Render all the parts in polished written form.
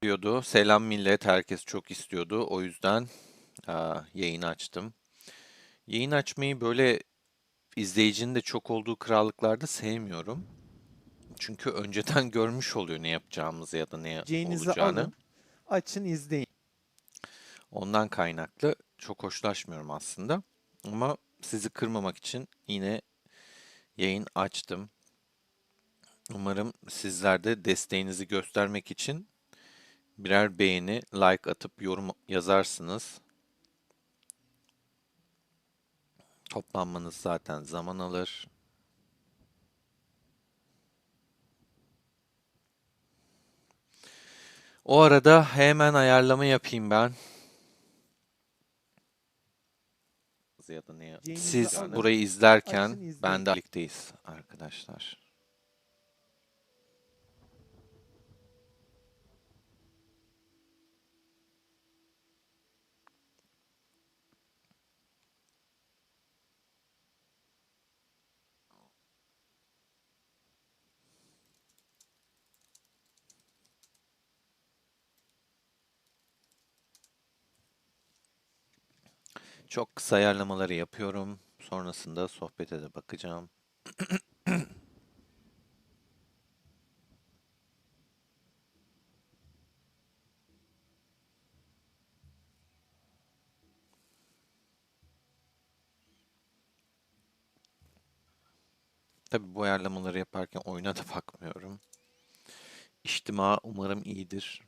Diyordu. Selam millet, herkes çok istiyordu. O yüzden yayın açtım. Yayın açmayı böyle izleyicinin de çok olduğu krallıklarda sevmiyorum. Çünkü önceden görmüş oluyor ne yapacağımızı ya da ne Yiyeceğinizi olacağını. alın, açın, izleyin. Ondan kaynaklı çok hoşlaşmıyorum aslında. Ama sizi kırmamak için yine yayın açtım. Umarım sizler de desteğinizi göstermek için birer beğeni, like atıp yorum yazarsınız. Toplanmanız zaten zaman alır. O arada hemen ayarlama yapayım ben. Ya da ne Yiyeceğinizi Siz alın, burayı izlerken açın, ben izleyin. de birlikteyiz arkadaşlar. Çok kısa ayarlamaları yapıyorum. Sonrasında sohbete de bakacağım. Tabii bu ayarlamaları yaparken oyuna da bakmıyorum. İçtima umarım iyidir.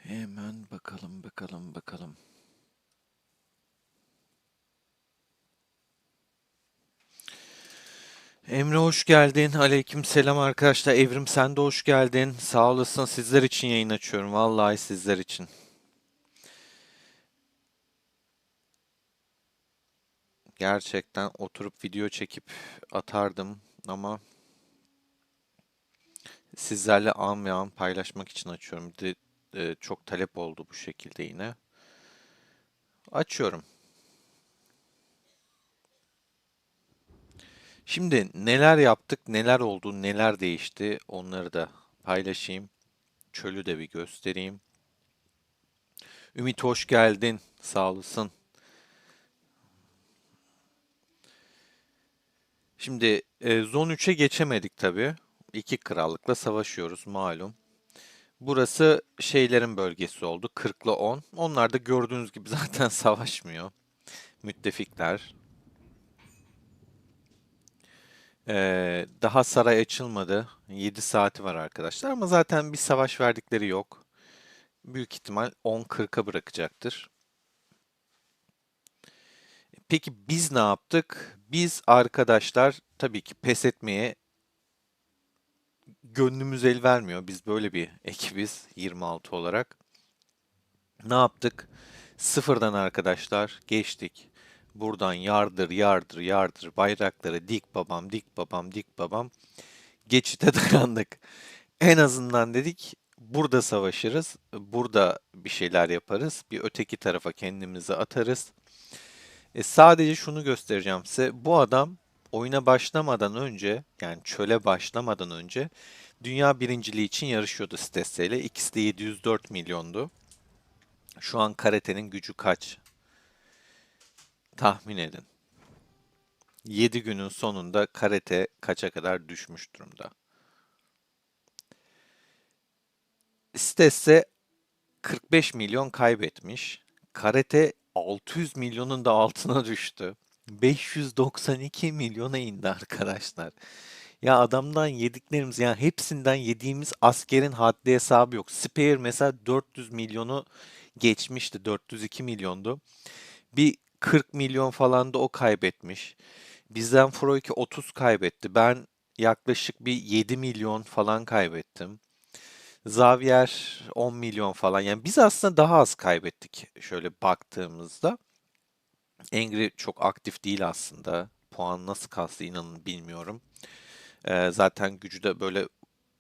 Hemen bakalım. Emre hoş geldin. Aleyküm selam arkadaşlar. Evrim sen de hoş geldin. Sağ olasın. Sizler için yayın açıyorum. Vallahi sizler için. Gerçekten oturup video çekip atardım ama sizlerle an ve an paylaşmak için açıyorum. Bir de çok talep oldu bu şekilde yine. Açıyorum. Şimdi neler yaptık, neler oldu, neler değişti onları da paylaşayım. Çölü de bir göstereyim. Ümit hoş geldin. Sağ olasın. Şimdi Zon 3'e geçemedik tabii. İki krallıkla savaşıyoruz malum. Burası şeylerin bölgesi oldu. 40'la 10. Onlar da gördüğünüz gibi zaten savaşmıyor. Müttefikler. Daha saray açılmadı. 7 saati var arkadaşlar ama zaten bir savaş verdikleri yok. Büyük ihtimal 10-40'a bırakacaktır. Peki biz ne yaptık? Biz arkadaşlar tabii ki pes etmeye gönlümüz el vermiyor. Biz böyle bir ekibiz 26 olarak. Ne yaptık? Sıfırdan arkadaşlar geçtik. Buradan yardır bayrakları dik babam dik babam dik babam geçite dayandık. En azından dedik burada savaşırız, burada bir şeyler yaparız, bir öteki tarafa kendimizi atarız. Sadece şunu göstereceğim size. Bu adam oyuna başlamadan önce, yani çöle başlamadan önce dünya birinciliği için yarışıyordu Stesse ile. İkisi de 704 milyondu. Şu an karatenin gücü kaç? Tahmin edin. 7 günün sonunda karate kaça kadar düşmüş durumda? Stesse 45 milyon kaybetmiş. Karate 600 milyonun da altına düştü. 592 milyona indi arkadaşlar. Ya adamdan yediklerimiz yani hepsinden yediğimiz askerin haddi hesabı yok. Spear mesela 400 milyonu geçmişti. 402 milyondu. Bir 40 milyon falan da o kaybetmiş. Bizden Froiki 30 kaybetti. Ben yaklaşık bir 7 milyon falan kaybettim. Xavier 10 milyon falan. Yani biz aslında daha az kaybettik şöyle baktığımızda. Angry çok aktif değil aslında. puan nasıl kastı inanın bilmiyorum. Zaten gücü de böyle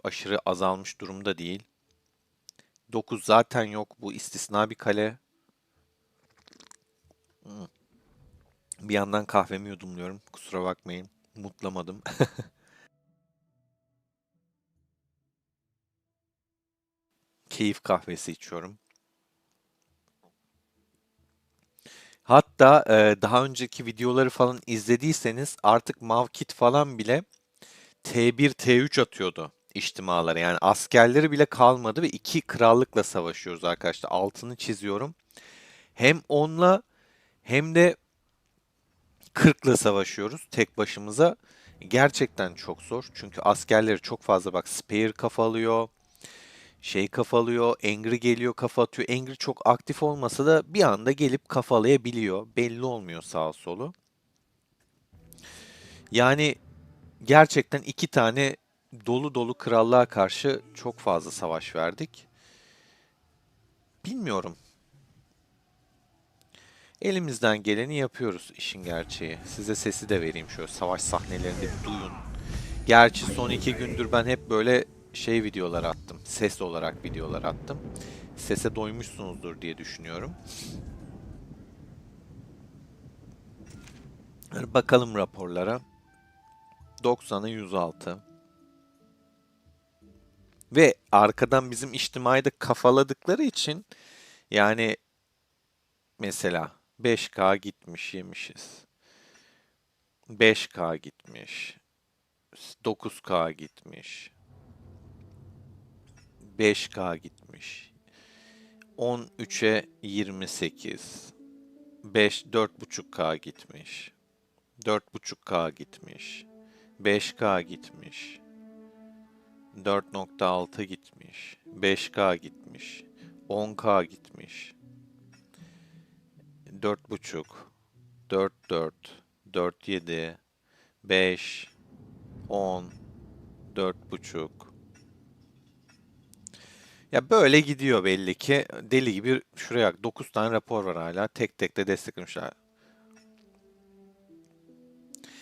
aşırı azalmış durumda değil. 9 zaten yok. Bu istisna bir kale. Hmm. Bir yandan kahvemi yudumluyorum. Kusura bakmayın. Mutlamadım. Keyif kahvesi içiyorum. Hatta daha önceki videoları falan izlediyseniz artık Mavkit falan bile T1, T3 atıyordu içtimalara. Yani askerleri bile kalmadı ve iki krallıkla savaşıyoruz arkadaşlar. Altını çiziyorum. Hem onla hem de 40'la savaşıyoruz tek başımıza. Gerçekten çok zor. Çünkü askerleri çok fazla bak Spear kafa alıyor. Şey kafalıyor, Angry geliyor kafa atıyor. Angry çok aktif olmasa da bir anda gelip kafalayabiliyor. Belli olmuyor sağ solu. Yani gerçekten iki tane dolu dolu krallığa karşı çok fazla savaş verdik. Bilmiyorum. Elimizden geleni yapıyoruz işin gerçeği. Size sesi de vereyim şöyle savaş sahnelerini bir duyun. Gerçi son 2 gündür ben hep böyle şey videolar attım. Ses olarak videolar attım. Sese doymuşsunuzdur diye düşünüyorum. Hadi bakalım raporlara. 90'a 106. Ve arkadan bizim içtimai de kafaladıkları için yani mesela 5K gitmiş yemişiz. 5K gitmiş. 9K gitmiş. 5K gitmiş. 13'e 28. 4,5K gitmiş. 4,5K gitmiş. 5K gitmiş. 4,6 gitmiş. 5K gitmiş. 10K gitmiş. 4,5, 4,4, 4,7, 5, 10, 4,5. Ya böyle gidiyor belli ki. Deli gibi şuraya 9 tane rapor var hala. Tek tek de desteklemişler.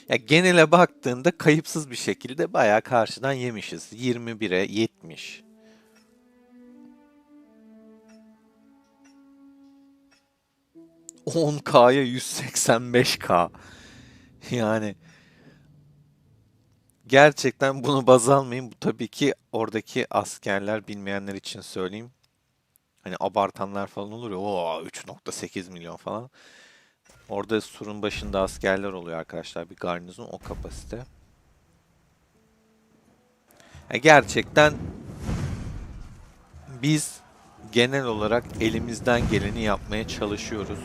Ya genele baktığında kayıpsız bir şekilde bayağı karşıdan yemişiz. 21'e 70. 10K'ya 185K. Yani gerçekten bunu baz almayın. Bu tabii ki oradaki askerler bilmeyenler için söyleyeyim. Hani abartanlar falan olur ya. Oo 3,8 milyon falan. Orada surun başında askerler oluyor arkadaşlar. Bir garnizon o kapasite. Ya gerçekten biz genel olarak elimizden geleni yapmaya çalışıyoruz.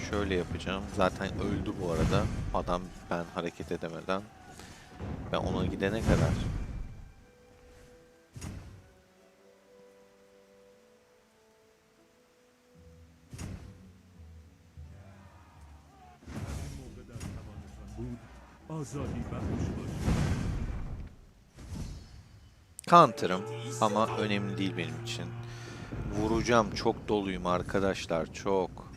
Şöyle yapacağım. Zaten öldü bu arada. Adam ben hareket edemeden. Ben ona gidene kadar. Counter'ım ama önemli değil benim için. Vuracağım. Çok doluyum arkadaşlar. Çok.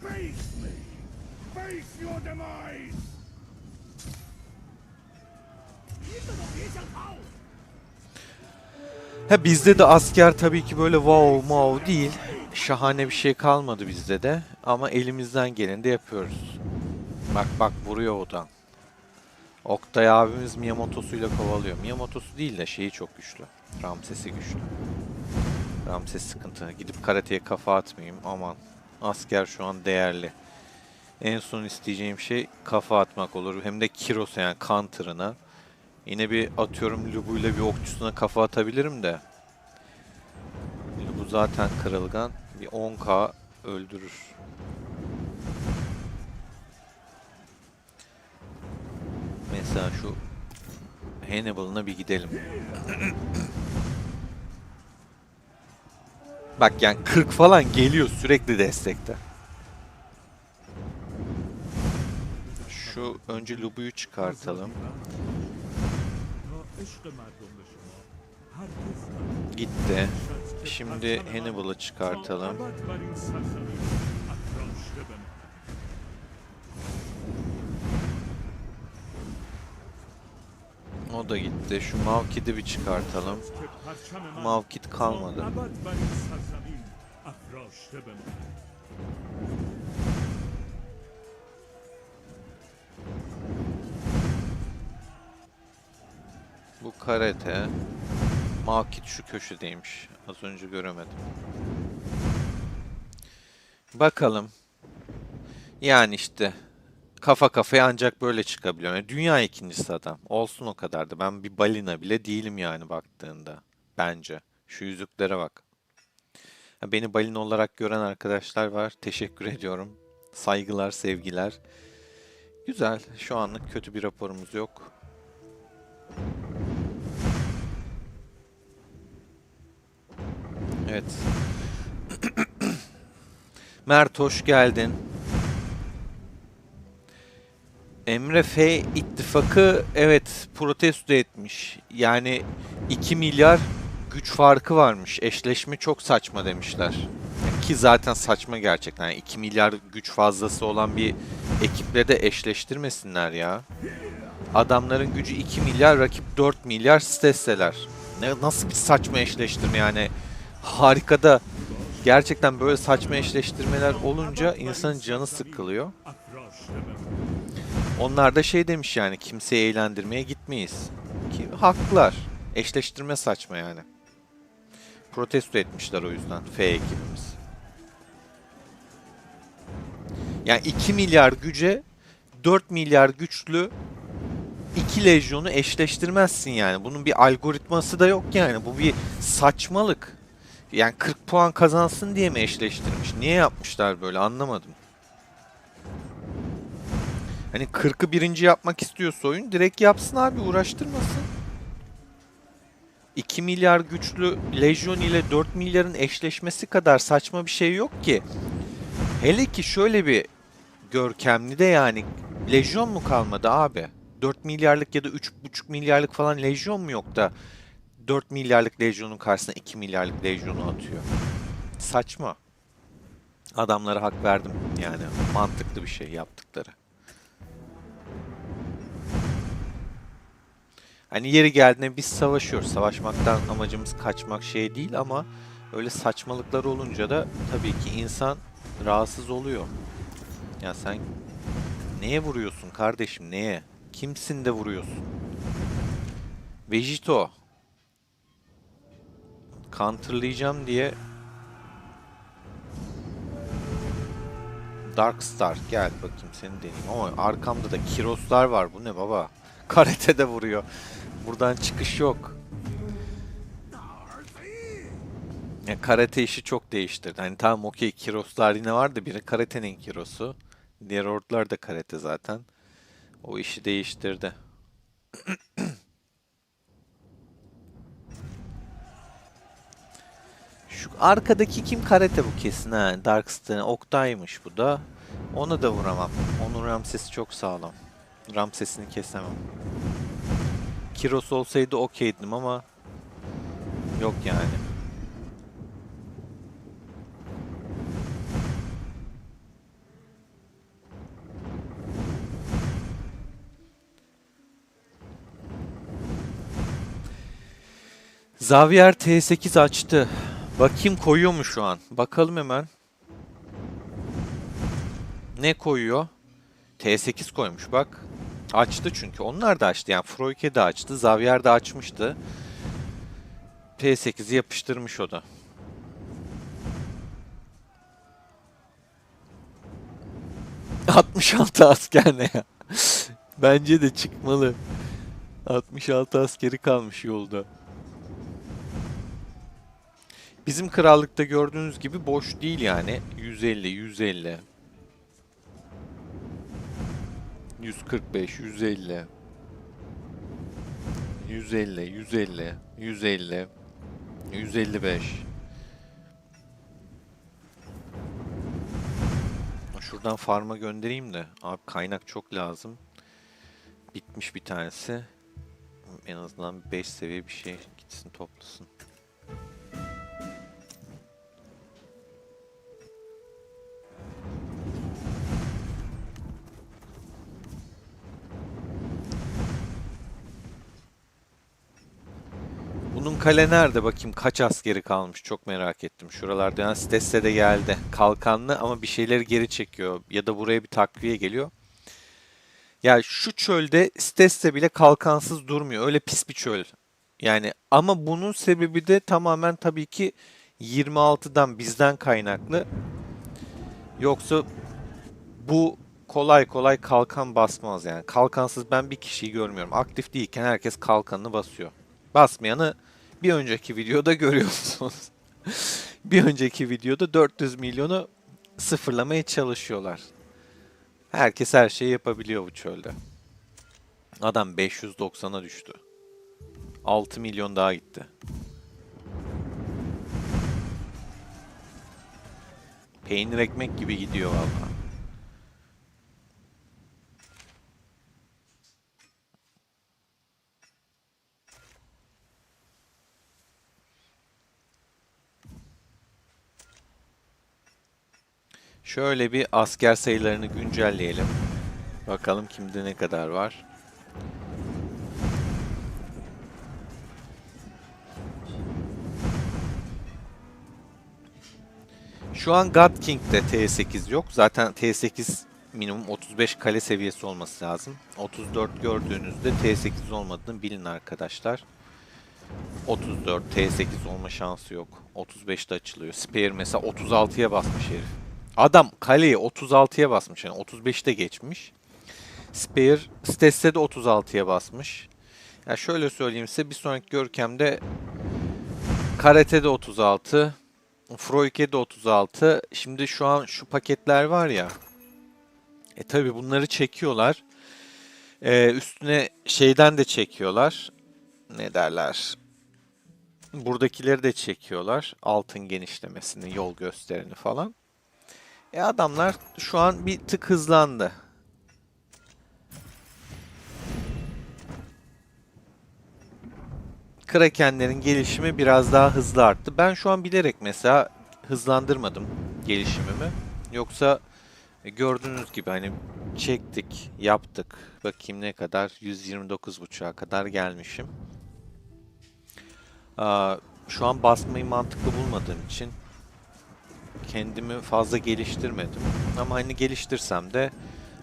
Ha bizde de asker tabii ki böyle wow değil. Şahane bir şey kalmadı bizde de. Ama elimizden geleni de yapıyoruz. Bak bak vuruyor o da. Oktay abimiz Miyamoto'suyla kovalıyor. Miyamoto'su değil de şeyi çok güçlü. Ramses'i güçlü. Ramses sıkıntı. Gidip karateye kafa atmayayım. Aman. Asker şu an değerli. En son isteyeceğim şey kafa atmak olur. Hem de Kiros'a yani counter'ına. Yine bir atıyorum Lubu'yla bir okçusuna kafa atabilirim de. Lubu zaten kırılgan. Bir 10K öldürür. Mesela şu Hannibal'ına bir gidelim. Bak yani 40 falan geliyor sürekli destekte. Şu önce Lubu'yu çıkartalım. Gitti. Şimdi Hannibal'ı çıkartalım. O da gitti. Şu Mavkid'i bir çıkartalım. Mavkid kalmadı. Bu karate. Mavkid şu köşedeymiş. Az önce göremedim. Bakalım. Yani işte kafa kafaya ancak böyle çıkabiliyor. Yani dünya ikincisi adam. Olsun o kadar da. Ben bir balina bile değilim yani baktığında. Bence. Şu yüzüklere bak. Ha, beni balina olarak gören arkadaşlar var. Teşekkür ediyorum. Saygılar, sevgiler. Güzel. Şu anlık kötü bir raporumuz yok. Evet. Mert hoş geldin. Emre F ittifakı evet protesto etmiş. Yani 2 milyar güç farkı varmış. Eşleşme çok saçma demişler. Ki zaten saçma gerçekten. Yani 2 milyar güç fazlası olan bir ekiple de eşleştirmesinler ya. Adamların gücü 2 milyar, rakip 4 milyar stesseler. Nasıl bir saçma eşleştirme yani. Harika da gerçekten böyle saçma eşleştirmeler olunca insanın canı sıkılıyor. Onlar da şey demiş yani kimseyi eğlendirmeye gitmeyiz. Ki haklılar. Eşleştirme saçma yani. Protesto etmişler o yüzden F ekibimiz. Yani 2 milyar güce 4 milyar güçlü 2 lejyonu eşleştirmezsin yani. Bunun bir algoritması da yok yani. Bu bir saçmalık. Yani 40 puan kazansın diye mi eşleştirmiş? Niye yapmışlar böyle anlamadım. Hani 40'ı birinci yapmak istiyorsa oyun direkt yapsın abi uğraştırmasın. 2 milyar güçlü Lejyon ile 4 milyarın eşleşmesi kadar saçma bir şey yok ki. Hele ki şöyle bir görkemli de yani Lejyon mu kalmadı abi? 4 milyarlık ya da 3,5 milyarlık falan Lejyon mu yok da 4 milyarlık Lejyon'un karşısına 2 milyarlık Lejyon'u atıyor. Saçma. Adamlara hak verdim yani mantıklı bir şey yaptıkları. Hani yeri geldiğinde biz savaşıyoruz. Savaşmaktan amacımız kaçmak şey değil ama öyle saçmalıklar olunca da tabii ki insan rahatsız oluyor. Ya sen neye vuruyorsun kardeşim neye? Kimsin de vuruyorsun? Vegito. Counterlayacağım diye Darkstar gel bakayım seni deneyeyim. Ama arkamda da Kiroslar var. Bu ne baba? Karate de vuruyor. Buradan çıkış yok. Ya karate işi çok değiştirdi. Hani tamam okey Kiroslar yine vardı. Biri karatenin Kirosu. Diğer ordular da karate zaten. O işi değiştirdi. Şu arkadaki kim karate bu kesin ha. Darkstar'ın Oktay'mış bu da. Onu da vuramam. Onun Ramses'i çok sağlam. Ramses'ini kesemem. Kiros olsaydı okeydim ama yok yani. Xavier T8 açtı. Bakayım koyuyor mu şu an? Bakalım hemen. Ne koyuyor? T8 koymuş bak. Açtı çünkü. Onlar da açtı. Yani Froike de açtı. Xavier de açmıştı. T8'i yapıştırmış o da. ...66 asker ne ya? Bence de çıkmalı. 66 askeri kalmış yolda. Bizim krallıkta gördüğünüz gibi boş değil yani. 150, 150. 145, 150. 150, 150, 150, 155. Şuradan farm'a göndereyim de. Abi kaynak çok lazım. Bitmiş bir tanesi. En azından 5 seviye bir şey gitsin toplasın. kale nerede bakayım, kaç askeri kalmış, çok merak ettim. Şuralarda yani Stesse de geldi. Kalkanlı ama bir şeyleri geri çekiyor. Ya da buraya bir takviye geliyor. Ya şu çölde Stesse bile kalkansız durmuyor. Öyle pis bir çöl. Yani ama bunun sebebi de tamamen tabii ki 26'dan bizden kaynaklı. Yoksa bu kolay kolay kalkan basmaz yani. Kalkansız ben bir kişiyi görmüyorum. Aktif değilken herkes kalkanını basıyor. Basmayanı bir önceki videoda görüyorsunuz. Bir önceki videoda 400 milyonu sıfırlamaya çalışıyorlar. Herkes her şeyi yapabiliyor bu çölde. Adam 590'a düştü. 6 milyon daha gitti. Peynir ekmek gibi gidiyor valla. Şöyle bir asker sayılarını güncelleyelim. Bakalım kimde ne kadar var. Şu an God King'de T8 yok. Zaten T8 minimum 35 kale seviyesi olması lazım. 34 gördüğünüzde T8 olmadığını bilin arkadaşlar. 34 T8 olma şansı yok. 35'te açılıyor. Spear mesela 36'ya basmış herif. Adam kaleyi 36'ya basmış, yani 35'te geçmiş. Spear Stesse de 36'ya basmış. Ya şöyle söyleyeyim size, bir sonraki görkemde Karate'de 36, Froike'de 36. Şimdi şu an şu paketler var ya. Tabi bunları çekiyorlar. Üstüne şeyden de çekiyorlar. Ne derler? Buradakileri de çekiyorlar. Altın genişlemesini, yol gösterini falan. Adamlar şu an bir tık hızlandı. Krakenlerin gelişimi biraz daha hızlı arttı. Ben şu an bilerek mesela hızlandırmadım gelişimimi. Yoksa gördüğünüz gibi hani çektik, yaptık. Bakayım ne kadar? 129.5'a kadar gelmişim. Şu an basmayı mantıklı bulmadığım için kendimi fazla geliştirmedim. Ama hani geliştirsem de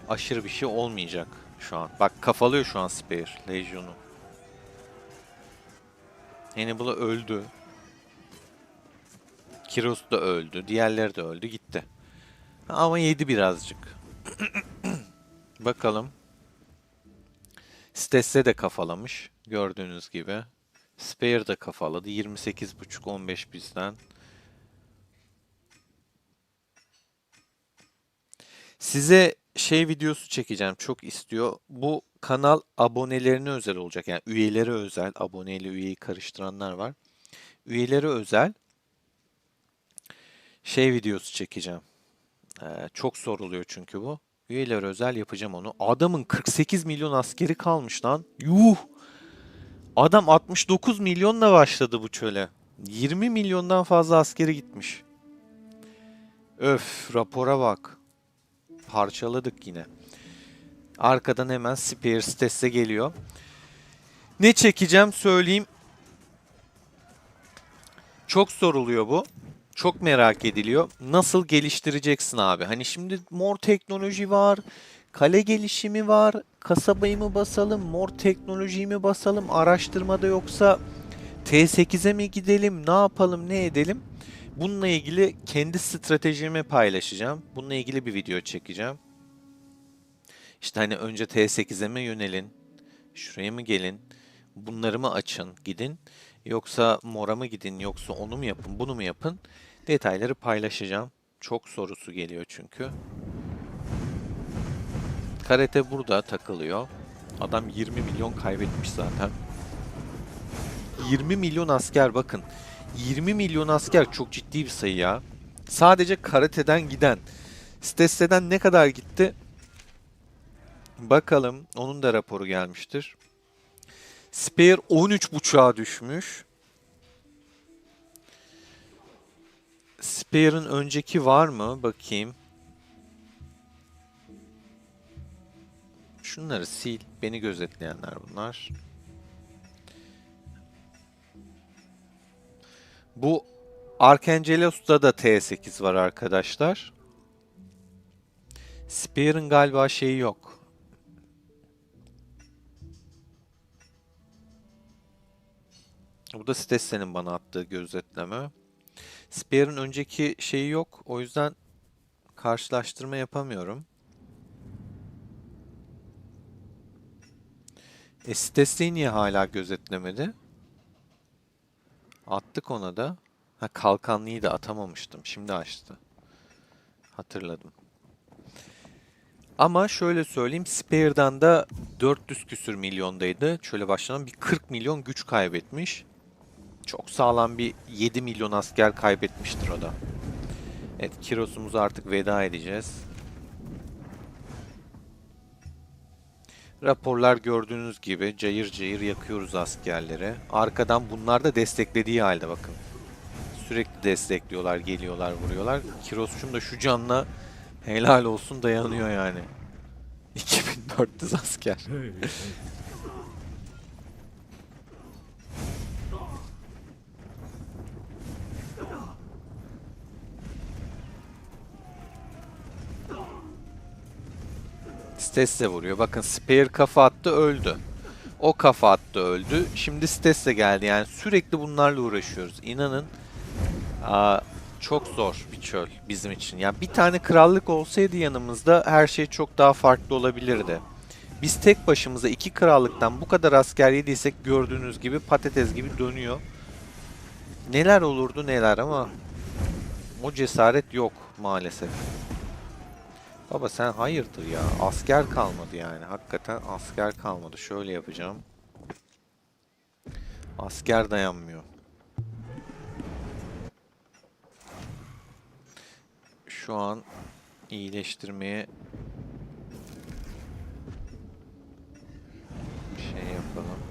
aşırı bir şey olmayacak şu an. Bak kafalıyor şu an Spear Legion'u. Hannibal öldü. Kiros da öldü. Diğerleri de öldü gitti. Ama yedi birazcık. Bakalım. Stesse de kafalamış. Gördüğünüz gibi. Spear de kafaladı. 28.5 15 bizden. Size şey videosu çekeceğim. Çok istiyor. Bu kanal abonelerine özel olacak. Yani üyelere özel. Abone ile üyeyi karıştıranlar var. Üyelere özel şey videosu çekeceğim. Çok soruluyor çünkü bu. Üyeler özel yapacağım onu. Adamın 48 milyon askeri kalmış lan. Yuh! Adam 69 milyonla başladı bu çöle. 20 milyondan fazla askeri gitmiş. Öf, rapora bak. Parçaladık yine. Arkadan hemen Spear Stesse geliyor. Ne çekeceğim söyleyeyim. Çok soruluyor bu. Çok merak ediliyor. Nasıl geliştireceksin abi? Hani şimdi mor teknoloji var. Kale gelişimi var. Kasabayı mı basalım? Mor teknolojiyi mi basalım? Araştırmada yoksa T8'e mi gidelim? Ne yapalım? Ne edelim? Bununla ilgili kendi stratejimi paylaşacağım. Bununla ilgili bir video çekeceğim. İşte hani önce T8'e mi yönelin? Şuraya mı gelin? Bunları mı açın, gidin? Yoksa mora mı gidin? Yoksa onu mu yapın, bunu mu yapın? Detayları paylaşacağım. Çok sorusu geliyor çünkü. Karate burada takılıyor. Adam 20 milyon kaybetmiş zaten. 20 milyon asker bakın. 20 milyon asker çok ciddi bir sayı ya. Sadece karate'den giden. Stesse'den ne kadar gitti? Bakalım. Onun da raporu gelmiştir. Spear 13.5'a düşmüş. Spear'ın önceki var mı? Bakayım. Şunları sil. Beni gözetleyenler bunlar. Bu Arkangelos'ta da T8 var arkadaşlar. Spear'ın galiba şeyi yok. Bu da Stesse'nin bana attığı gözetleme. Spear'ın önceki şeyi yok. O yüzden karşılaştırma yapamıyorum. Stesse'yi niye hala gözetlemedi? Attık ona da. Ha, kalkanlıyı da atamamıştım. Şimdi açtı. Hatırladım. Ama şöyle söyleyeyim, Spear'dan da 400 küsür milyondaydı. Şöyle başlanan bir 40 milyon güç kaybetmiş. Çok sağlam bir 7 milyon asker kaybetmiştir o da. Evet, Kiros'umuza artık veda edeceğiz. Raporlar gördüğünüz gibi cayır cayır yakıyoruz askerleri. Arkadan bunlar da desteklediği halde bakın. Sürekli destekliyorlar, geliyorlar, vuruyorlar. Kiros'cum da şu canla helal olsun dayanıyor yani. 2400 asker. Stesse vuruyor. Bakın Spear kafa attı, öldü. O kafa attı, öldü. Şimdi Stesse geldi. Yani sürekli bunlarla uğraşıyoruz. İnanın çok zor bir çöl bizim için. Yani bir tane krallık olsaydı yanımızda her şey çok daha farklı olabilirdi. Biz tek başımıza iki krallıktan bu kadar asker yediysek gördüğünüz gibi patates gibi dönüyor. Neler olurdu neler ama o cesaret yok maalesef. Baba sen hayırdır ya? Asker kalmadı yani. Hakikaten asker kalmadı. Şöyle yapacağım. Asker dayanmıyor. Şu an iyileştirmeye şey yapalım.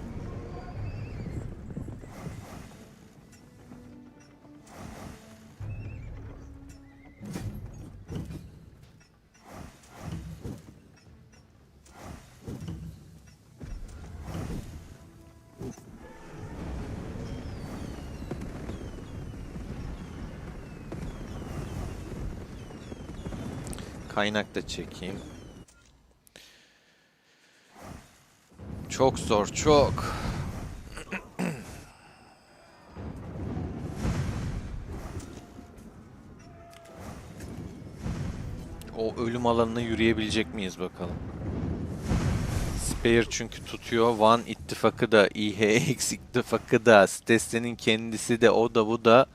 Kaynak da çekeyim. Çok zor, çok. O ölüm alanına yürüyebilecek miyiz bakalım. Spear çünkü tutuyor. Van ittifakı da, IHX ittifakı da, Stesse'nin kendisi de, o da bu da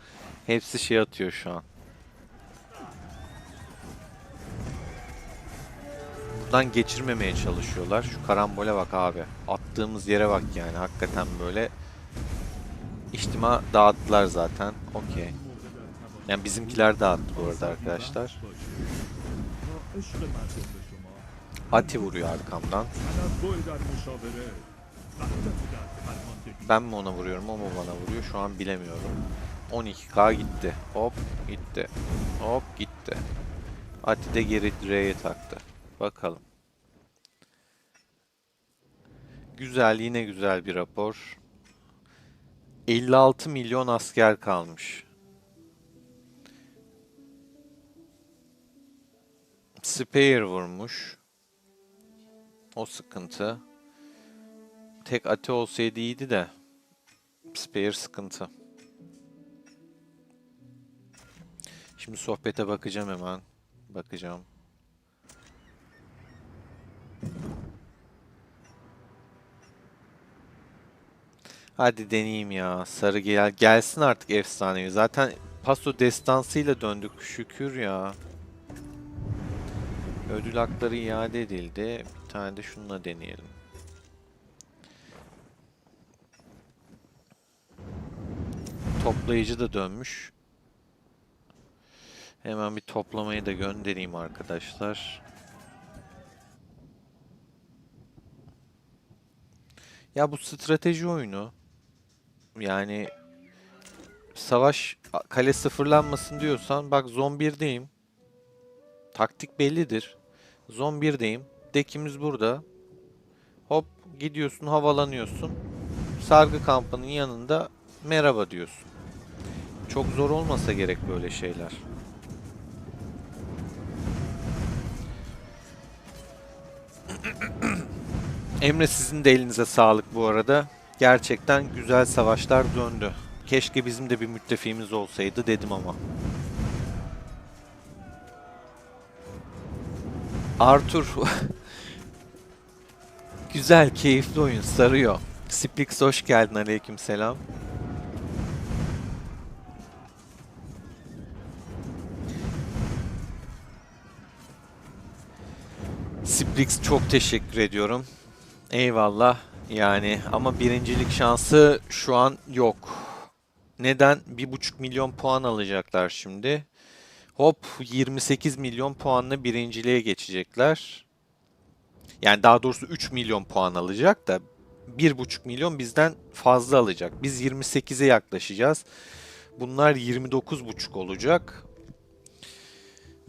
hepsi şey atıyor şu an. Buradan geçirmemeye çalışıyorlar. Şu karambole bak abi. Attığımız yere bak yani. Hakikaten böyle ihtima dağıttılar zaten. Okey. Yani bizimkiler dağıttı bu arada arkadaşlar. Ati vuruyor arkamdan. Ben mi ona vuruyorum, o mu bana vuruyor? Şu an bilemiyorum. 12k gitti. Hop gitti. Hop gitti. Ati de geri direğe taktı. Bakalım. Güzel, yine güzel bir rapor. 56 milyon asker kalmış. Spear vurmuş. O sıkıntı. Tek Ati olsaydı iyiydi de. Spear sıkıntı. Şimdi sohbete bakacağım hemen. Bakacağım. Hadi deneyeyim ya. Sarı gelsin artık efsanevi. Zaten Paso destansıyla döndük. Şükür ya. Ödül hakları iade edildi. Bir tane de şununla deneyelim. Toplayıcı da dönmüş. Hemen bir toplamayı da göndereyim arkadaşlar. Ya bu strateji oyunu. Yani savaş kale sıfırlanmasın diyorsan bak Zon 1'deyim. Taktik bellidir. Zon 1'deyim. Dekimiz burada. Hop gidiyorsun, havalanıyorsun. Sargı kampının yanında merhaba diyorsun. Çok zor olmasa gerek böyle şeyler. Emre, sizin de elinize sağlık bu arada. Gerçekten güzel savaşlar döndü. Keşke bizim de bir müttefiğimiz olsaydı dedim ama. Arthur. Güzel, keyifli oyun, sarıyor. Splix hoş geldin, aleykümselam. Splix çok teşekkür ediyorum. Eyvallah. Yani ama birincilik şansı şu an yok. Neden? 1,5 milyon puan alacaklar şimdi. Hop, 28 milyon puanla birinciliğe geçecekler. Yani daha doğrusu 3 milyon puan alacak da 1,5 milyon bizden fazla alacak. Biz 28'e yaklaşacağız. Bunlar 29,5 olacak.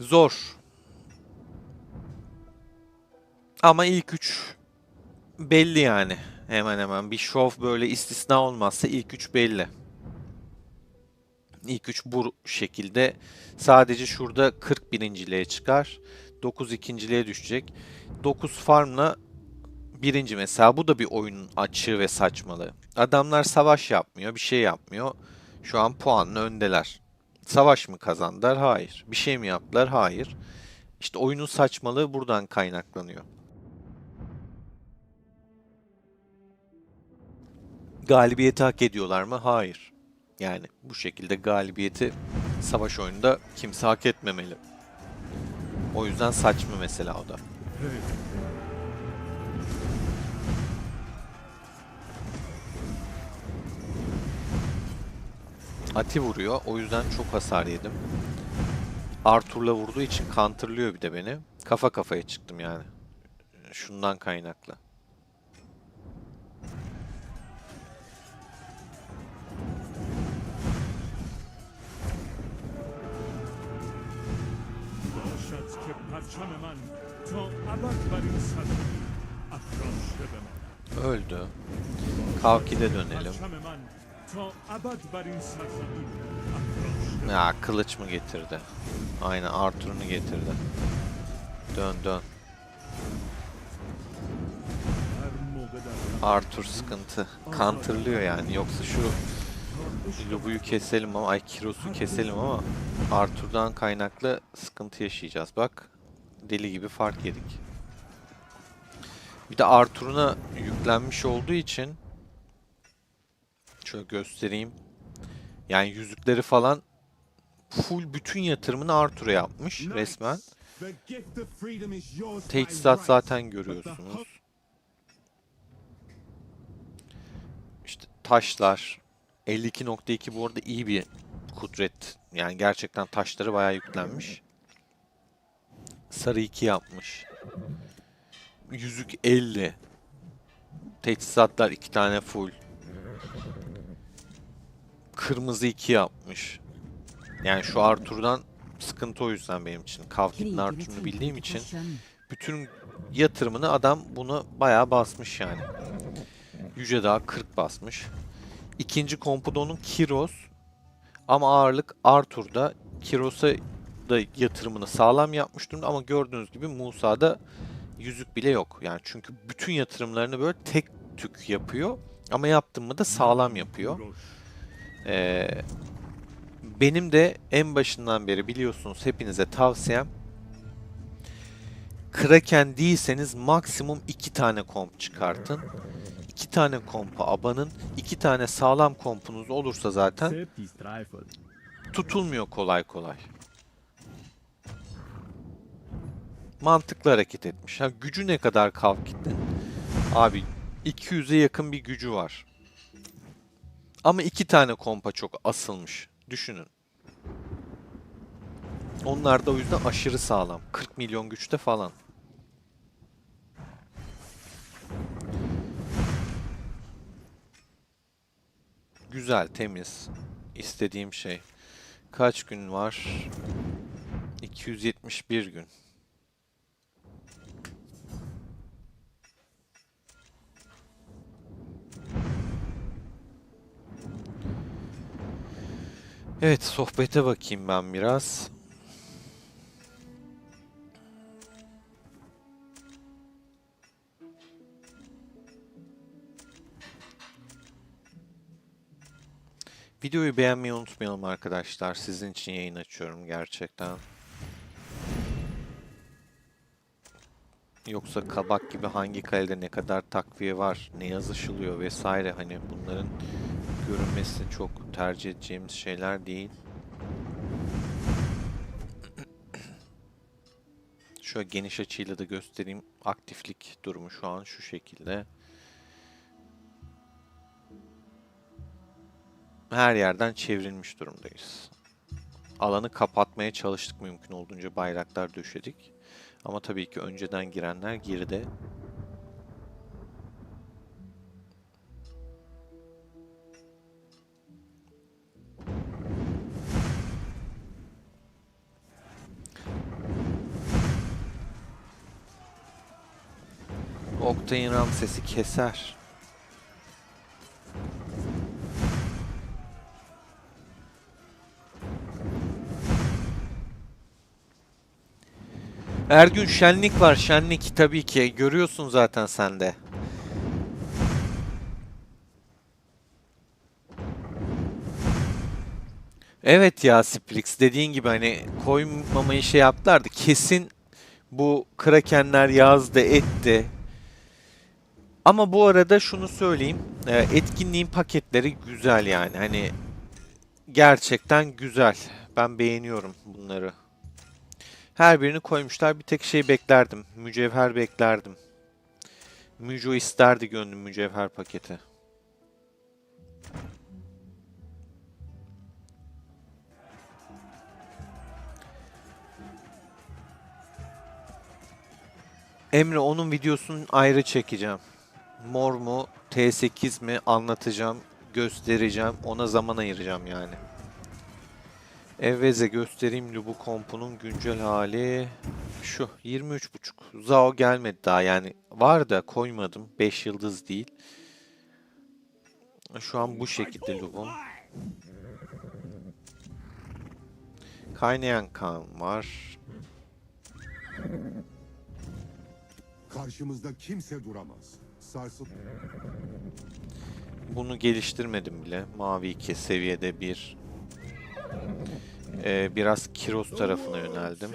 Zor. Ama ilk 3 belli yani. Hemen hemen bir şov böyle istisna olmazsa ilk 3 belli. İlk 3 bu şekilde. Sadece şurada 40 birinciliğe çıkar. 9 ikinciliğe düşecek. 9 farmla birinci mesela. Bu da bir oyunun açığı ve saçmalığı. Adamlar savaş yapmıyor, bir şey yapmıyor. Şu an puanla öndeler. Savaş mı kazandılar? Hayır. Bir şey mi yaptılar? Hayır. İşte oyunun saçmalığı buradan kaynaklanıyor. Galibiyeti hak ediyorlar mı? Hayır. Yani bu şekilde galibiyeti savaş oyununda kimse hak etmemeli. O yüzden saçma mesela o da. Ati vuruyor. O yüzden çok hasar yedim. Arthur'la vurduğu için counterlıyor bir de beni. Kafa kafaya çıktım yani. Şundan kaynaklı. Öldü. Kavki'de dönelim. Ya kılıç mı getirdi? Aynen, Arthur'unu getirdi. Dön dön. Arthur sıkıntı. Counterlıyor yani. Yoksa şu Lubu'yu keselim ama, ay Kiros'u keselim ama Arthur'dan kaynaklı sıkıntı yaşayacağız. Bak, deli gibi fark yedik. Bir de Arthur'una yüklenmiş olduğu için şöyle göstereyim. Yani yüzükleri falan full, bütün yatırımını Arthur'a yapmış resmen. Teçhizat zaten görüyorsunuz. İşte taşlar. 52,2 bu arada iyi bir kudret. Yani gerçekten taşları bayağı yüklenmiş. Sarı 2 yapmış. Yüzük 50. Teçhizatlar 2 tane full. Kırmızı 2 yapmış. Yani şu Arthur'dan sıkıntı o yüzden benim için. Kavkit'in Arthur'unu bildiğim için bütün yatırımını adam bunu bayağı basmış yani. Yüce Dağ 40 basmış. İkinci kompudonun Kiros ama ağırlık Arthur'da. Kiros'a da yatırımını sağlam yapmış durumda ama gördüğünüz gibi Musa'da yüzük bile yok. Yani çünkü bütün yatırımlarını böyle tek tük yapıyor ama yaptığımı mı da sağlam yapıyor. Benim de en başından beri biliyorsunuz hepinize tavsiyem, Kraken değilseniz maksimum 2 tane komp çıkartın. 2 tane kompa abanın. 2 tane sağlam kompunuz olursa zaten tutulmuyor kolay kolay. Mantıklı hareket etmiş. Ha, gücü ne kadar Kavkit'in? Abi 200'e yakın bir gücü var. Ama 2 tane kompa çok asılmış. Düşünün. Onlar da o yüzden aşırı sağlam. 40 milyon güçte falan. Güzel, temiz. İstediğim şey. Kaç gün var? 271 gün. Evet, sohbete bakayım ben biraz. Videoyu beğenmeyi unutmayalım arkadaşlar. Sizin için yayın açıyorum gerçekten. Yoksa kabak gibi hangi kalede ne kadar takviye var, ne yazışılıyor vesaire, hani bunların görünmesi çok tercih edeceğimiz şeyler değil. Şöyle geniş açıyla da göstereyim. Aktiflik durumu şu an şu şekilde. Her yerden çevrilmiş durumdayız. Alanı kapatmaya çalıştık, mümkün olduğunca bayraklar döşedik. Ama tabii ki önceden girenler geride. Octane Ramses'i keser. Her gün şenlik var, şenlik tabii ki. Görüyorsun zaten sen de. Evet ya Sprix, dediğin gibi hani koymamayı şey yaptılardı. Kesin bu krakenler yazdı etti. Ama bu arada şunu söyleyeyim. Etkinliğin paketleri güzel yani. Hani gerçekten güzel. Ben beğeniyorum bunları. Her birini koymuşlar. Bir tek şey beklerdim. Mücevher beklerdim. Müco isterdi gönlüm mücevher paketi. Emre, onun videosunu ayrı çekeceğim. Mor mu, T8 mi anlatacağım, göstereceğim. Ona zaman ayıracağım yani. Evveze göstereyim, Lubu kompunun güncel hali şu 23.5. Zao gelmedi daha, yani var da koymadım. 5 yıldız değil. Şu an bu şekilde Lubum. Kaynayan kan var. Karşımızda kimse duramaz. Sarsıp Bunu geliştirmedim bile. Mavi 2 seviyede bir. Biraz Kiros tarafına yöneldim.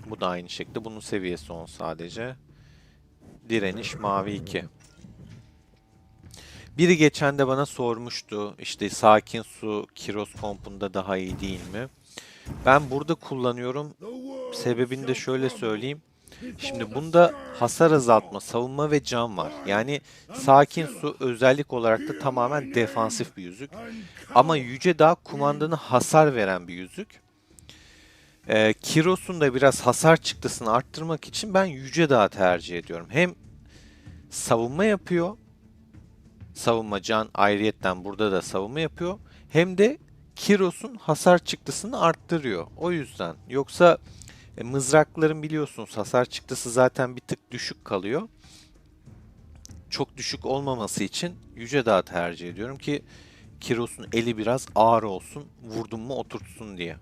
Bu da aynı şekilde. Bunun seviyesi 10 sadece. Direniş mavi 2. Biri geçen de bana sormuştu. İşte sakin su Kiros kompunda daha iyi değil mi? Ben burada kullanıyorum. Sebebini de şöyle söyleyeyim. Şimdi bunda hasar azaltma, savunma ve can var. Yani sakin su özellik olarak da tamamen defansif bir yüzük. Ama Yüce Dağ kumandanı hasar veren bir yüzük. Kiros'un da biraz hasar çıktısını arttırmak için ben Yüce Dağ tercih ediyorum. Hem savunma yapıyor. Savunma can ayrıyetten burada da savunma yapıyor. Hem de Kiros'un hasar çıktısını arttırıyor. O yüzden. Yoksa mızrakların biliyorsunuz hasar çıktısı zaten bir tık düşük kalıyor. Çok düşük olmaması için Yüce Dağ tercih ediyorum ki Kiros'un eli biraz ağır olsun, vurdum mu oturtsun diye.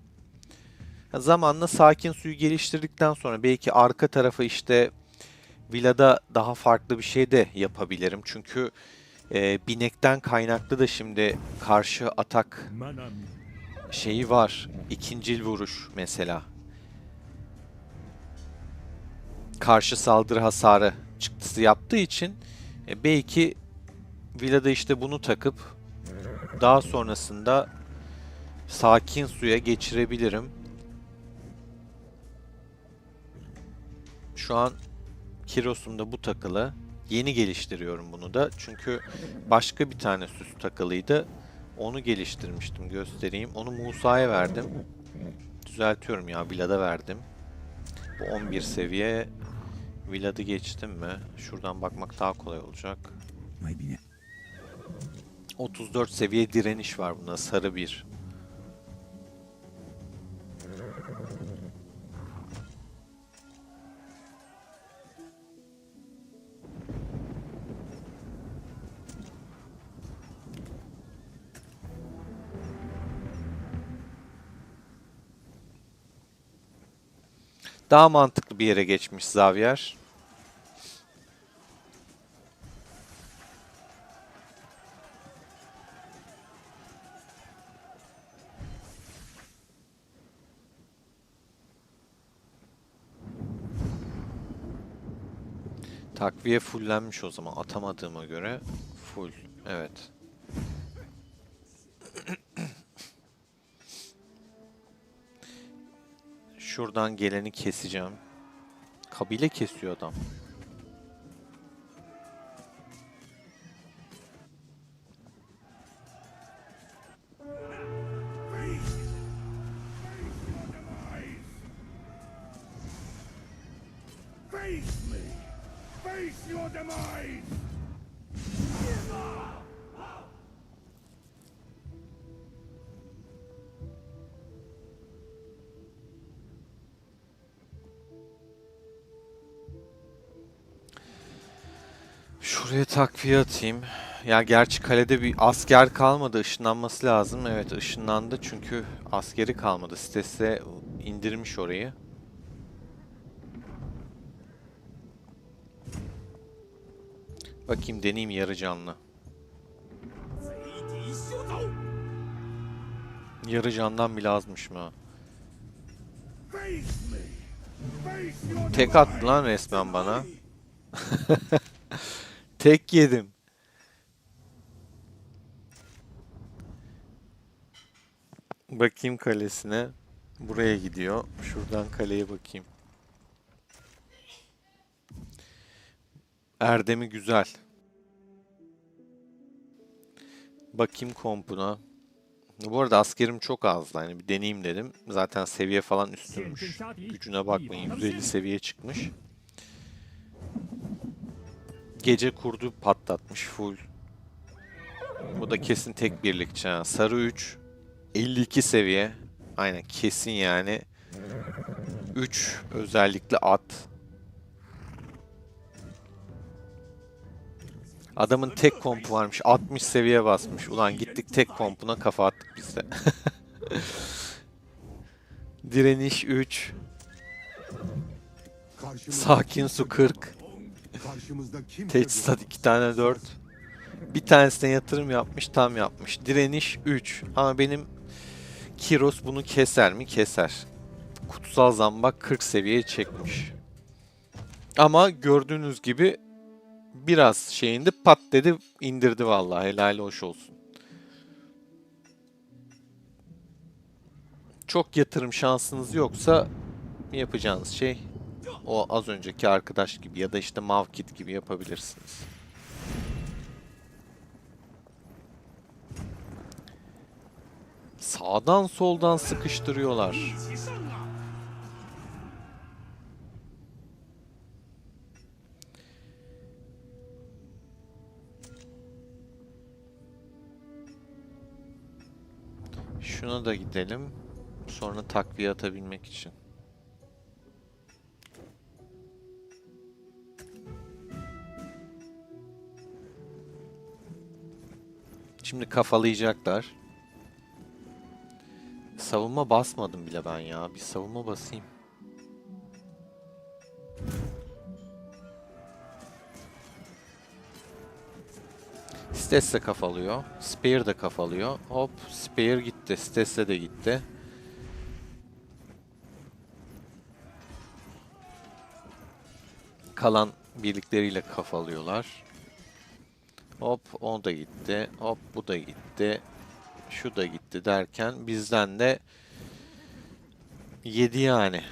Zamanla sakin suyu geliştirdikten sonra belki arka tarafa işte Villa'da daha farklı bir şey de yapabilirim. Çünkü binekten kaynaklı da şimdi karşı atak şeyi var. İkincil vuruş mesela. Karşı saldırı hasarı çıktısı yaptığı için belki Villa'da işte bunu takıp daha sonrasında sakin suya geçirebilirim. Şu an Kiros'umda bu takılı. Yeni geliştiriyorum bunu da. Çünkü başka bir tane süs takılıydı. Onu geliştirmiştim. Göstereyim. Onu Musa'ya verdim. Düzeltiyorum ya. Vlad'a verdim. Bu 11 seviye. Vlad'ı geçtim mi? Şuradan bakmak daha kolay olacak. 34 seviye direniş var bunda. Sarı bir. Daha mantıklı bir yere geçmiş Xavier. Takviye fullenmiş o zaman atamadığıma göre. Full. Evet. Şuradan geleni keseceğim. Kabile kesiyor adam. Face me! Face your demise! Şuraya takviye atayım. Ya gerçi kalede bir asker kalmadı. Işınlanması lazım. Evet ışınlandı çünkü askeri kalmadı. Sitese indirmiş orayı. Bakayım deneyeyim yarı canlı. Yarı candan bile azmış mı? Face me! Face your Tek attı lan resmen bana. Tek yedim. Bakayım kalesine. Buraya gidiyor. Şuradan kaleye bakayım. Erdemi güzel. Bakayım kompuna. Bu arada askerim çok azdı. Hani bir deneyeyim dedim. Zaten seviye falan üstünmüş. Gücüne bakmayın. 150 seviye çıkmış. Gece kurdu patlatmış full. Bu da kesin tek birlikçi. Ha. Sarı 3. 52 seviye. Aynen kesin yani. 3 özellikle at. Adamın tek kompu varmış. 60 seviye basmış. Ulan gittik tek kompuna kafa attık biz de. Direniş 3. Sakin su 40. Karşımızda kimse Teçhizat 2 tane 4. Bir tanesine yatırım yapmış, tam yapmış. Direniş 3. Ama benim Kiros bunu keser mi? Keser. Kutsal zambak 40 seviyeye çekmiş. Ama gördüğünüz gibi biraz şeyinde pat dedi indirdi vallahi. Helal hoş olsun. Çok yatırım şansınız yoksa yapacağınız şey o az önceki arkadaş gibi ya da işte Mavkit gibi yapabilirsiniz. Sağdan soldan sıkıştırıyorlar. Şuna da gidelim. Sonra takviye atabilmek için. Şimdi kafalayacaklar. Savunma basmadım bile ben ya. Bir savunma basayım. Stes de kafalıyor. Spear de kafalıyor. Hop, Spear gitti. Stes'e de gitti. Kalan birlikleriyle kafalıyorlar. Hop, o da gitti. Hop, bu da gitti. Şu da gitti derken bizden de 7 yani.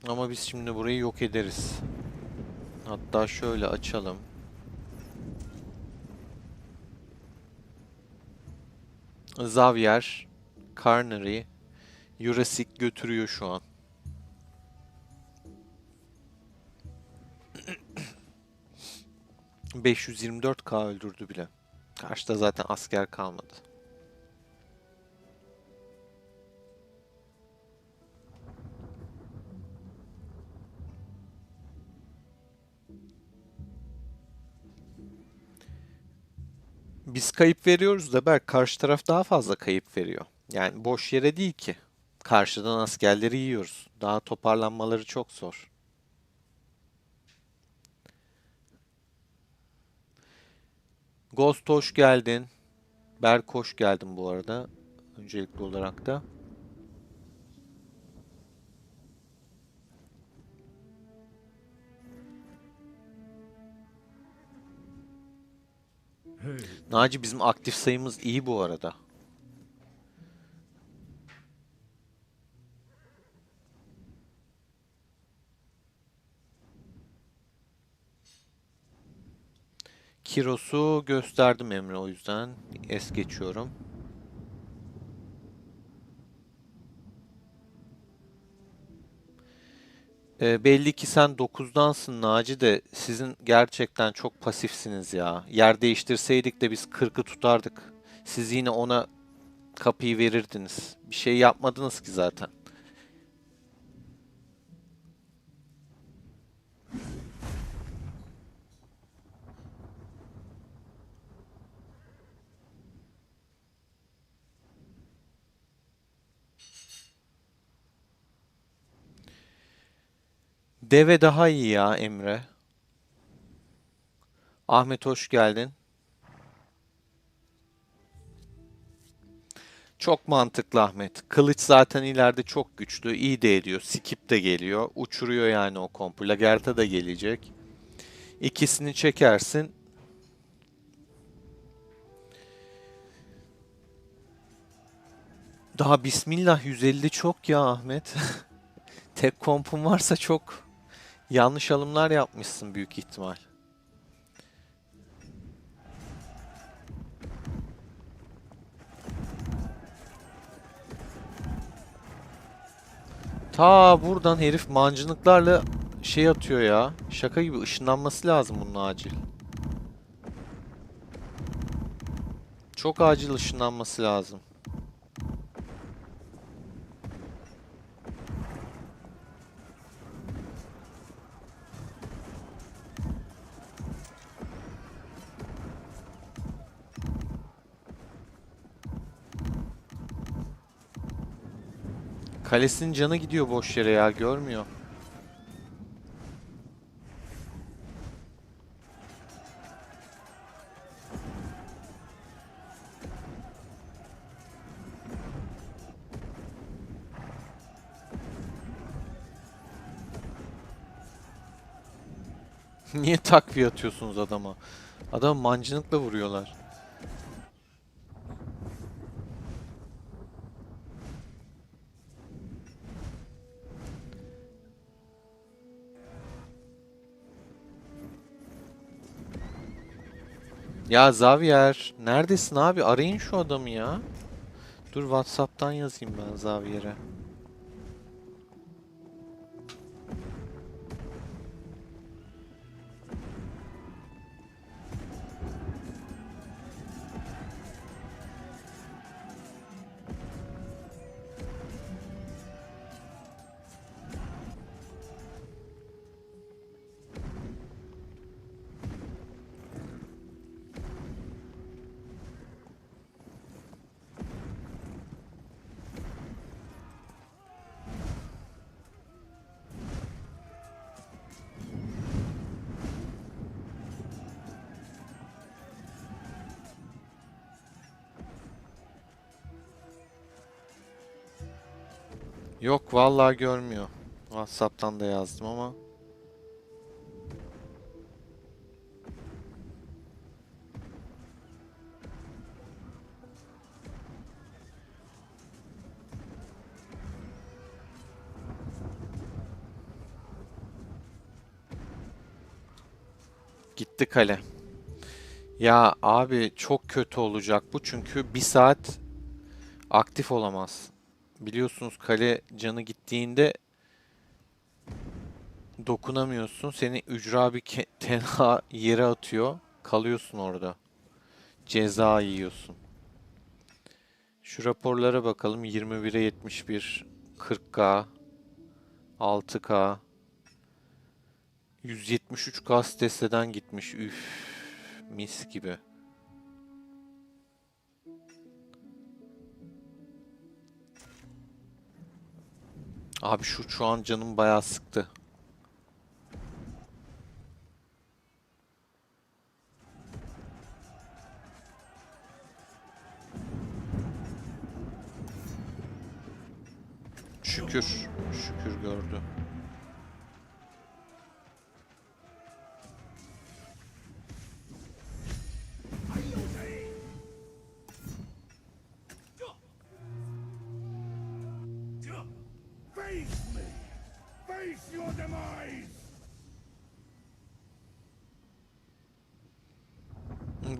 Ama biz şimdi burayı yok ederiz. Hatta şöyle açalım. Xavier, Carnary, Jurassic götürüyor şu an. ...524k öldürdü bile. Karşıda zaten asker kalmadı. Biz kayıp veriyoruz da karşı taraf daha fazla kayıp veriyor. Yani boş yere değil ki. karşıdan askerleri yiyoruz. Daha toparlanmaları çok zor. Ghost hoş geldin. Berk hoş geldin bu arada. Öncelikli olarak da. Hey, Naci bizim aktif sayımız iyi bu arada. Kiros'u gösterdim Emre, o yüzden es geçiyorum. Belli ki sen 9'dansın Naci, de sizin gerçekten çok pasifsiniz ya. Yer değiştirseydik de biz 40'ı tutardık. Siz yine ona kapıyı verirdiniz. Bir şey yapmadınız ki zaten. Deve daha iyi ya Emre. Ahmet hoş geldin. Çok mantıklı Ahmet. Kılıç zaten ileride çok güçlü. İyi de ediyor. Skip de geliyor. Uçuruyor yani o kompu. Lagerta da gelecek. İkisini çekersin. Daha bismillah 150 çok ya Ahmet. Tek kompun varsa çok yanlış alımlar yapmışsın büyük ihtimal. Ta buradan herif mancınıklarla şey atıyor ya. Şaka gibi, ışınlanması lazım bunun acil. Çok acil ışınlanması lazım. Kalesinin canı gidiyor boş yere ya, görmüyor. Niye takviye atıyorsunuz adama? Adam mancınıkla vuruyorlar. Ya Xavier, neredesin abi? Arayın şu adamı ya. Dur WhatsApp'tan yazayım ben Xavier'e. Yok vallahi görmüyor. WhatsApp'tan da yazdım ama. Gitti kale. Ya abi çok kötü olacak bu, çünkü bir saat aktif olamaz. Biliyorsunuz kale canı gittiğinde dokunamıyorsun. Seni ücra bir tenha yere atıyor. Kalıyorsun orada. Ceza yiyorsun. Şu raporlara bakalım. 21'e 71, 40K, 6K, 173K desteden gitmiş. Üf, mis gibi. Abi şu an canım bayağı sıktı. Şükür. Şükür gördü. Face me! Face your demise!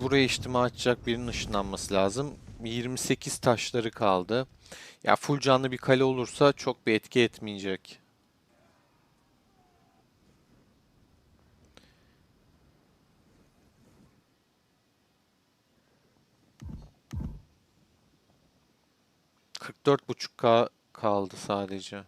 Buraya içtima açacak birinin ışınlanması lazım. 28 taşları kaldı. Ya full canlı bir kale olursa çok bir etki etmeyecek. ...44,5K kaldı sadece.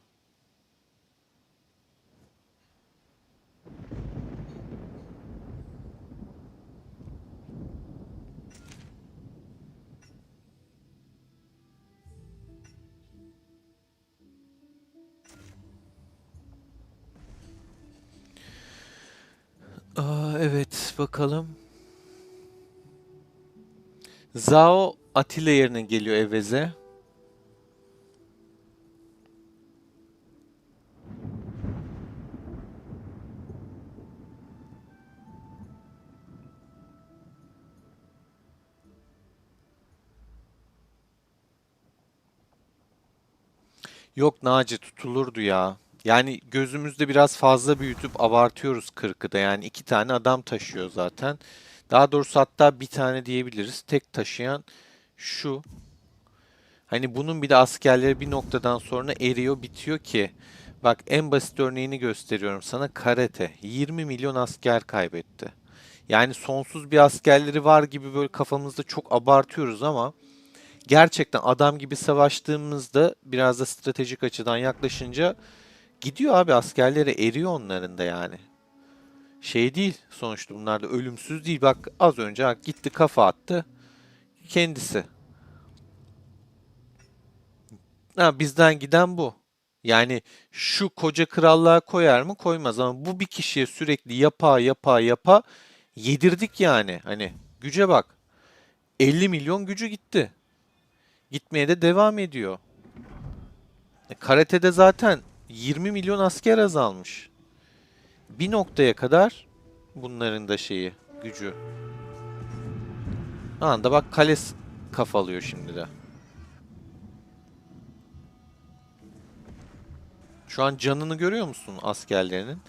Evet bakalım. Zhao Atilla yerine geliyor Evez'e. Yok Naci tutulurdu ya. Yani gözümüzde biraz fazla büyütüp abartıyoruz 40'ı da. Yani iki tane adam taşıyor zaten. Daha doğrusu hatta bir tane diyebiliriz. Tek taşıyan şu. Hani bunun bir de askerleri bir noktadan sonra eriyor, bitiyor ki. Bak en basit örneğini gösteriyorum sana. Karate. 20 milyon asker kaybetti. Yani sonsuz bir askerleri var gibi böyle kafamızda çok abartıyoruz ama gerçekten adam gibi savaştığımızda biraz da stratejik açıdan yaklaşınca gidiyor abi, askerleri eriyor onların da yani. Şey değil sonuçta, bunlar da ölümsüz değil. Bak az önce gitti kafa attı kendisi. Ha, bizden giden bu. Yani şu koca krallığa koyar mı? Koymaz ama bu bir kişiye sürekli yapa yedirdik yani. Hani güce bak. 50 milyon gücü gitti. Gitmeye de devam ediyor. Karate'de zaten 20 milyon asker azalmış. Bir noktaya kadar bunların da gücü. Anda bak kale kafalıyor şimdi de. Şu an canını görüyor musun askerlerinin?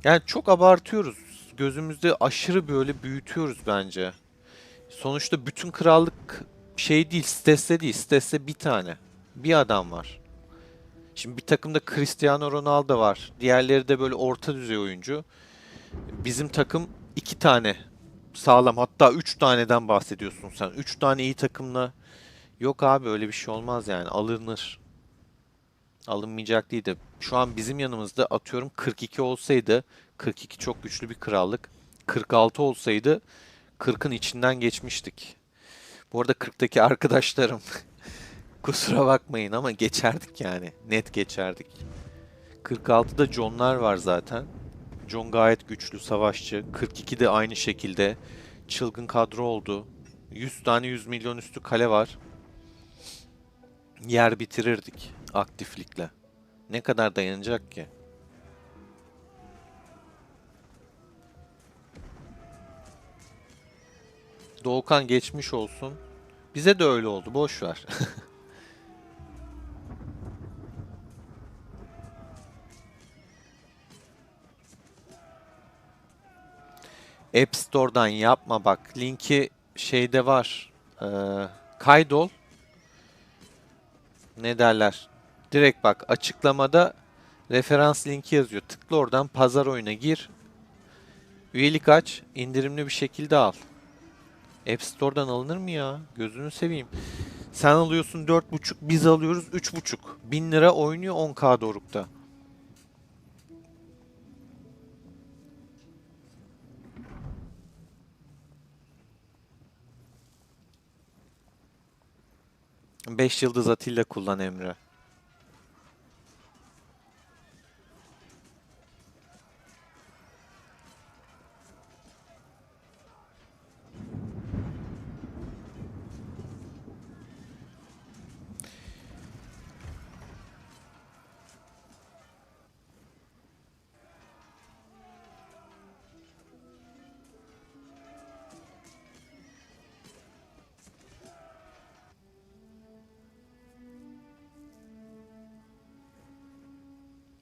Yani çok abartıyoruz. Gözümüzde aşırı böyle büyütüyoruz bence. Sonuçta bütün krallık şey değil, Stes'te değil. Stes'te bir tane. Bir adam var. Şimdi bir takımda Cristiano Ronaldo var. Diğerleri de böyle orta düzey oyuncu. Bizim takım iki tane sağlam, hatta üç taneden bahsediyorsun sen. Üç tane iyi takımla. Yok abi öyle bir şey olmaz yani. Alınır. Alınmayacak değil de. Şu an bizim yanımızda atıyorum 42 olsaydı, 42 çok güçlü bir krallık. 46 olsaydı 40'ın içinden geçmiştik. Bu arada 40'taki arkadaşlarım kusura bakmayın ama geçerdik yani. Net geçerdik. 46'da John'lar var zaten. John gayet güçlü savaşçı. 42 de aynı şekilde çılgın kadro oldu. 100 tane 100 milyon üstü kale var. Yer bitirirdik aktiflikle. Ne kadar dayanacak ki? Doğukan geçmiş olsun. Bize de öyle oldu. Boş ver. App Store'dan yapma bak. Linki şeyde var. Kaydol. Ne derler? Direkt bak açıklamada referans linki yazıyor. Tıkla oradan pazar oyuna gir. Üyelik aç. İndirimli bir şekilde al. App Store'dan alınır mı ya? Gözünü seveyim. Sen alıyorsun 4,5, biz alıyoruz 3,5. 1000 lira oynuyor 10K Doruk'ta. Beş yıldız Atilla kullan Emre.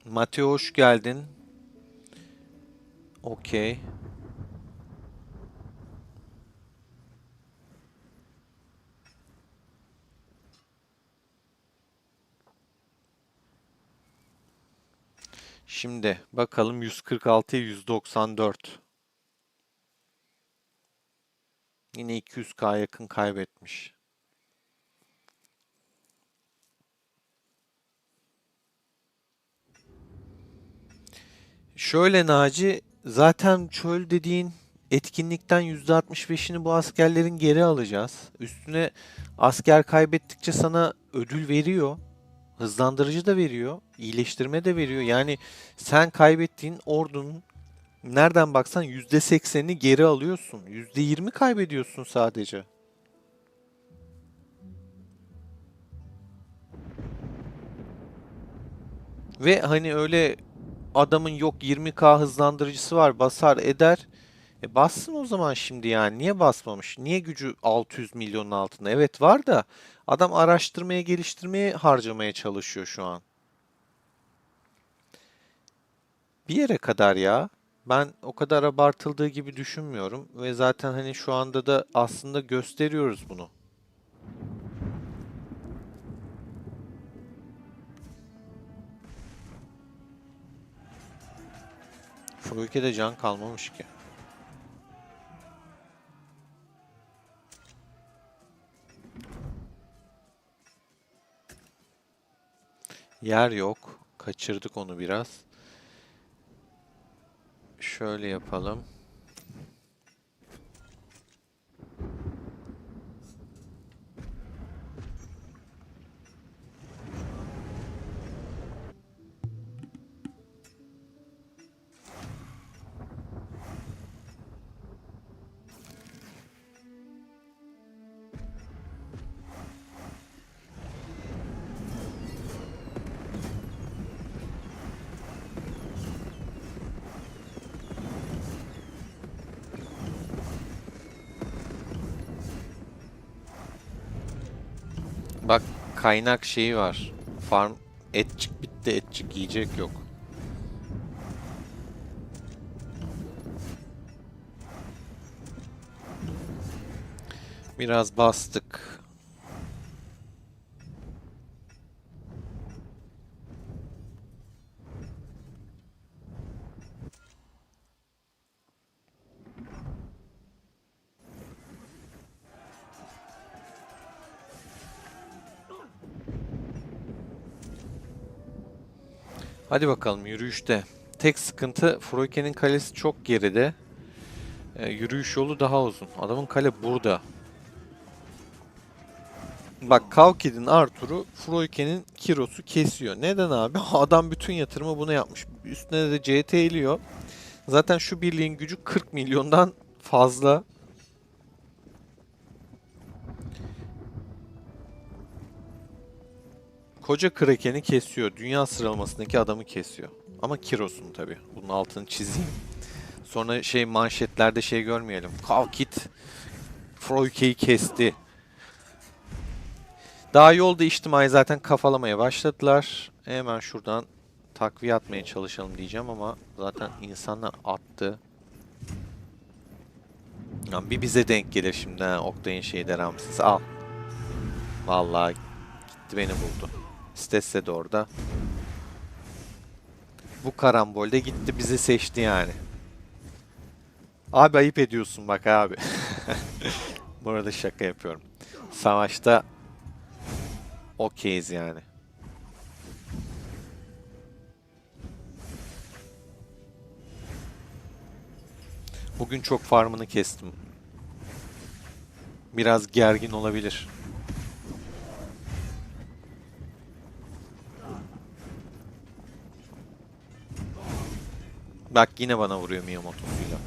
Mateo hoş geldin. Okey. Şimdi bakalım 146'ya 194. Yine 200k yakın kaybetmiş. Şöyle Naci, zaten çöl dediğin etkinlikten %65'ini bu askerlerin geri alacağız. Üstüne asker kaybettikçe sana ödül veriyor. Hızlandırıcı da veriyor. İyileştirme de veriyor. Yani sen kaybettiğin ordunun nereden baksan %80'ini geri alıyorsun. %20 kaybediyorsun sadece. Ve hani öyle adamın yok 20k hızlandırıcısı var basar eder. Bassın o zaman şimdi yani. Niye basmamış? Niye gücü 600 milyonun altında? Evet var da adam araştırmaya geliştirmeye harcamaya çalışıyor şu an. Bir yere kadar ya. Ben o kadar abartıldığı gibi düşünmüyorum ve zaten hani şu anda da aslında gösteriyoruz bunu. Furuike'de can kalmamış ki. Yer yok. Kaçırdık onu biraz. Şöyle yapalım. Bak kaynak şeyi var. Farm etçik bitti, etçik yiyecek yok. Biraz bastık. Hadi bakalım yürüyüşte. Tek sıkıntı Furuike'nin kalesi çok geride. Yürüyüş yolu daha uzun. Adamın kale burada. Bak Kaukid'in Arthur'u Furuike'nin Kiros'u kesiyor. Neden abi? Adam bütün yatırımı buna yapmış. Üstüne de CT'liyor. Zaten şu birliğin gücü 40 milyondan fazla. Koca Kraken'i kesiyor. Dünya sıralamasındaki adamı kesiyor. Ama Kiros'un tabii. Bunun altını çizeyim. Sonra şey manşetlerde şey görmeyelim. Kaukid Furuike'yi kesti. Daha yolda içtimai zaten kafalamaya başladılar. Hemen şuradan takviye atmaya çalışalım diyeceğim ama zaten insanlar attı. Ya bir bize denk gelir şimdi ha. Oktay'ın şeyi de Ramses. Al. Vallahi gitti beni buldu. Stesse de orada. Bu karambolde gitti bizi seçti yani. Abi ayıp ediyorsun bak abi. Bu arada şaka yapıyorum. Savaşta okeyiz yani. Bugün çok farmını kestim. Biraz gergin olabilir. Bak yine bana vuruyor Miyamoto'suyla.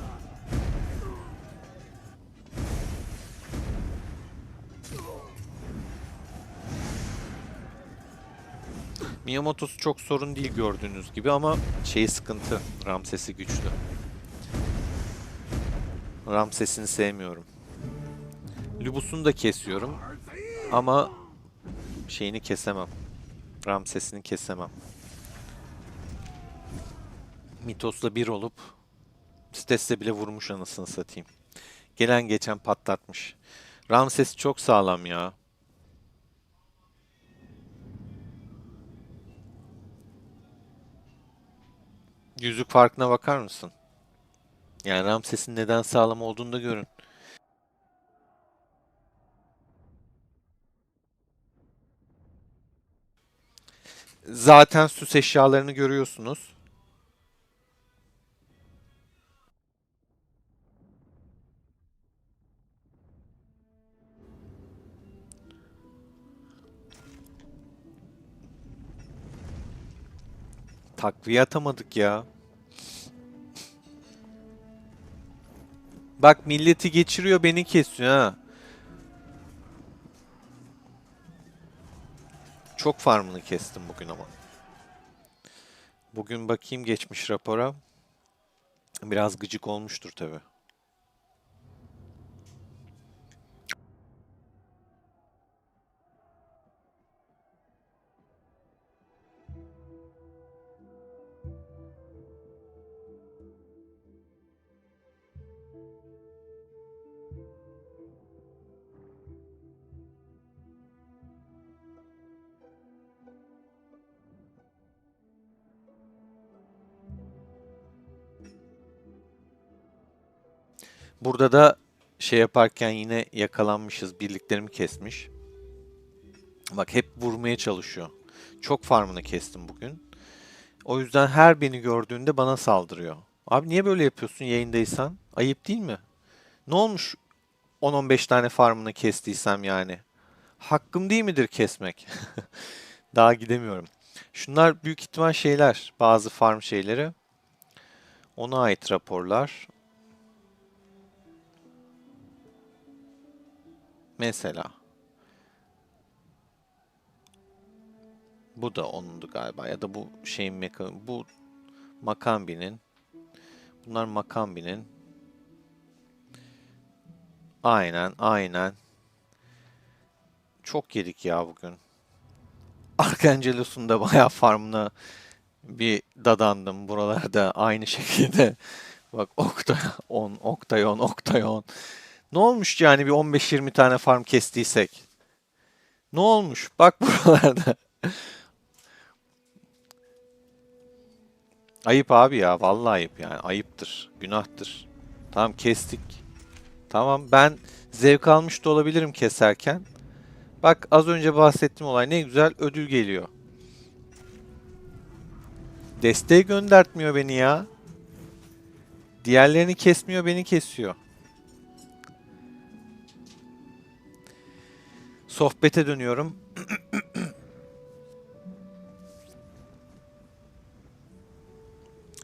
Miyamoto'su çok sorun değil gördüğünüz gibi ama şeyi sıkıntı. Ramses'i güçlü. Ramses'ini sevmiyorum. Lubus'unu da kesiyorum ama şeyini kesemem. Ramses'ini kesemem. Mitos'la bir olup Stes'le bile vurmuş anasını satayım. Gelen geçen patlatmış. Ramses çok sağlam ya. Yüzük farkına bakar mısın? Yani Ramses'in neden sağlam olduğunu da görün. Zaten süs eşyalarını görüyorsunuz. Takviye atamadık ya. Bak milleti geçiriyor beni kesiyor ha. Çok farmını kestim bugün ama. Bugün bakayım geçmiş rapora. Biraz gıcık olmuştur tabii. Burada da şey yaparken yine yakalanmışız. Birliklerimi kesmiş. Bak hep vurmaya çalışıyor. Çok farmını kestim bugün. O yüzden her beni gördüğünde bana saldırıyor. Abi niye böyle yapıyorsun yayındaysan? Ayıp değil mi? Ne olmuş 10-15 tane farmını kestiysem yani? Hakkım değil midir kesmek? Daha gidemiyorum. Şunlar büyük ihtimal şeyler. Bazı farm şeyleri. Ona ait raporlar. Mesela. Bu da onundu galiba. Ya da bu şeyin bu Makambi'nin. Bunlar Makambi'nin. Aynen, aynen. Çok yedik ya bugün. Arkangelos'un da bayağı farmına bir dadandım buralarda aynı şekilde. Bak Oktayon, Oktayon, Oktayon. Ne olmuş yani bir 15-20 tane farm kestiysek? Ne olmuş? Bak buralarda. Ayıp abi ya. Vallahi ayıp yani. Ayıptır. Günahtır. Tamam kestik. Tamam ben zevk almış da olabilirim keserken. Bak az önce bahsettiğim olay ne güzel ödül geliyor. Desteği göndertmiyor beni ya. Diğerlerini kesmiyor beni kesiyor. Sohbete dönüyorum.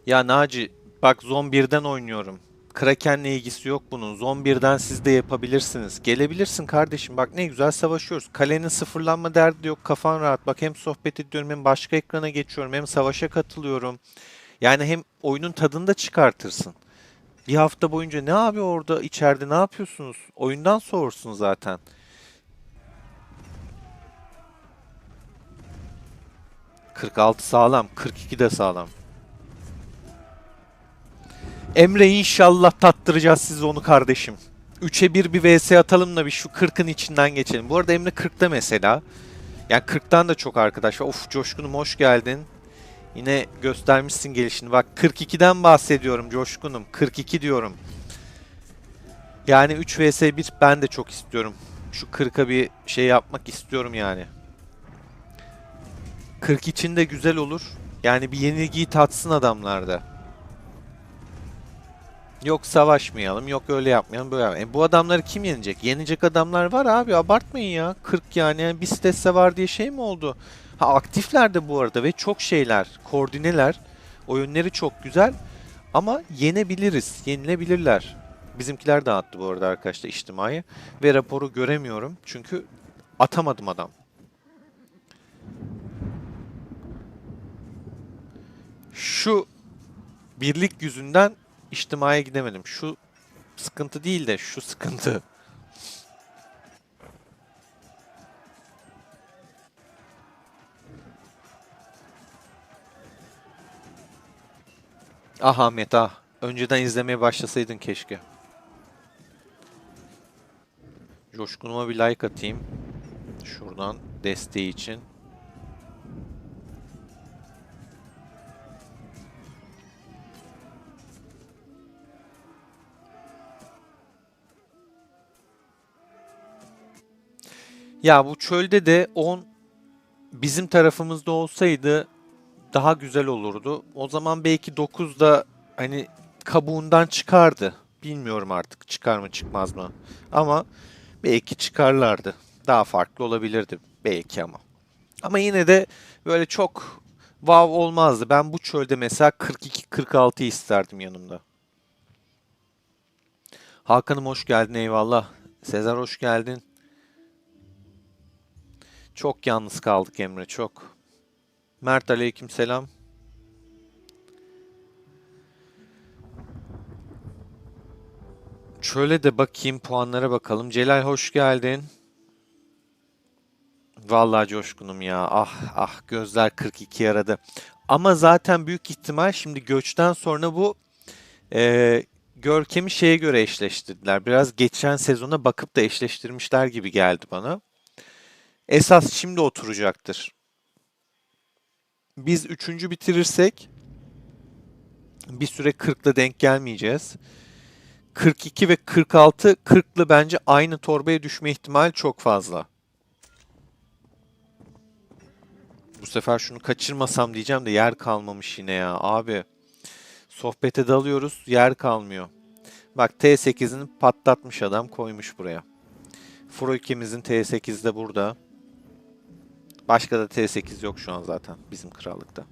Ya Naci bak Zon 1'den oynuyorum. Kraken'le ilgisi yok bunun. Zon 1'den siz de yapabilirsiniz. Gelebilirsin kardeşim. Bak ne güzel savaşıyoruz. Kalenin sıfırlanma derdi yok. Kafan rahat. Bak hem sohbet ediyorum hem başka ekrana geçiyorum hem savaşa katılıyorum. Yani hem oyunun tadını da çıkartırsın. Bir hafta boyunca ne abi orada içeride ne yapıyorsunuz? Oyundan soğursun zaten. 46 sağlam, 42 de sağlam. Emre inşallah tattıracağız size onu kardeşim. 3'e 1 bir vs atalım da bir şu 40'ın içinden geçelim. Bu arada Emre 40'ta mesela. Yani 40'tan da çok arkadaş var. Of Coşkun'um hoş geldin. Yine göstermişsin gelişini. Bak 42'den bahsediyorum Coşkun'um. 42 diyorum. Yani 3 vs 1 ben de çok istiyorum. Şu 40'a bir şey yapmak istiyorum yani. 40 için de güzel olur. Yani bir yenilgiyi tatsın adamlarda. Yok savaşmayalım, yok öyle yapmayalım, böyle yapmayalım. Bu adamları kim yenecek? Yenecek adamlar var abi, abartmayın ya. 40 yani bir sitese var diye şey mi oldu? Ha aktifler de bu arada ve çok şeyler, koordineler. Oyunları çok güzel ama yenebiliriz, yenilebilirler. Bizimkiler de attı bu arada arkadaşlar içtimai ve raporu göremiyorum çünkü atamadım adam. Şu birlik yüzünden içtimaiye gidemedim. Şu sıkıntı değil de şu sıkıntı. Ah Ahmet ah. Önceden izlemeye başlasaydın keşke. Coşkunuma bir like atayım. Şuradan desteği için. Ya bu çölde de 10 bizim tarafımızda olsaydı daha güzel olurdu. O zaman belki 9 da hani kabuğundan çıkardı. Bilmiyorum artık çıkar mı çıkmaz mı. Ama belki çıkarlardı. Daha farklı olabilirdi belki ama. Ama yine de böyle çok wow olmazdı. Ben bu çölde mesela 42-46 isterdim yanımda. Hakan'ım hoş geldin eyvallah. Sezer hoş geldin. Çok yalnız kaldık Emre çok. Mert aleykümselam. Şöyle de bakayım puanlara bakalım. Celal hoş geldin. Vallahi coşkunum ya. Ah ah gözler 42 yaradı. Ama zaten büyük ihtimal şimdi göçten sonra bu Görkem'i şeye göre eşleştirdiler. Biraz geçen sezona bakıp da eşleştirmişler gibi geldi bana. Esas şimdi oturacaktır. Biz üçüncü bitirirsek bir süre 40'la denk gelmeyeceğiz. 42 ve 46, 40'lı bence aynı torbaya düşme ihtimali çok fazla. Bu sefer şunu kaçırmasam diyeceğim de yer kalmamış yine ya. Abi sohbete dalıyoruz yer kalmıyor. Bak T8'ini patlatmış adam koymuş buraya. Froikemizin T8 de burada. Başka da T8 yok şu an zaten bizim krallıkta.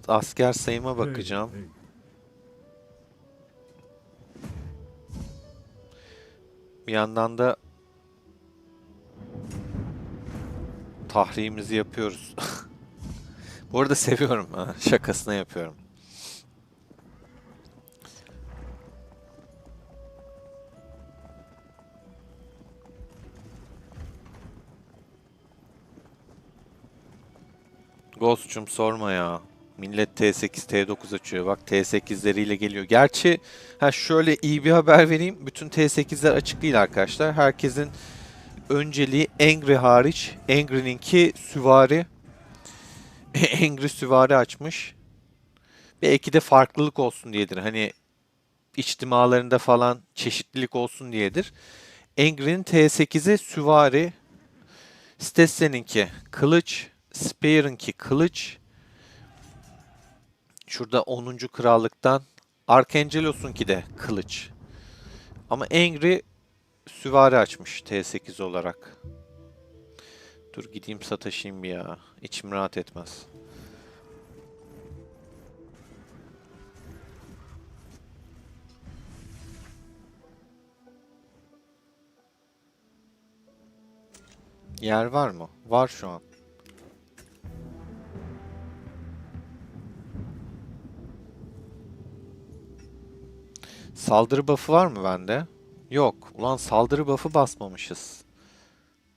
Asker sayıma bakacağım. Bir yandan da tahriyimizi yapıyoruz. Bu arada seviyorum ha. Şakasına yapıyorum. Ghost'cum sorma ya. Millet T8, T9 açıyor. Bak T8'leriyle geliyor. Gerçi şöyle iyi bir haber vereyim. Bütün T8'ler açık değil arkadaşlar. Herkesin önceliği Engri hariç. Engri'ninki süvari. Engri süvari açmış. Belki de farklılık olsun diyedir. Hani içtimalarında falan çeşitlilik olsun diyedir. Engri'nin T8'i süvari. Stesse'ninki kılıç. Spear'ınki kılıç. Şurada 10. krallıktan Arkangelos'unki de kılıç. Ama Engri süvari açmış T8 olarak. Dur gideyim sataşayım bir ya. İçim rahat etmez. Yer var mı? Var şu an. Saldırı buff'ı var mı bende? Yok. Ulan saldırı buff'ı basmamışız.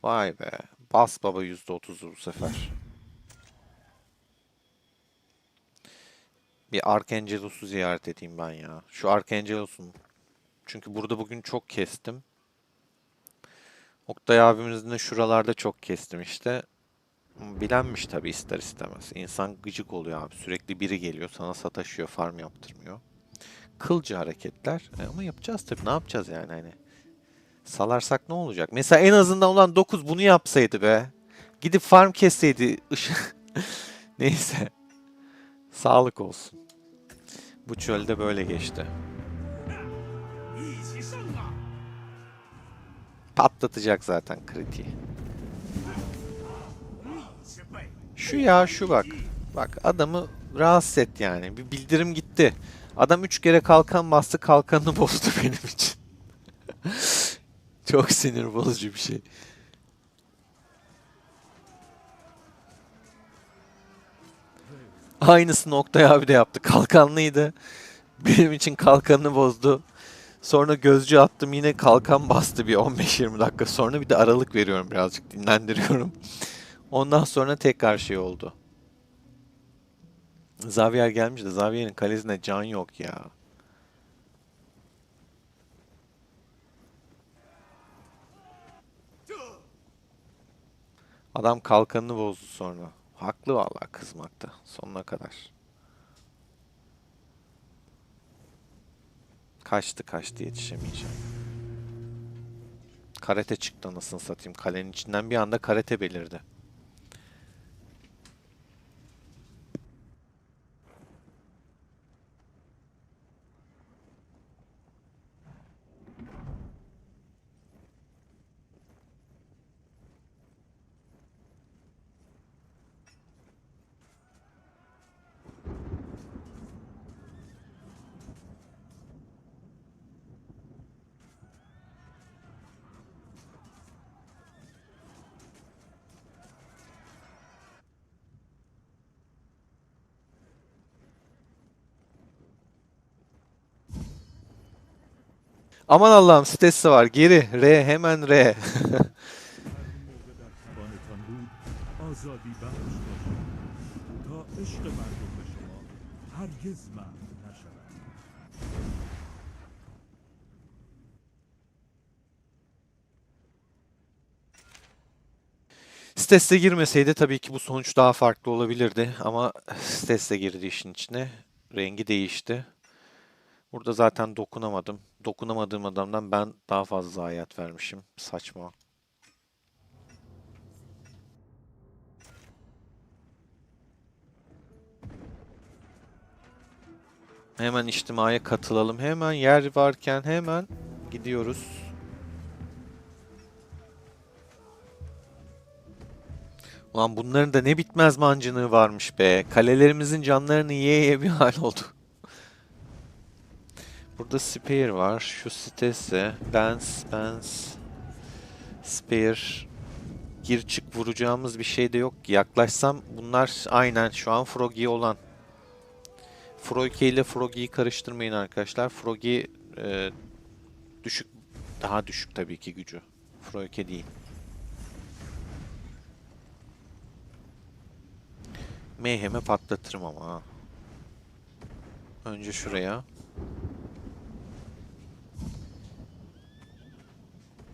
Vay be. Bas baba %30'u bu sefer. Bir Arkangelos'u ziyaret edeyim ben ya. Şu Arkangelos'un. Çünkü burada bugün çok kestim. Oktay abimizin de şuralarda çok kestim işte. Bilenmiş tabii ister istemez. İnsan gıcık oluyor abi. Sürekli biri geliyor sana sataşıyor, farm yaptırmıyor. Kılcı hareketler. Ama yapacağız tabii. Ne yapacağız yani hani? Salarsak ne olacak? Mesela en azından olan 9 bunu yapsaydı be. Gidip farm kesseydi. Neyse. Sağlık olsun. Bu çölde böyle geçti. Patlatacak zaten kritiği. Şu ya şu bak. Bak adamı rahatsız et yani. Bir bildirim gitti. Adam 3 kere kalkan bastı kalkanını bozdu benim için. Çok sinir bozucu bir şey. Aynısını Oktay abi de yaptı. Kalkanlıydı. Benim için kalkanını bozdu. Sonra gözcü attım, yine kalkan bastı bir 15-20 dakika sonra. Bir de aralık veriyorum, birazcık dinlendiriyorum. Ondan sonra tekrar şey oldu. Xavier gelmiş de Xavier'in kalesine can yok ya. Adam kalkanını bozdu sonra. Haklı vallahi kızmakta sonuna kadar. Kaçtı yetişemeyeceğim. Karate çıktı anasını satayım. Kalenin içinden bir anda karate belirdi. Aman Allah'ım, sitesi var. Geri. R. Hemen R. بان بود آزادی بخش باشد تا عشق مردم به شما هرگز محو نشود. Stes'e girmeseydi tabii ki bu sonuç daha farklı olabilirdi. Ama Stes'e girdi işin içine. Rengi değişti. Burada zaten dokunamadım. Dokunamadığım adamdan ben daha fazla zayiat vermişim. Saçma. Hemen içtimaya katılalım. Hemen yer varken hemen gidiyoruz. Ulan bunların da ne bitmez mancınığı varmış be. Kalelerimizin canlarını yiye yiye bir hal oldu. Burada Spear var. Şu sitesi. Benz. Spear. Gir çık vuracağımız bir şey de yok ki. Yaklaşsam bunlar aynen şu an Froggy olan. Froggy ile Froggy'yi karıştırmayın arkadaşlar. Froggy düşük. Daha düşük tabii ki gücü. Froggy değil. Mayhem'e patlatırım ama ha. Önce şuraya.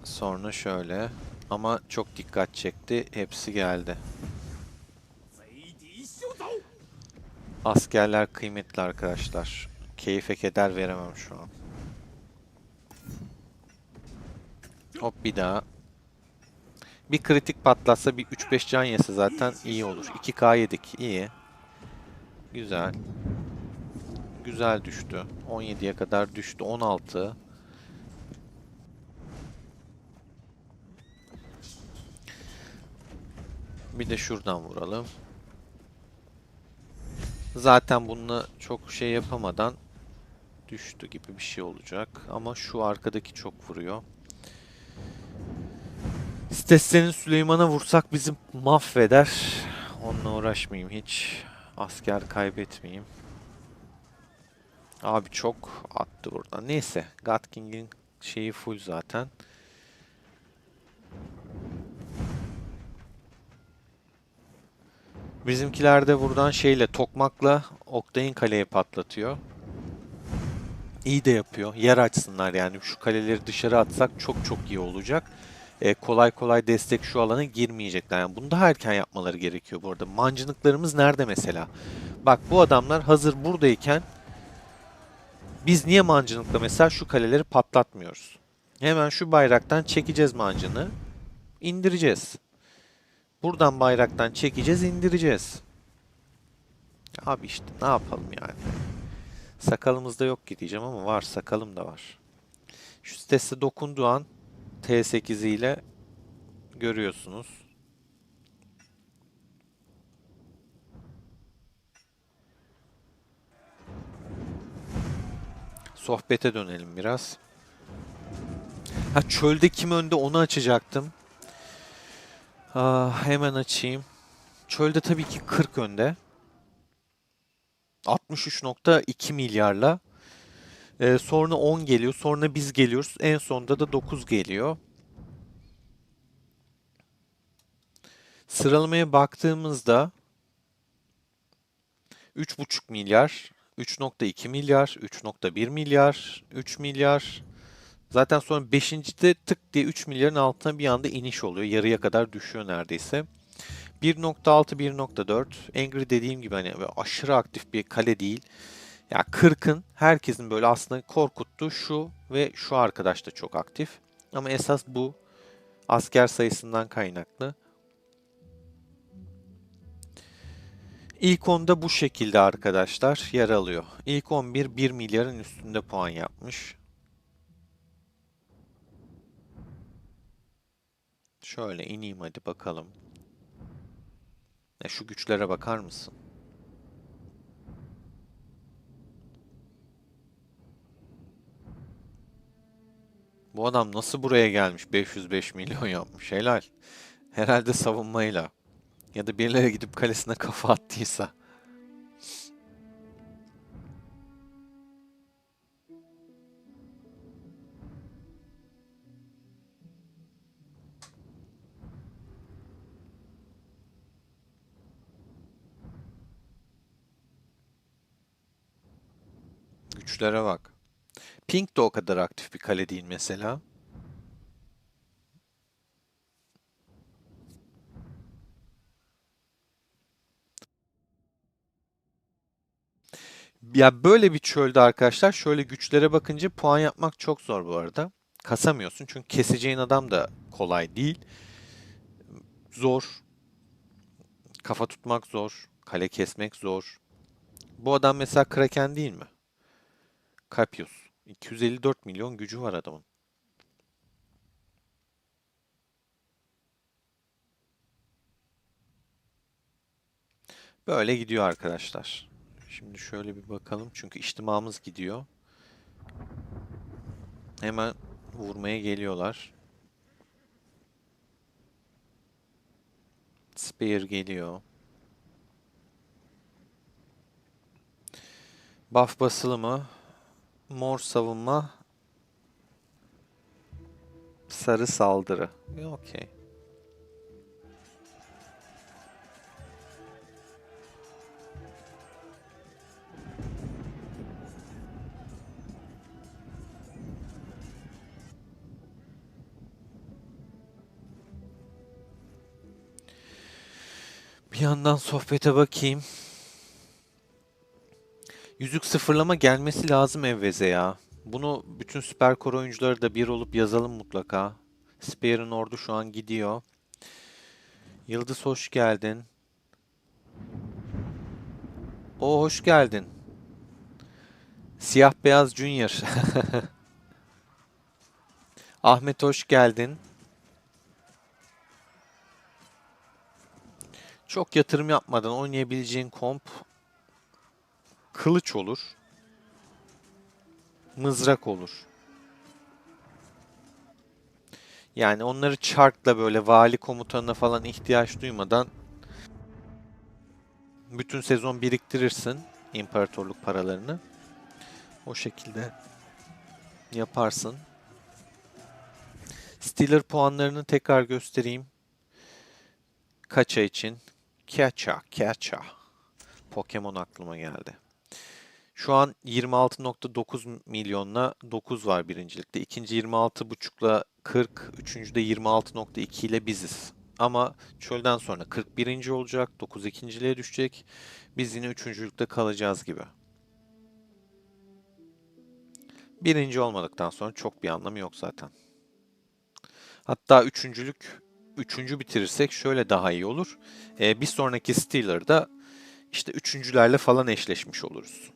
Sonra şöyle. Ama çok dikkat çekti. Hepsi geldi. Askerler kıymetli arkadaşlar. Keyfe keder veremem şu an. Hop bir daha. Bir kritik patlatsa, bir 3-5 can yese zaten iyi olur. 2K yedik. İyi. Güzel. Güzel düştü. 17'ye kadar düştü. 16. Bir de şuradan vuralım. Zaten bununla çok şey yapamadan düştü gibi bir şey olacak. Ama şu arkadaki çok vuruyor. İstessenin Süleyman'a vursak bizi mahveder. Onunla uğraşmayayım hiç. Asker kaybetmeyeyim. Abi çok attı buradan. Neyse. God King'in şeyi full zaten. Bizimkiler de buradan şeyle, tokmakla Oktay'ın kaleyi patlatıyor. İyi de yapıyor. Yer açsınlar yani. Şu kaleleri dışarı atsak çok çok iyi olacak. Kolay kolay destek şu alana girmeyecekler. Yani bunu daha erken yapmaları gerekiyor bu arada. Mancınıklarımız nerede mesela? Bak bu adamlar hazır buradayken biz niye mancınıkla mesela şu kaleleri patlatmıyoruz? Hemen şu bayraktan çekeceğiz mancını. İndireceğiz. Buradan bayraktan çekeceğiz, indireceğiz. Abi işte ne yapalım yani. Sakalımızda yok ki diyeceğim ama var, sakalım da var. Şu sitesi dokunduğu an T8 ile görüyorsunuz. Sohbete dönelim biraz. Ha, çölde kim önde onu açacaktım. Hemen açayım. Çölde tabii ki 40 önde. 63.2 milyarla. Sonra 10 geliyor. Sonra biz geliyoruz. En sonunda da 9 geliyor. Sıralamaya baktığımızda 3,5 milyar, 3,2 milyar, 3,1 milyar, 3 milyar. Zaten sonra 5.'de tık diye 3 milyarın altına bir anda iniş oluyor. Yarıya kadar düşüyor neredeyse. 1,6, 1,4. Angry dediğim gibi hani böyle aşırı aktif bir kale değil. Ya 40'ın herkesin böyle aslında korkuttuğu şu ve şu arkadaş da çok aktif. Ama esas bu asker sayısından kaynaklı. İlk 10'da bu şekilde arkadaşlar yer alıyor. İlk 11 1 milyarın üstünde puan yapmış. Şöyle ineyim hadi bakalım. Şu güçlere bakar mısın? Bu adam nasıl buraya gelmiş? 505 milyon yapmış. Helal. Herhalde savunmayla. Ya da birileri gidip kalesine kafa attıysa. Güçlere bak. Pink de o kadar aktif bir kale değil mesela. Ya böyle bir çölde arkadaşlar şöyle güçlere bakınca puan yapmak çok zor bu arada. Kasamıyorsun çünkü keseceğin adam da kolay değil. Zor. Kafa tutmak zor. Kale kesmek zor. Bu adam mesela Kraken değil mi? Capius. 254 milyon gücü var adamın. Böyle gidiyor arkadaşlar. Şimdi şöyle bir bakalım çünkü içtimamız gidiyor. Hemen vurmaya geliyorlar. Spear geliyor. Buff basılı mı? Mor savunma. Sarı saldırı. Okey. Bir yandan sohbete bakayım. Yüzük sıfırlama gelmesi lazım Evvez'e ya. Bunu bütün süper kor oyuncuları da bir olup yazalım mutlaka. Spear'ın ordu şu an gidiyor. Yıldız hoş geldin. O hoş geldin. Siyah Beyaz Junior. Ahmet hoş geldin. Çok yatırım yapmadan oynayabileceğin komp kılıç olur. Mızrak olur. Yani onları çarkla böyle vali komutanına falan ihtiyaç duymadan bütün sezon biriktirirsin imparatorluk paralarını. O şekilde yaparsın. Stealer puanlarını tekrar göstereyim. Kaça için? Kaça. Pokemon aklıma geldi. Şu an 26,9 milyonla 9 var birincilikte. İkinci 26,5'la 40. Üçüncüde 26,2 ile biziz. Ama çölden sonra 41. olacak. 9 ikinciliğe düşecek. Biz yine üçüncülükte kalacağız gibi. Birinci olmadıktan sonra çok bir anlamı yok zaten. Hatta üçüncü bitirirsek şöyle daha iyi olur. Bir sonraki Stealer'da işte üçüncülerle falan eşleşmiş oluruz.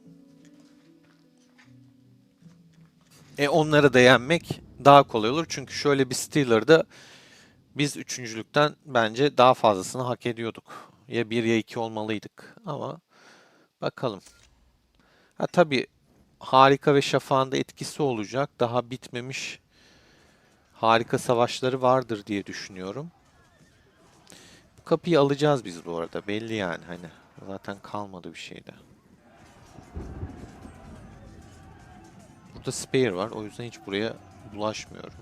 Onlara da yenmek daha kolay olur. Çünkü şöyle bir Stealer'da biz üçüncülükten bence daha fazlasını hak ediyorduk. Ya bir ya iki olmalıydık. Ama bakalım. Ha tabii Harika ve Şafak'ın da etkisi olacak. Daha bitmemiş harika savaşları vardır diye düşünüyorum. Bu kapıyı alacağız biz bu arada. Belli yani hani. Zaten kalmadı bir şeyde. Burada spare var. O yüzden hiç buraya bulaşmıyorum.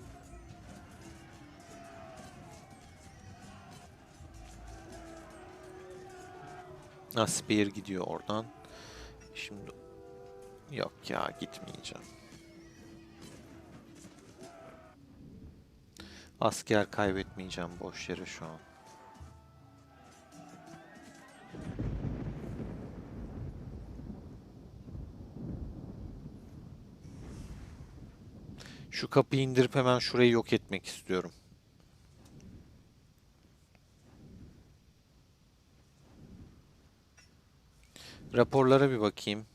Ha, spare gidiyor oradan. Şimdi yok ya, gitmeyeceğim. Asker kaybetmeyeceğim boş yere şu an. Şu kapıyı indirip hemen şurayı yok etmek istiyorum. Raporlara bir bakayım.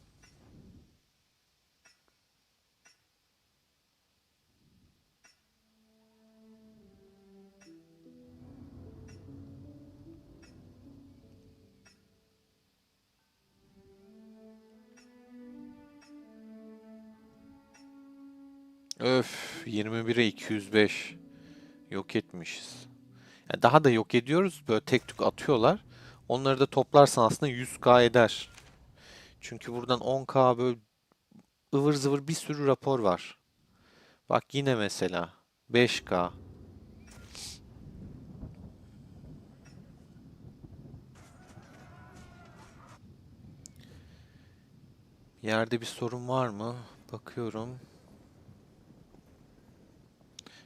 Öf, 21'e 205 yok etmişiz. Yani daha da yok ediyoruz. Böyle tek tük atıyorlar. Onları da toplarsan aslında 100k eder. Çünkü buradan 10k böyle ıvır zıvır bir sürü rapor var. Bak yine mesela 5k. Yerde bir sorun var mı? Bakıyorum.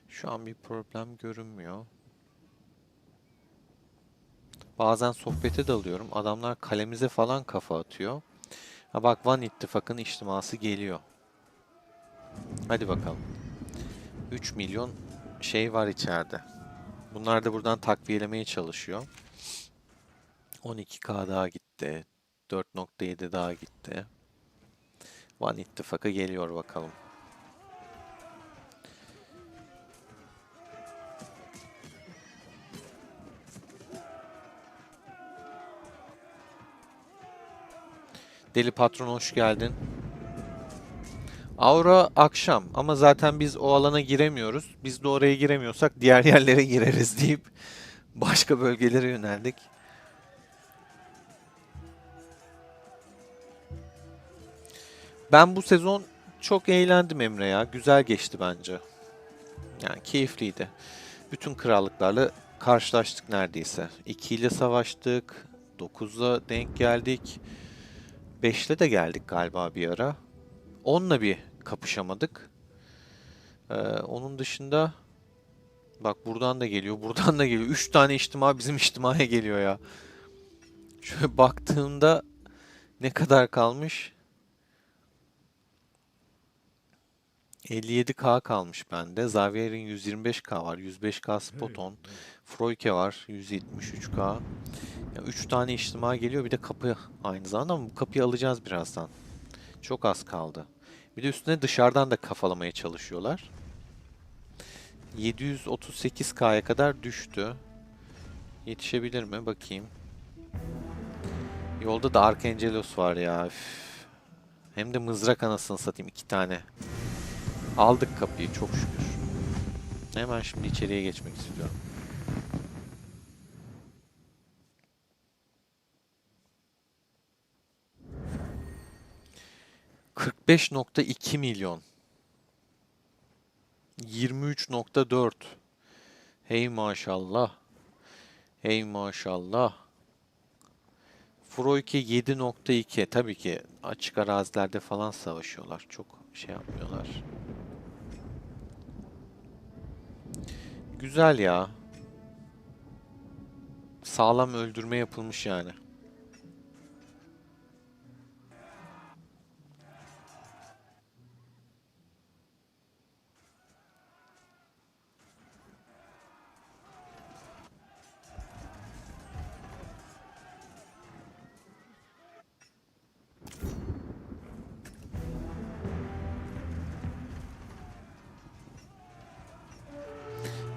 Şu an bir problem görünmüyor. Bazen sohbete dalıyorum. Adamlar kalemize falan kafa atıyor. Ha bak, Van İttifakı'nın içtiması geliyor. Hadi bakalım. 3 milyon şey var içeride. Bunlar da buradan takviyelemeye çalışıyor. 12k daha gitti. 4.7 daha gitti. Van İttifakı geliyor bakalım. Deli Patron hoş geldin. Aura akşam ama zaten biz o alana giremiyoruz. Biz de oraya giremiyorsak diğer yerlere gireriz deyip başka bölgelere yöneldik. Ben bu sezon çok eğlendim Emre ya. Güzel geçti bence. Yani keyifliydi. Bütün krallıklarla karşılaştık neredeyse. 2 ile savaştık. 9'la denk geldik. 5'le de geldik galiba bir ara. 10'la bir kapışamadık. Onun dışında bak, buradan da geliyor, buradan da geliyor. 3 tane içtima bizim içtimaya geliyor ya. Şöyle baktığımda ne kadar kalmış? 57k kalmış bende. Xavier'in 125k var. 105k Spoton. Froike var. 173k. Ya 3 tane içtima geliyor. Bir de kapı aynı zamanda, ama bu kapıyı alacağız birazdan. Çok az kaldı. Bir de üstüne dışarıdan da kafalamaya çalışıyorlar. 738k'ya kadar düştü. Yetişebilir mi? Bakayım. Yolda da Arkangelos var ya. Üf. Hem de mızrak anasını satayım, 2 tane. Aldık kapıyı çok şükür. Hemen şimdi içeriye geçmek istiyorum. ...45.2 milyon. 23.4. Hey maşallah. Hey maşallah. Froike 7.2. Tabii ki açık arazilerde falan savaşıyorlar. Çok şey yapmıyorlar. Güzel ya. Sağlam öldürme yapılmış yani.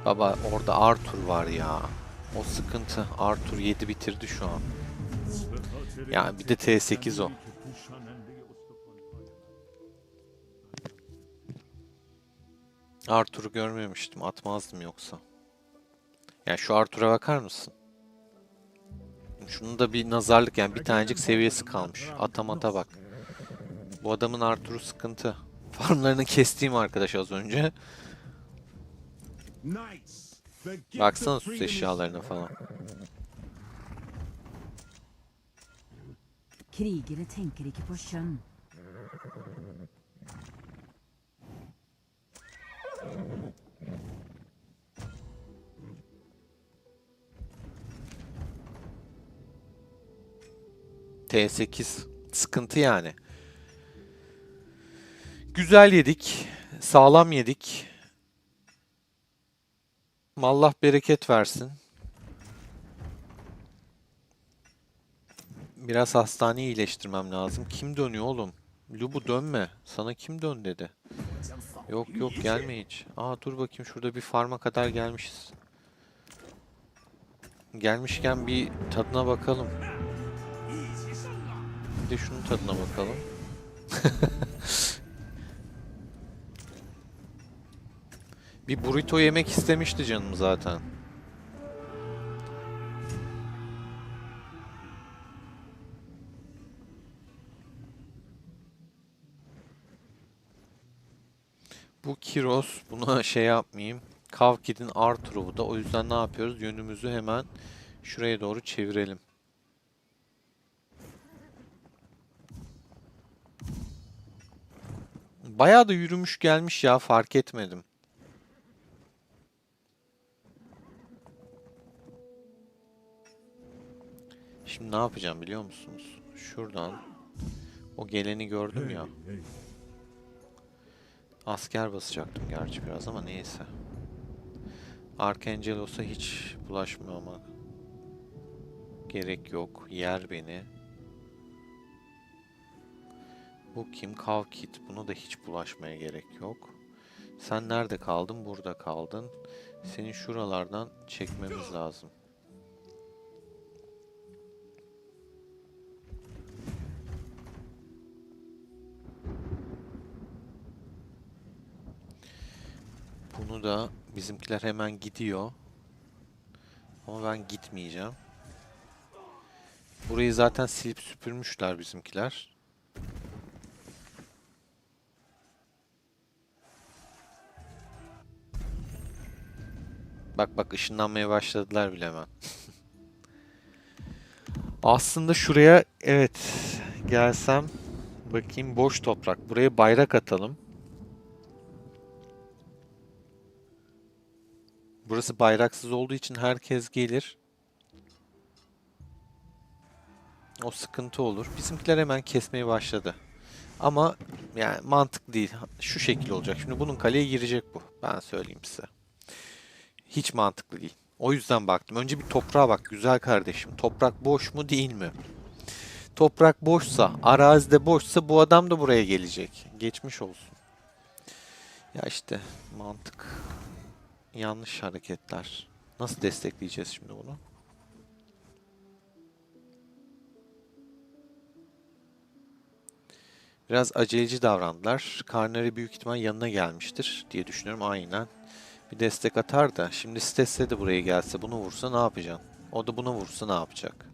Baba orada Arthur var ya. O sıkıntı. Arthur 7 bitirdi şu an. Yani bir de T8 o. Arthur'u görmemiştim. Atmazdım yoksa. Yani şu Arthur'a bakar mısın? Şunun da bir nazarlık, yani bir tanecik seviyesi kalmış. Atamata bak. Bu adamın Arthur'u sıkıntı. Farmlarını kestiğim arkadaş az önce. Knights, the gift Baksana of sus freedom is eşyalarına falan. Krigere tenker ikke på skjønn. T8 sıkıntı yani. Güzel yedik. Sağlam yedik. Allah bereket versin. Biraz hastaneyi iyileştirmem lazım. Kim dönüyor oğlum? Lubu dönme. Sana kim dön dedi. Yok yok gelme hiç. Aa dur bakayım şurada bir farma kadar gelmişiz. Gelmişken bir tadına bakalım. Bir de şunun tadına bakalım. Bir burrito yemek istemişti canım zaten. Bu Kiros, buna şey yapmayayım. Kavkid'in Arthur'u bu da. O yüzden ne yapıyoruz? Yönümüzü hemen şuraya doğru çevirelim. Bayağı da yürümüş gelmiş ya, fark etmedim. Şimdi ne yapacağım biliyor musunuz? Şuradan o geleni gördüm ya. Hey. Asker basacaktım gerçi biraz ama neyse. Arkangelos'a hiç bulaşmama gerek yok. Yer beni. Bu kim? Kavkid. Buna da hiç bulaşmaya gerek yok. Sen nerede kaldın? Burada kaldın. Seni şuralardan çekmemiz lazım. Bunu da bizimkiler hemen gidiyor. Ama ben gitmeyeceğim. Burayı zaten silip süpürmüşler bizimkiler. Bak bak ışınlanmaya başladılar bile hemen. Aslında şuraya evet gelsem bakayım boş toprak. Buraya bayrak atalım. Burası bayraksız olduğu için herkes gelir. O sıkıntı olur. Bizimkiler hemen kesmeye başladı. Ama yani mantıklı değil. Şu şekil olacak. Şimdi bunun kaleye girecek bu. Ben söyleyeyim size. Hiç mantıklı değil. O yüzden baktım. Önce bir toprağa bak güzel kardeşim. Toprak boş mu değil mi? Toprak boşsa, arazide boşsa bu adam da buraya gelecek. Geçmiş olsun. Ya işte mantık. Yanlış hareketler. Nasıl destekleyeceğiz şimdi bunu? Biraz aceleci davrandılar. Karnları büyük ihtimal yanına gelmiştir diye düşünüyorum. Aynen. Bir destek atar da. Şimdi Stesse de buraya gelse bunu vursa ne yapacaksın? O da bunu vursa ne yapacak?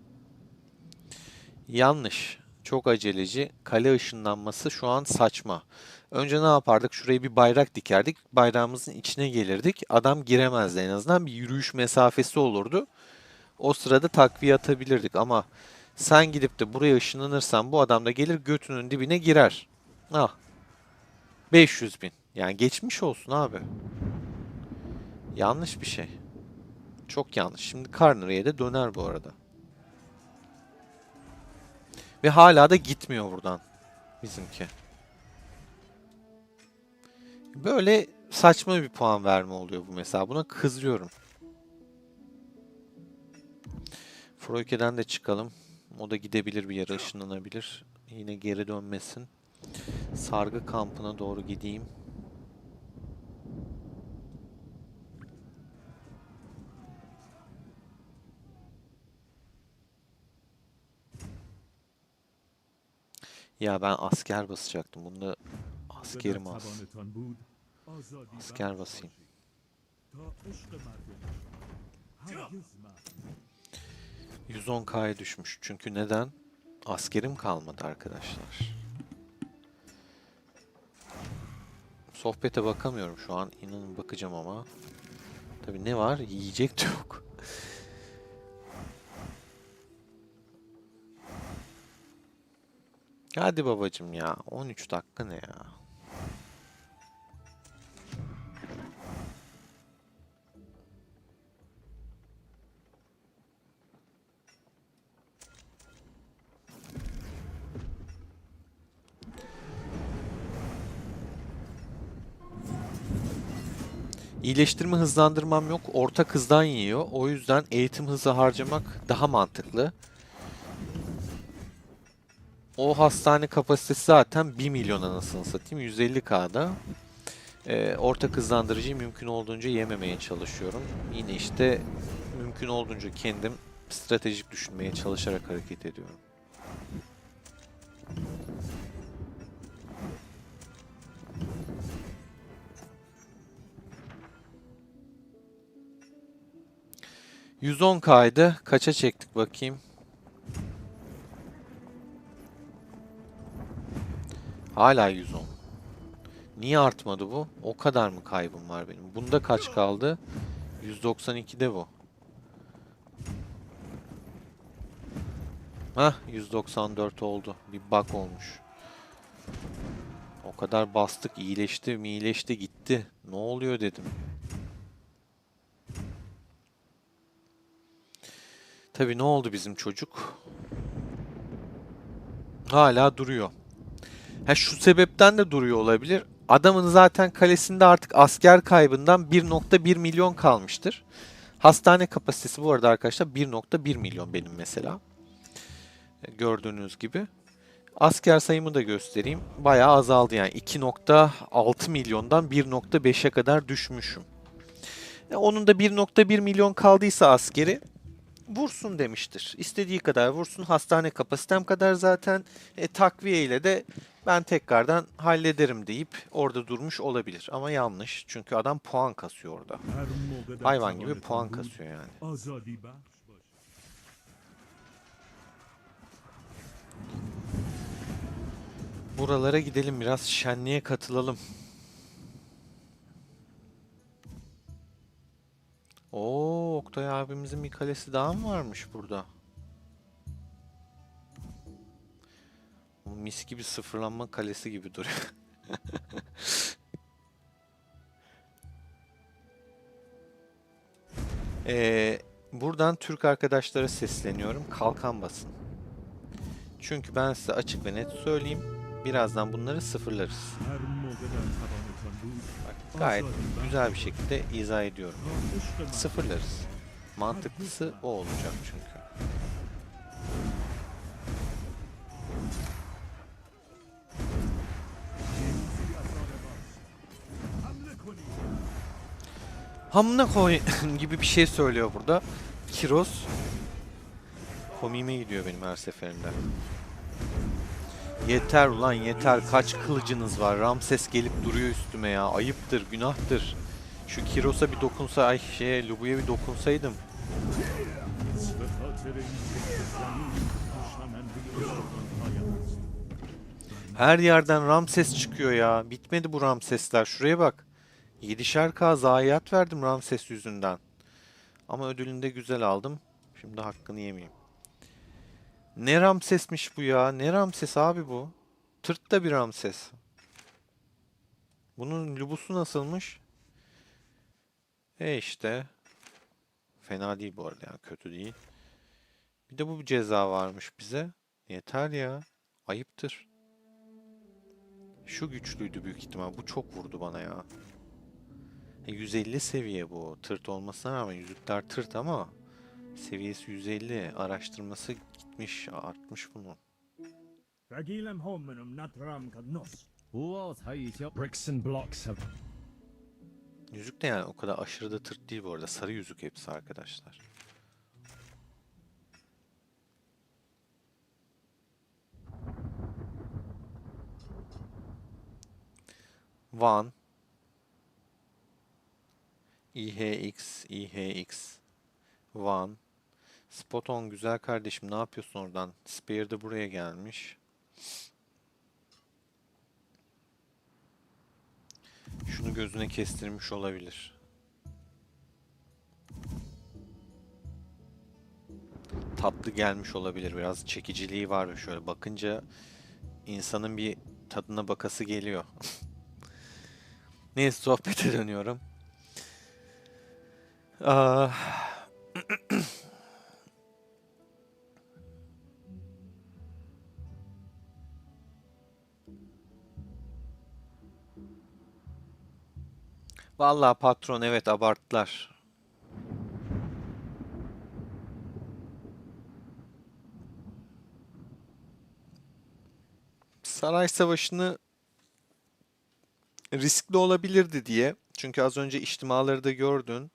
Yanlış. Çok aceleci. Kale ışınlanması şu an saçma. Önce ne yapardık? Şuraya bir bayrak dikerdik. Bayrağımızın içine gelirdik. Adam giremezdi en azından. Bir yürüyüş mesafesi olurdu. O sırada takviye atabilirdik ama sen gidip de buraya ışınlanırsan bu adam da gelir götünün dibine girer. Ah. 500 bin. Yani geçmiş olsun abi. Yanlış bir şey. Çok yanlış. Şimdi Karnırı'ya da döner bu arada. Ve hala da gitmiyor buradan bizimki. Böyle saçma bir puan verme oluyor bu mesela. Buna kızıyorum. Froike'den de çıkalım. O da gidebilir bir yere ışınlanabilir. Yine geri dönmesin. Sargı kampına doğru gideyim. Ya ben asker basacaktım. Bunda askerim az. توانتان بود آزادی Asker بخش basayım. باشید. تا عشق مردم هرگز محروم 110K'ya düşmüş. Çünkü neden? Askerim kalmadı arkadaşlar. Sohbete bakamıyorum şu an. İnanın bakacağım ama. Tabii ne var? Yiyecek de yok. Hadi babacım ya. 13 dakika ne ya? İyileştirme hızlandırmam yok. Ortak hızdan yiyor. O yüzden eğitim hızı harcamak daha mantıklı. O hastane kapasitesi zaten 1 milyon anasını satayım. 150K'da. Ortak hızlandırıcıyı mümkün olduğunca yememeye çalışıyorum. Yine işte mümkün olduğunca kendim stratejik düşünmeye çalışarak hareket ediyorum. %10K'ydı. Kaça çektik bakayım? Hala 110. Niye artmadı bu? O kadar mı kaybım var benim? Bunda kaç kaldı? 192'de bu. Hah, 194 oldu. Bir bug olmuş. O kadar bastık, iyileşti gitti. Ne oluyor dedim. Tabii ne oldu bizim çocuk? Hala duruyor. Ha, şu sebepten de duruyor olabilir. Adamın zaten kalesinde artık asker kaybından 1,1 milyon kalmıştır. Hastane kapasitesi bu arada arkadaşlar 1,1 milyon benim mesela. Gördüğünüz gibi. Asker sayımı da göstereyim. Bayağı azaldı yani. 2,6 milyondan 1,5'e kadar düşmüşüm. Onun da 1,1 milyon kaldıysa askeri vursun demiştir. İstediği kadar vursun. Hastane kapasitem kadar zaten takviye ile de ben tekrardan hallederim deyip orada durmuş olabilir. Ama yanlış. Çünkü adam puan kasıyor orada. هر موقع در Hayvan gibi توانتان puan بود kasıyor yani. آزادی بخش باشید. Buralara gidelim biraz şenliğe katılalım. Oo, Oktay abimizin bir kalesi daha mı varmış burada? Mis gibi sıfırlanma kalesi gibi duruyor. Buradan Türk arkadaşlara sesleniyorum. Kalkan basın. Çünkü ben size açık ve net söyleyeyim. Birazdan bunları sıfırlarız. هر موقع در توانتان بود Bak, gayet güzel bir şekilde izah ediyorum. تا عشق من Sıfırlarız. Mantıklısı o olacak çünkü. حمله کنید. Hamına koy gibi bir şey söylüyor burada. Kiros. Komiğime gidiyor benim her seferinde. Yeter ulan yeter. Kaç kılıcınız var? Ramses gelip duruyor üstüme ya. Ayıptır, günahtır. Şu Kiros'a bir dokunsa, ay Lubu'ya bir dokunsaydım. به خاطر اینکه زمین نشاننده استخوان‌هایم است. Her yerden Ramses çıkıyor ya. Bitmedi bu Ramsesler. Şuraya bak. 7'şer K zayiat verdim Ramses yüzünden. Ama ödülünü de güzel aldım. Şimdi hakkını yemeyeyim. Ne Ramses'miş bu ya? Ne Ramses abi bu? Tırt da bir Ramses. Bunun Lubusu nasılmış? İşte. Fena değil bu arada yani kötü değil. Bir de bu ceza varmış bize. Yeter ya. Ayıptır. Şu güçlüydü büyük ihtimal. Bu çok vurdu bana ya. 150 seviye bu. Tırt olmasına rağmen yüzükler tırt ama seviyesi 150. Araştırması gitmiş, artmış bunun. رجيلا هم نترام كالنص. Bricks and blocks have Yüzük de yani o kadar aşırı da tırt değil bu arada. Sarı yüzük hepsi arkadaşlar. Van IHX Van Spot on güzel kardeşim ne yapıyorsun oradan? Spear de buraya gelmiş. gözüne kestirmiş olabilir. Tatlı gelmiş olabilir. Biraz çekiciliği var. Şöyle bakınca insanın bir tadına bakası geliyor. Neyse, sohbete dönüyorum. Ah, vallahi patron, evet, abarttılar. Saray Savaşı'nı riskli olabilirdi diye. Çünkü az önce içtimaları da gördün.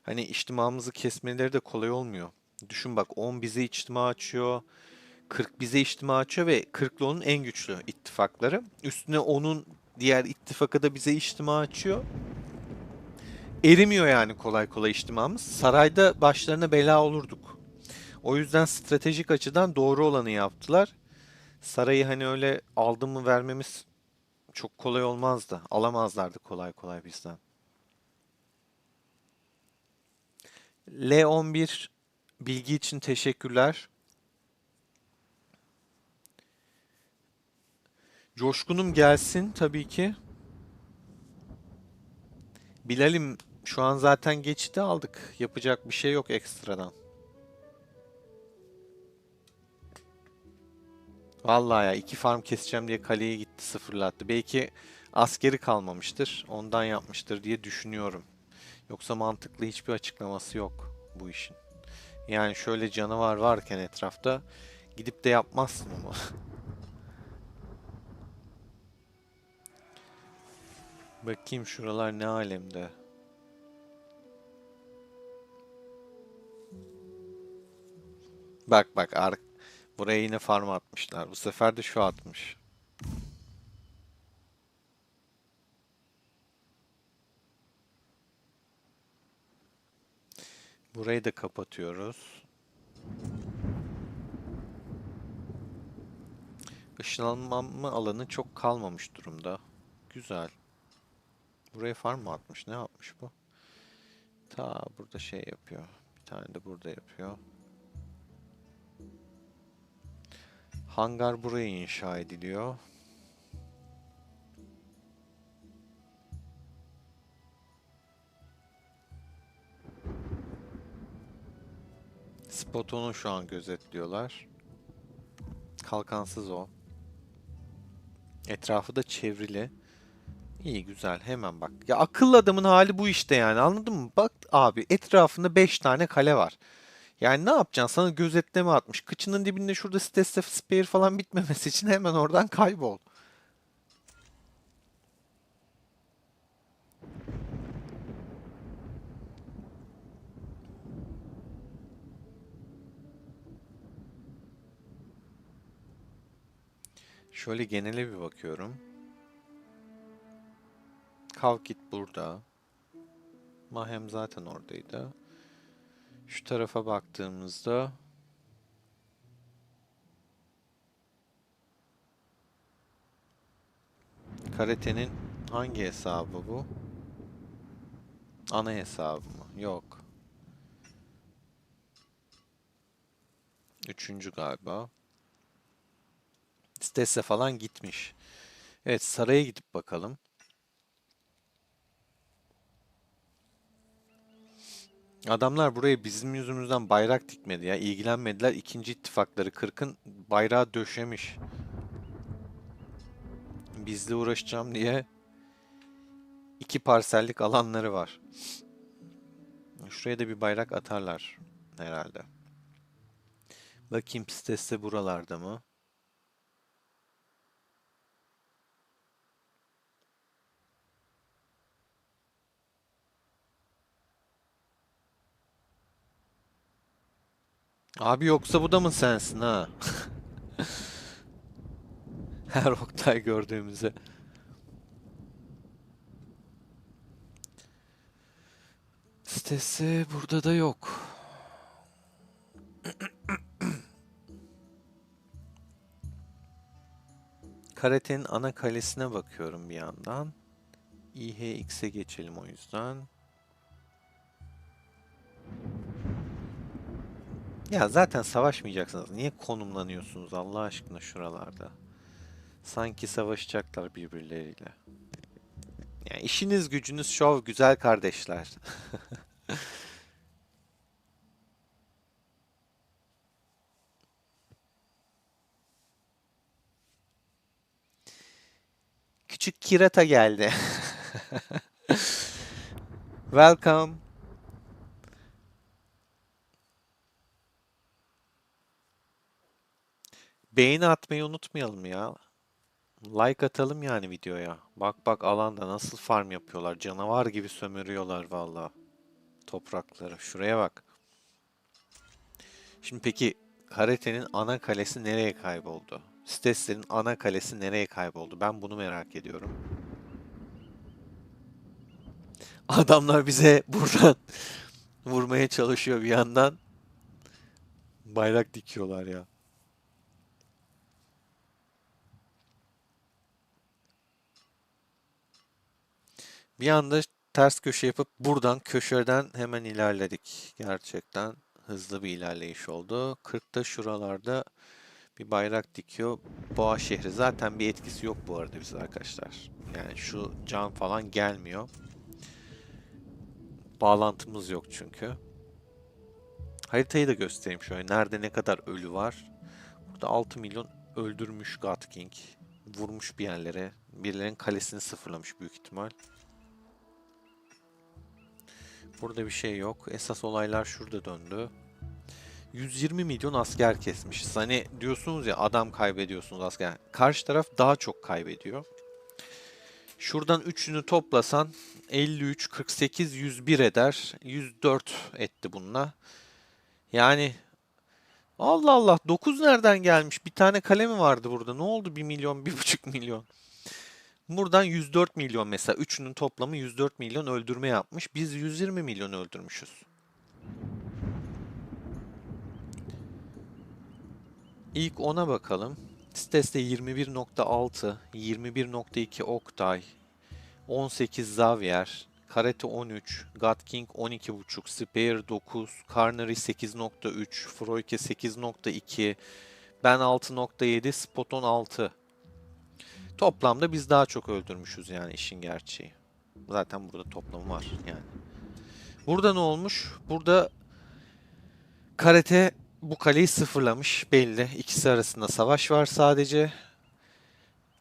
Hani içtimamızı kesmeleri de kolay olmuyor. Düşün bak, 10 bize içtima açıyor. 40 bize içtima açıyor ve 40 ile onun en güçlü ittifakları. Üstüne onun diğer ittifakı da bize içtima açıyor. Erimiyor yani kolay kolay içtimamız. Sarayda başlarına bela olurduk. O yüzden stratejik açıdan doğru olanı yaptılar. Sarayı hani öyle aldı mı vermemiz çok kolay olmazdı. Alamazlardı kolay kolay bizden. L11 bilgi için teşekkürler. Coşkunum gelsin tabii ki. Bilal'im, şu an zaten geçidi aldık. Yapacak bir şey yok ekstradan. Vallahi ya, 2 farm keseceğim diye kaleye gitti, sıfırlattı. Belki askeri kalmamıştır. Ondan yapmıştır diye düşünüyorum. Yoksa mantıklı hiçbir açıklaması yok bu işin. Yani şöyle canavar varken etrafta gidip de yapmazsın onu. Bakayım şuralar ne alemde. Bak bak, buraya yine farm atmışlar. Bu sefer de şu atmış. Burayı da kapatıyoruz. Işınlanma alanı çok kalmamış durumda. Güzel. Buraya farm mı atmış? Ne yapmış bu? Ta burada şey yapıyor. Bir tane de burada yapıyor. Hangar buraya inşa ediliyor. Spoton'u şu an gözetliyorlar. Kalkansız o. Etrafı da çevrili. İyi, güzel, hemen bak. Ya akıllı adamın hali bu işte yani, anladın mı? Bak abi, etrafında 5 tane kale var. Yani ne yapacaksın? Sana gözetleme atmış. Kıçının dibinde şurada Stesse Spear falan bitmemesi için hemen oradan kaybol. Şöyle genele bir bakıyorum. Kavkit burada. Mahem zaten oradaydı. Şu tarafa baktığımızda Karate'nin hangi hesabı bu? Ana hesabı mı? Yok. Üçüncü galiba. Stesse falan gitmiş. Evet, saraya gidip bakalım. Adamlar buraya bizim yüzümüzden bayrak dikmedi ya. İlgilenmediler. İkinci ittifakları 40'ın bayrağı döşemiş. Bizle uğraşacağım diye 2 parsellik alanları var. Şuraya da bir bayrak atarlar herhalde. Bakayım, sitesi buralarda mı? Abi yoksa bu da mı sensin ha? Her Oktay gördüğümüze. Sitesi burada da yok. Karate'nin ana kalesine bakıyorum bir yandan. İHX'e geçelim o yüzden. Ya zaten savaşmayacaksınız. Niye konumlanıyorsunuz Allah aşkına şuralarda? Sanki savaşacaklar birbirleriyle. Yani işiniz gücünüz şov güzel kardeşler. Küçük Kirata geldi. Welcome. Beğeni atmayı unutmayalım ya. Like atalım yani videoya. Bak bak alanda nasıl farm yapıyorlar. Canavar gibi sömürüyorlar valla. Toprakları. Şuraya bak. Şimdi peki Karate'nin ana kalesi nereye kayboldu? Stesler'in ana kalesi nereye kayboldu? Ben bunu merak ediyorum. Adamlar bize buradan vurmaya çalışıyor bir yandan. Bayrak dikiyorlar ya. Bir anda ters köşe yapıp buradan köşeden hemen ilerledik. Gerçekten hızlı bir ilerleyiş oldu. 40'ta şuralarda bir bayrak dikiyor. Boğa şehri zaten bir etkisi yok bu arada bize arkadaşlar. Yani şu can falan gelmiyor. Bağlantımız yok çünkü. Haritayı da göstereyim şöyle. Nerede ne kadar ölü var. Burada 6 milyon öldürmüş God King. Vurmuş bir yerlere. Birilerinin kalesini sıfırlamış büyük ihtimal. Burada bir şey yok. Esas olaylar şurada döndü. 120 milyon asker kesmişiz. Hani diyorsunuz ya adam kaybediyorsunuz asker. Karşı taraf daha çok kaybediyor. Şuradan üçünü toplasan 53, 48, 101 eder. 104 etti bununla. Yani Allah Allah 9 nereden gelmiş? Bir tane kale mi vardı burada? Ne oldu 1 milyon, 1,5 milyon? Buradan 104 milyon mesela. Üçünün toplamı 104 milyon öldürme yapmış. Biz 120 milyon öldürmüşüz. İlk ona bakalım. Stes'te 21.6, 21.2 Oktay, 18 Xavier, Karate 13, God King 12.5, Spear 9, Carnary 8.3, Froike 8.2, ben 6.7, Spoton 6. Toplamda biz daha çok öldürmüşüz yani işin gerçeği. Zaten burada toplamı var yani. Burada ne olmuş? Burada Karate bu kaleyi sıfırlamış belli. İkisi arasında savaş var sadece.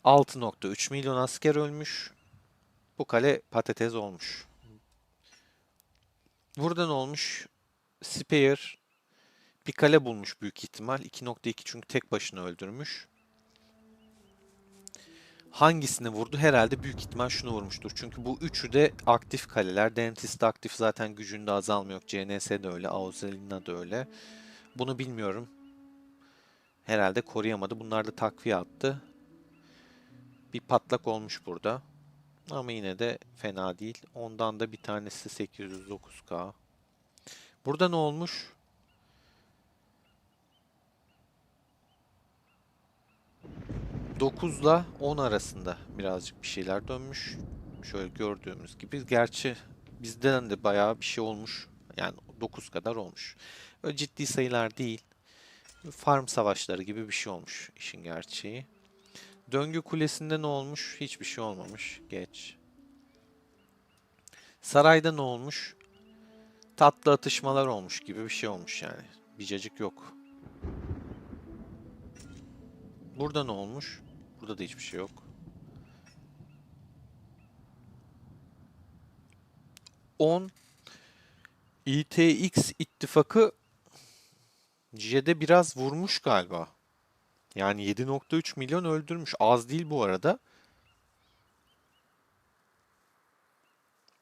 6.3 milyon asker ölmüş. Bu kale patates olmuş. Burada ne olmuş? Spear bir kale bulmuş büyük ihtimal. 2.2 çünkü tek başına öldürmüş. Hangisini vurdu? Herhalde büyük ihtimal şunu vurmuştur. Çünkü bu üçü de aktif kaleler. Dentist aktif zaten gücünde azalma yok. CNS de öyle. Auzelina da öyle. Bunu bilmiyorum. Herhalde koruyamadı. Bunlar da takviye attı. Bir patlak olmuş burada. Ama yine de fena değil. Ondan da bir tanesi 809k. Burada ne olmuş? Dokuzla 10 arasında birazcık bir şeyler dönmüş. Şöyle gördüğümüz gibi. Gerçi bizden de bayağı bir şey olmuş. Yani 9 kadar olmuş. Öyle ciddi sayılar değil. Farm savaşları gibi bir şey olmuş işin gerçeği. Döngü kulesinde ne olmuş? Hiçbir şey olmamış. Geç. Sarayda ne olmuş? Tatlı atışmalar olmuş gibi bir şey olmuş yani. Bir cacık yok. Burada ne olmuş? Burada da hiçbir şey yok. 10 ITX ittifakı J'de biraz vurmuş galiba. Yani 7.3 milyon öldürmüş. Az değil bu arada.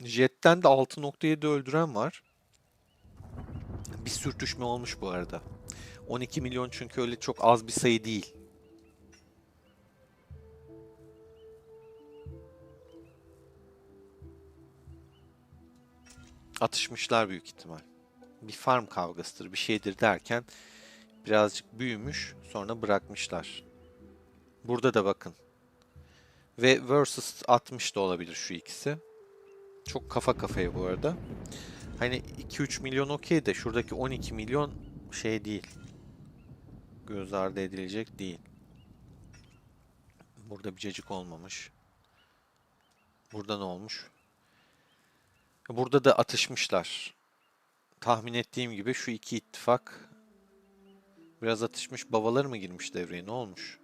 Jet'ten de 6.7 öldüren var. Bir sürtüşme olmuş bu arada. 12 milyon çünkü öyle çok az bir sayı değil. Atışmışlar büyük ihtimal. Bir farm kavgasıdır, bir şeydir derken birazcık büyümüş, sonra bırakmışlar. Burada da bakın. Ve versus 60 da olabilir şu ikisi. Çok kafa kafaya bu arada. Hani 2-3 milyon okey de şuradaki 12 milyon şey değil. Göz ardı edilecek değil. Burada bir cacık olmamış. Burada ne olmuş? Burada da atışmışlar. Tahmin ettiğim gibi şu iki ittifak biraz atışmış. Babaları mı girmiş devreye? Ne olmuş?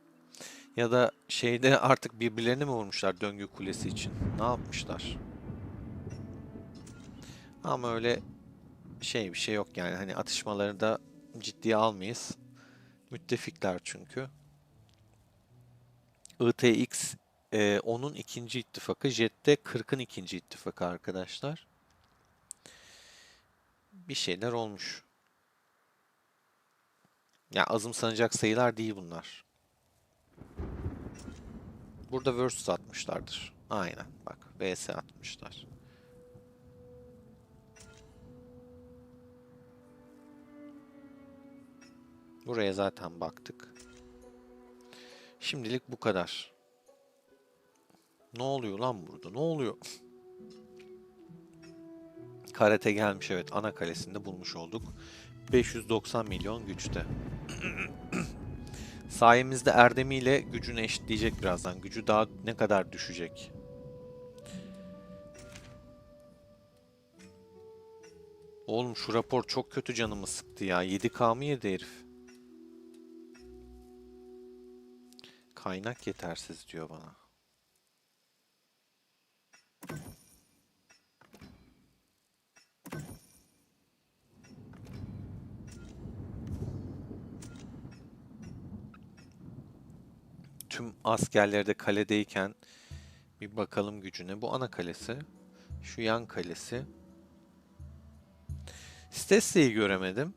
Ya da şeyde artık birbirlerini mi vurmuşlar döngü kulesi için? Ne yapmışlar? Ama öyle bir şey yok yani. Hani atışmaları da ciddiye almayız. Müttefikler çünkü. ITX onun ikinci ittifakı. Jet de 40'ın ikinci ittifakı arkadaşlar. Bir şeyler olmuş. Ya azımsanacak sayılar değil bunlar. Burada versus atmışlardır. Aynen bak vs atmışlar. Buraya zaten baktık. Şimdilik bu kadar. Ne oluyor lan burada? Ne oluyor? Karate gelmiş, evet, ana kalesinde bulmuş olduk. 590 milyon güçte. Sayemizde Erdem'i ile gücünü eşitleyecek birazdan. Gücü daha ne kadar düşecek? Oğlum şu rapor çok kötü canımı sıktı ya. 7K mı yedi herif? Kaynak yetersiz diyor bana. Tüm askerleri de kaledeyken bir bakalım gücüne. Bu ana kalesi. Şu yan kalesi. Stesse'yi göremedim.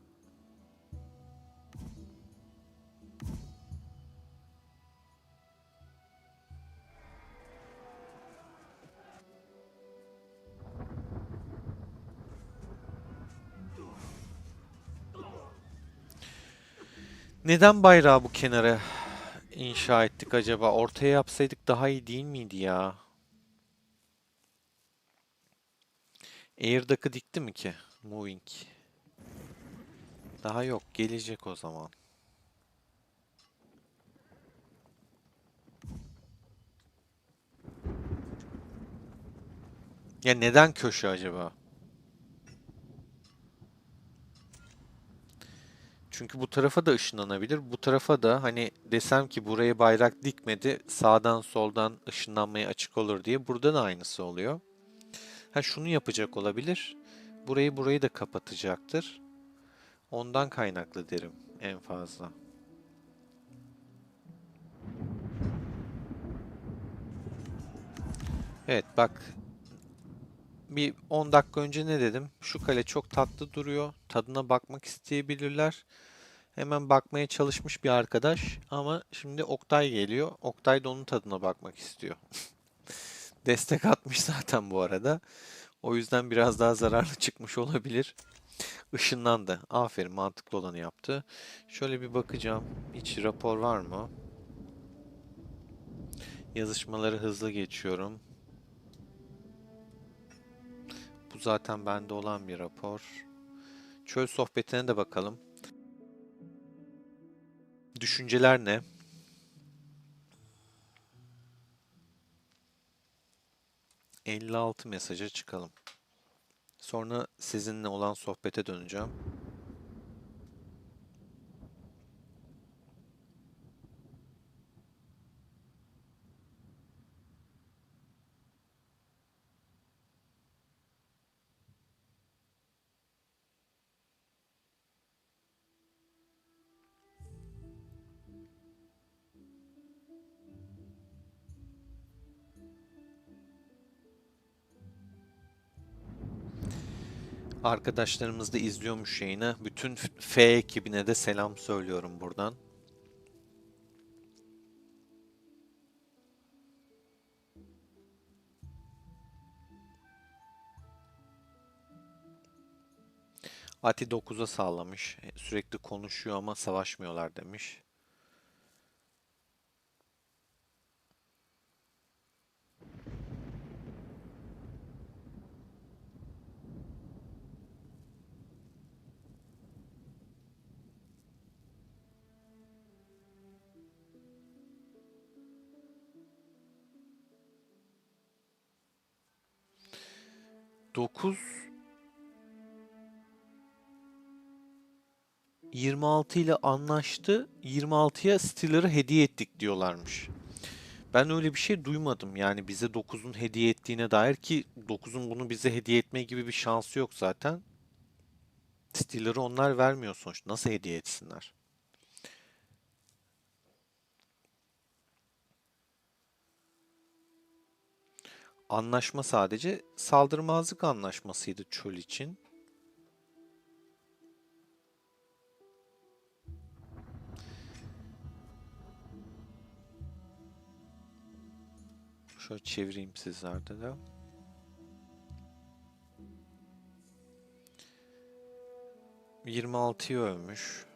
Neden bayrağı bu kenara inşa ettik acaba? Ortaya yapsaydık daha iyi değil miydi ya? Air Duck'ı dikti mi ki? Moving. Daha yok. Gelecek o zaman. Ya neden köşe acaba? Çünkü bu tarafa da ışınlanabilir. Bu tarafa da hani desem ki buraya bayrak dikmedi, sağdan soldan ışınlanmaya açık olur diye. Burada da aynısı oluyor. Ha şunu yapacak olabilir. Burayı da kapatacaktır. Ondan kaynaklı derim en fazla. Evet bak, bir 10 dakika önce ne dedim? Şu kale çok tatlı duruyor. Tadına bakmak isteyebilirler. Hemen bakmaya çalışmış bir arkadaş ama şimdi Oktay geliyor. Oktay da onun tadına bakmak istiyor. Destek atmış zaten bu arada. O yüzden biraz daha zararlı çıkmış olabilir. Işınlandı. Aferin, mantıklı olanı yaptı. Şöyle bir bakacağım. Hiç rapor var mı? Yazışmaları hızlı geçiyorum. Bu zaten bende olan bir rapor. Çöl sohbetine de bakalım. Düşünceler ne? 56 mesaja çıkalım. Sonra sizinle olan sohbete döneceğim. Arkadaşlarımız da izliyormuş yayını. Bütün F ekibine de selam söylüyorum buradan. Ati 9'a sağlamış. Sürekli konuşuyor ama savaşmıyorlar demiş. 9 26 ile anlaştı. 26'ya Steeler'ı hediye ettik diyorlarmış. Ben öyle bir şey duymadım. Yani bize 9'un hediye ettiğine dair, ki 9'un bunu bize hediye etme gibi bir şansı yok zaten. Steeler'ı onlar vermiyor sonuçta. Nasıl hediye etsinler? Anlaşma sadece saldırmazlık anlaşmasıydı çöl için. Şöyle çevireyim sizlerde de. ...26'yı övmüş.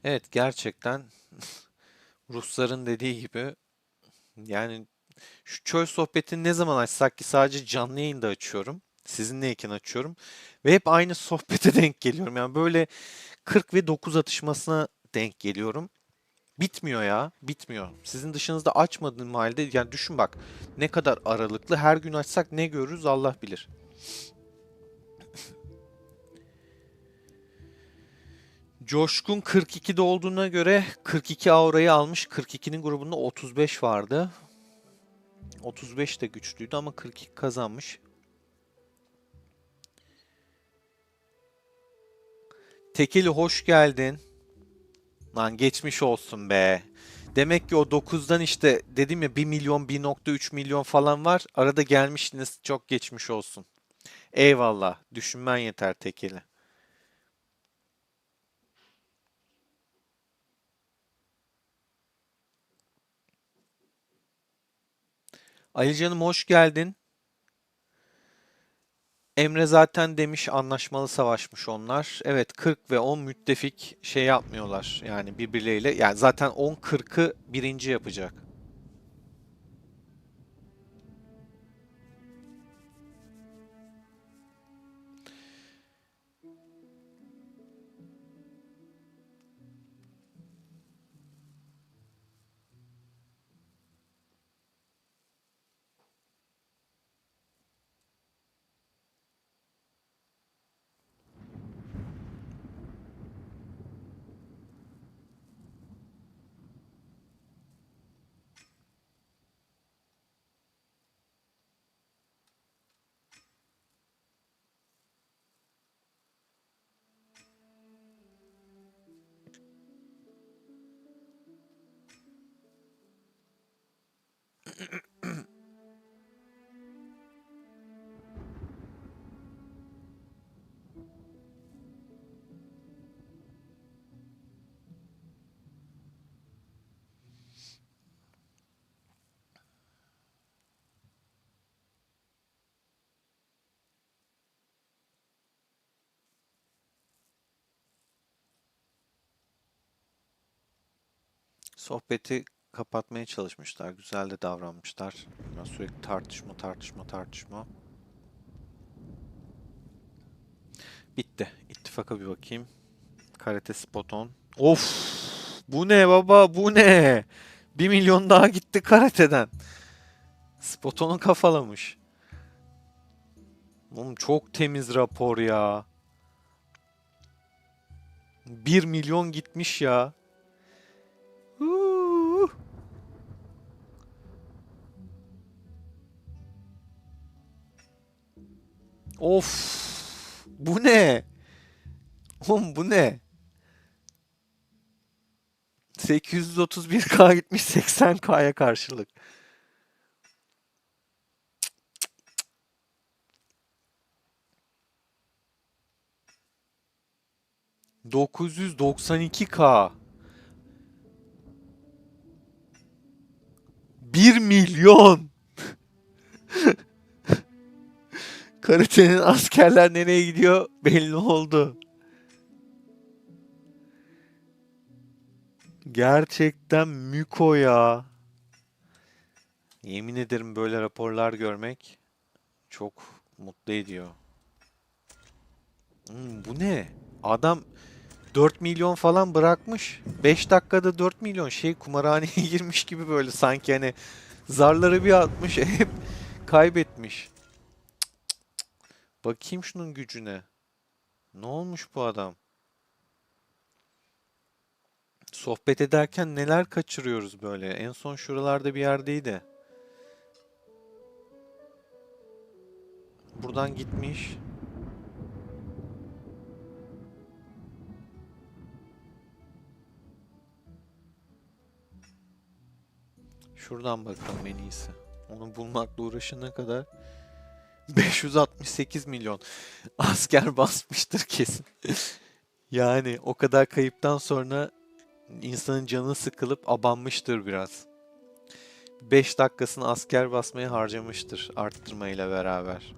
Evet, gerçekten Rusların dediği gibi, yani şu çöl sohbetini ne zaman açsak, ki sadece canlı yayında açıyorum. Sizinleyken açıyorum. Ve hep aynı sohbete denk geliyorum. Yani böyle 40 ve 9 atışmasına denk geliyorum. Bitmiyor ya. Bitmiyor. Sizin dışınızda açmadığım halde, yani düşün bak, ne kadar aralıklı. Her gün açsak ne görürüz Allah bilir. Coşkun 42'de olduğuna göre 42 aurayı almış. 42'nin grubunda 35 vardı. 35 de güçlüydü ama 42 kazanmış. Tekeli hoş geldin. Lan geçmiş olsun be. Demek ki o 9'dan işte dedim ya, 1 milyon 1.3 milyon falan var. Arada gelmişsiniz, çok geçmiş olsun. Eyvallah. Düşünmen yeter Tekeli. Ali canım hoş geldin. Emre zaten demiş, anlaşmalı savaşmış onlar. Evet, 40 ve 10 müttefik şey yapmıyorlar. Yani birbirleriyle. Yani zaten 10-40'ı birinci yapacak. Sohbeti kapatmaya çalışmışlar. Güzel de davranmışlar. Bunlar sürekli tartışma, tartışma, tartışma. Bitti. İttifaka bir bakayım. Karate spot on. Of! Bu ne baba? Bu ne? 1 milyon daha gitti karateden. Spot on'u kafalamış. Oğlum çok temiz rapor ya. 1 milyon gitmiş ya. Huu. Of! Bu ne? Oğlum bu ne? 831K gitmiş 80K'ya karşılık. ...992K. 1 milyon. Karate'nin askerler nereye gidiyor belli oldu. Gerçekten Müko ya. Yemin ederim böyle raporlar görmek çok mutlu ediyor. Bu ne? Adam 4 milyon falan bırakmış. 5 dakikada 4 milyon şey kumarhaneye girmiş gibi böyle sanki hani zarları bir atmış hep kaybetmiş. Bakayım şunun gücüne. Ne olmuş bu adam? Sohbet ederken neler kaçırıyoruz böyle. En son şuralarda bir yerdeydi. Buradan gitmiş. Şuradan bakalım en iyisi. Onu bulmakla uğraşana kadar 568 milyon asker basmıştır kesin. Yani o kadar kayıptan sonra insanın canı sıkılıp abanmıştır biraz. 5 dakikasını asker basmaya harcamıştır arttırmayla beraber.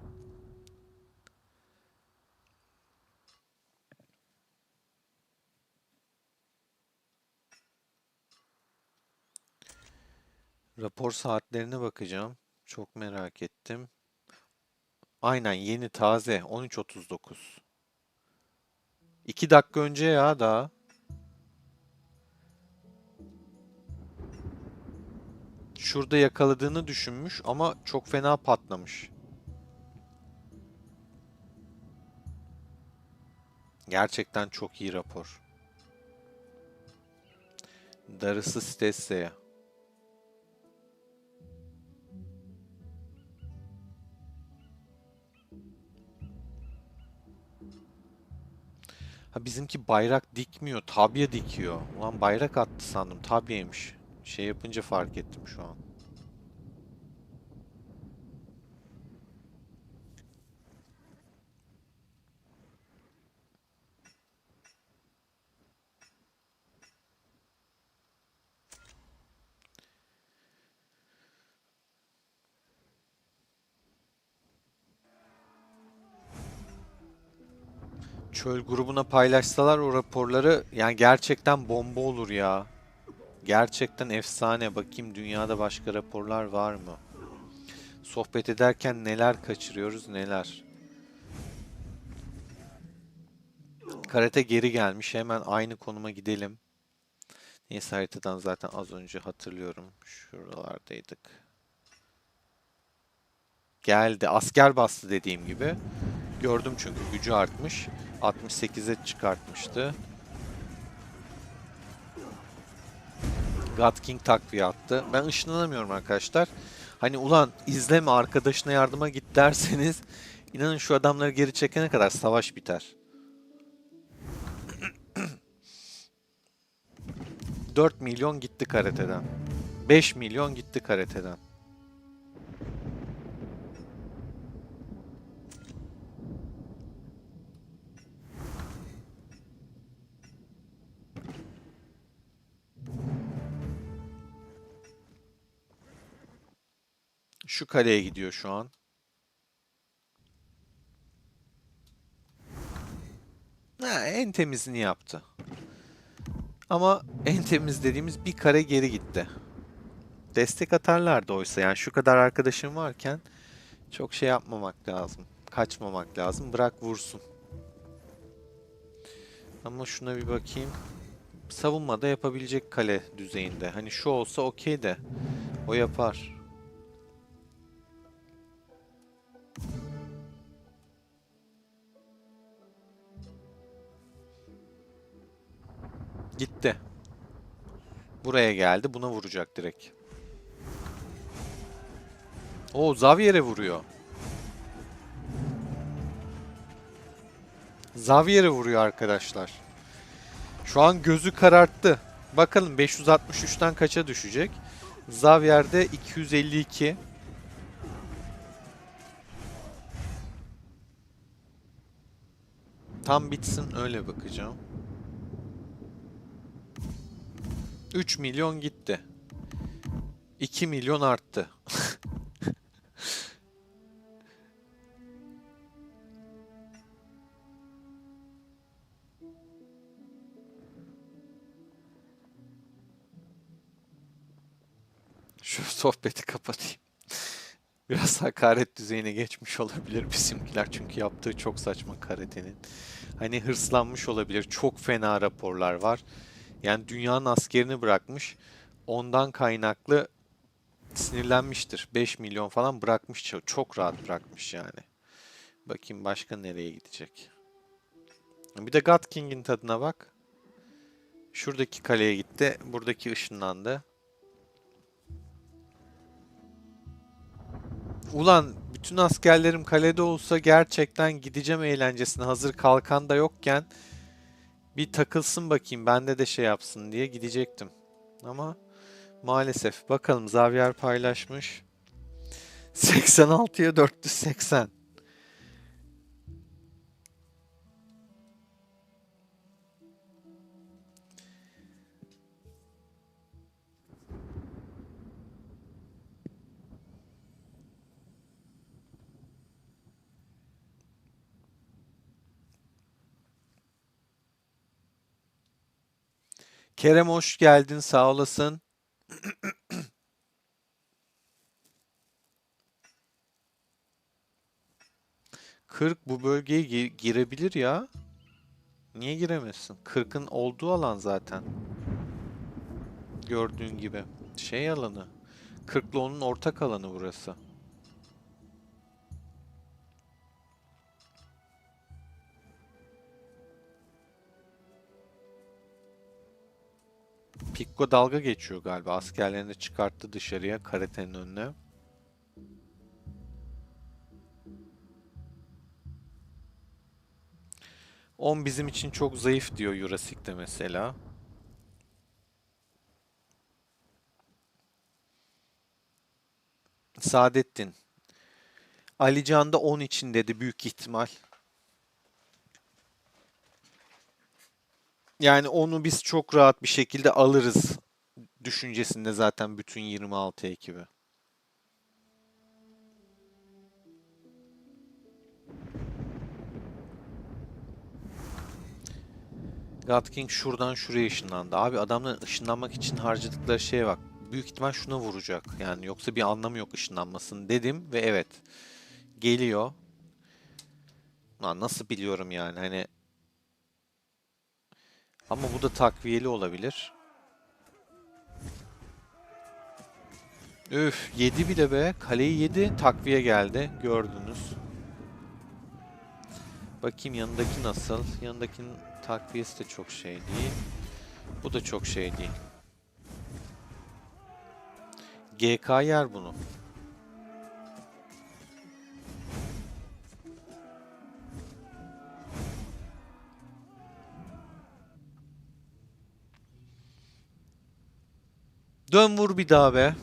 Rapor saatlerine bakacağım. Çok merak ettim. Aynen yeni taze 13.39. 2 dakika önce ya daha. Şurada yakaladığını düşünmüş ama çok fena patlamış. Gerçekten çok iyi rapor. Darısı Stesse'ye. Ha bizimki bayrak dikmiyor, tabya dikiyor. Ulan bayrak attı sandım, tabyaymış. Şey yapınca fark ettim şu an. Çöl grubuna paylaşsalar o raporları yani gerçekten bomba olur ya. Gerçekten efsane. Bakayım dünyada başka raporlar var mı? Sohbet ederken neler kaçırıyoruz neler. Karate geri gelmiş. Hemen aynı konuma gidelim. Neyse haritadan zaten az önce hatırlıyorum. Şuralardaydık. Geldi. Asker bastı dediğim gibi. Gördüm çünkü gücü artmış. 68'e çıkartmıştı. God King takviye attı. Ben ışınlanamıyorum arkadaşlar. Hani ulan izleme arkadaşına yardıma git derseniz inanın şu adamları geri çekene kadar savaş biter. 4 milyon gitti karateden. 5 milyon gitti karateden. Şu kaleye gidiyor şu an. Ha, en temizini yaptı. Ama en temiz dediğimiz bir kare geri gitti. Destek atarlardı oysa yani şu kadar arkadaşım varken çok şey yapmamak lazım. Kaçmamak lazım. Bırak vursun. Ama şuna bir bakayım. Savunmada yapabilecek kale düzeyinde. Hani şu olsa okey de o yapar. Gitti. Buraya geldi. Buna vuracak direkt. O Xavier'e vuruyor. Xavier'e vuruyor arkadaşlar. Şu an gözü kararttı. Bakalım 563'ten kaça düşecek? Xavier'de 252. Tam bitsin öyle bakacağım. 3 milyon gitti. 2 milyon arttı. Şu sohbeti kapatayım. Biraz hakaret düzeyine geçmiş olabilir bizimkiler çünkü yaptığı çok saçma karatenin. Hani hırslanmış olabilir. Çok fena raporlar var. Yani dünyanın askerini bırakmış. Ondan kaynaklı sinirlenmiştir. 5 milyon falan bırakmış. Çok rahat bırakmış yani. Bakayım başka nereye gidecek. Bir de God King'in tadına bak. Şuradaki kaleye gitti. Buradaki ışınlandı. Ulan bütün askerlerim kalede olsa gerçekten gideceğim eğlencesine. Hazır kalkan da yokken bir takılsın bakayım bende de şey yapsın diye gidecektim. Ama maalesef. Bakalım Xavier paylaşmış. 86'ya 480. Kerem hoş geldin, sağ olasın. Kırk bu bölgeye girebilir ya. Niye giremezsin? 40'ın olduğu alan zaten. Gördüğün gibi. Şey alanı. 40'la onun ortak alanı burası. Pikko dalga geçiyor galiba. Askerlerini de çıkarttı dışarıya karatenin önüne. On bizim için çok zayıf diyor Jurasik'te mesela. Saadettin. Alican da 10 için dedi büyük ihtimal. Yani onu biz çok rahat bir şekilde alırız düşüncesinde zaten bütün 26 ekibi. God King şuradan şuraya ışınlandı. Abi adamların ışınlanmak için harcadıkları şeye bak. Büyük ihtimal şuna vuracak. Yani yoksa bir anlamı yok ışınlanmasının dedim ve evet. Geliyor. Lan nasıl biliyorum yani hani. Ama bu da takviyeli olabilir. Üf, yedi bile be. Kaleyi yedi. Takviye geldi. Gördünüz. Bakayım yanındaki nasıl? Yanındakinin takviyesi de çok şey değil. Bu da çok şey değil. GK yer bunu. Dön vur bir daha be.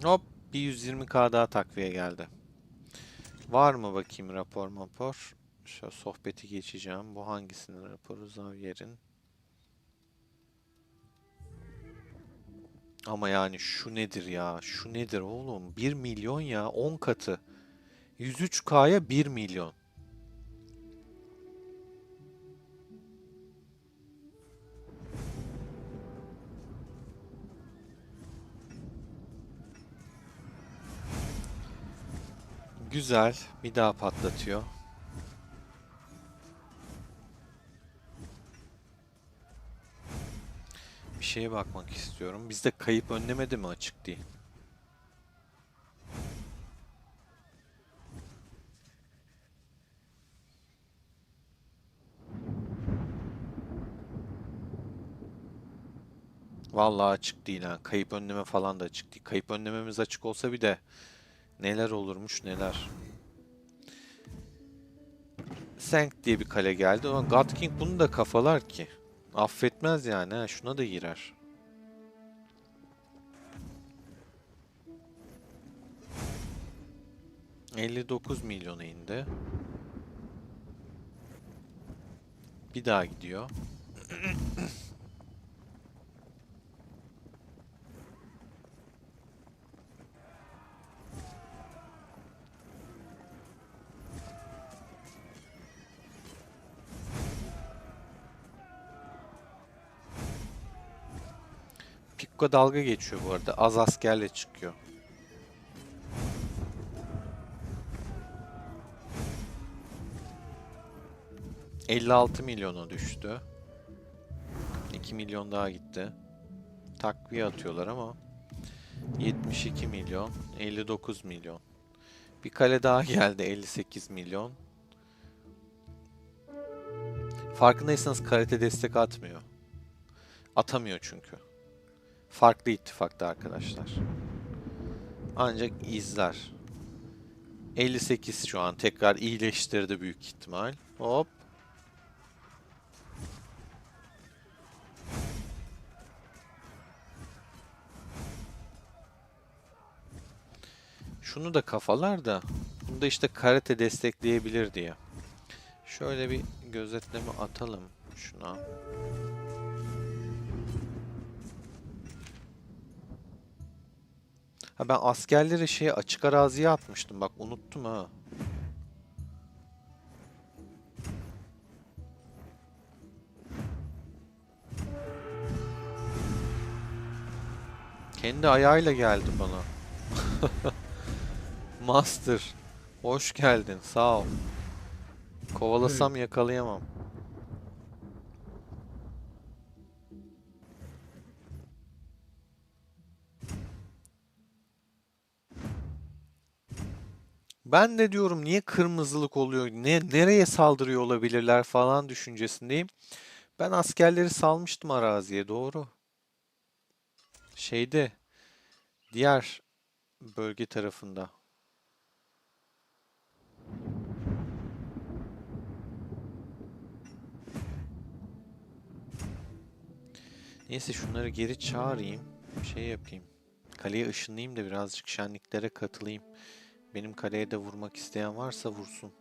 Hop bir 120k daha takviye geldi. Var mı bakayım rapor? Şu sohbeti geçeceğim. Bu hangisinin raporu? Xavier'in. Ama yani şu nedir ya? Şu nedir oğlum? 1 milyon ya. 10 katı. 103K'ya 1 milyon. Güzel. Bir daha patlatıyor. Bir şeye bakmak istiyorum. Bizde kayıp önlemedi mi açık değil. Vallahi açık değil ha. Kayıp önleme falan da açık değil. Kayıp önlememiz açık olsa bir de neler olurmuş neler. Sank diye bir kale geldi. Ama God King bunu da kafalar ki. Affetmez yani ha. Şuna da girer. $59 milyona indi. Bir daha gidiyor. Ukka dalga geçiyor bu arada. Az askerle çıkıyor. ...56 milyona düştü. 2 milyon daha gitti. Takviye atıyorlar ama... ...72 milyon, 59 milyon. Bir kale daha geldi, 58 milyon. Farkındaysanız karate destek atmıyor. Atamıyor çünkü. Farklı ittifakta arkadaşlar. Ancak izler. 58 şu an tekrar iyileştirdi büyük ihtimal. Hop. Şunu da kafalar da. Bunu da işte karate destekleyebilir diye. Şöyle bir gözetleme atalım şuna. Ha, ben askerleri şeye açık araziye atmıştım. Bak unuttum ha. Kendi ayağıyla geldi bana. Master. Hoş geldin. Sağ ol. Kovalasam yakalayamam. Ben de diyorum niye kırmızılık oluyor? Nereye saldırıyor olabilirler falan düşüncesindeyim. Ben askerleri salmıştım araziye, doğru. Şeyde diğer bölge tarafında. Neyse şunları geri çağırayım. Şey yapayım. Kaleye ışınlayayım da birazcık şenliklere katılayım. Benim kaleye de vurmak isteyen varsa vursun.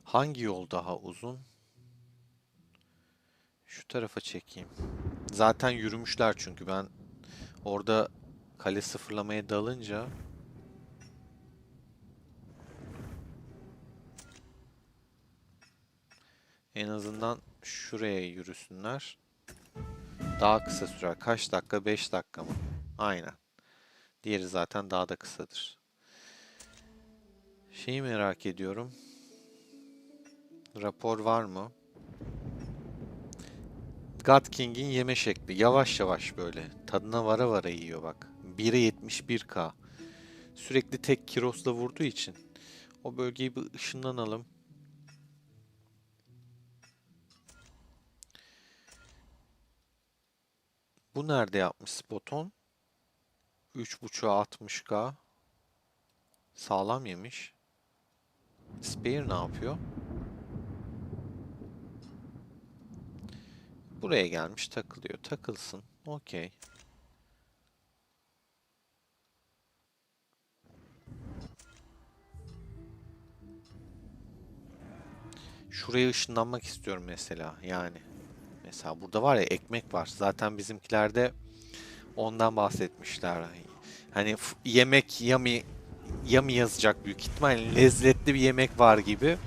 Hangi yol daha uzun? Şu tarafa çekeyim. Zaten yürümüşler çünkü ben orada kale sıfırlamaya dalınca en azından şuraya yürüsünler. Daha kısa sürer. Kaç dakika? 5 dakika mı? Aynen. Diğeri zaten daha da kısadır. Şeyi merak ediyorum. Rapor var mı? God King'in yeme şekli. Yavaş yavaş böyle. Tadına vara vara yiyor bak. 1'e 71k. Sürekli tek kirosla vurduğu için. O bölgeyi bir ışınlanalım. Bu nerede yapmış Spoton? 3.5'a 60k. Sağlam yemiş. Spare ne yapıyor? Buraya gelmiş takılıyor. Takılsın. Okey. Şuraya ışınlanmak istiyorum mesela. Yani. Mesela burada var ya ekmek var. Zaten bizimkilerde ondan bahsetmişler. Hani yemek yummy yazacak büyük ihtimal. Lezzetli bir yemek var gibi.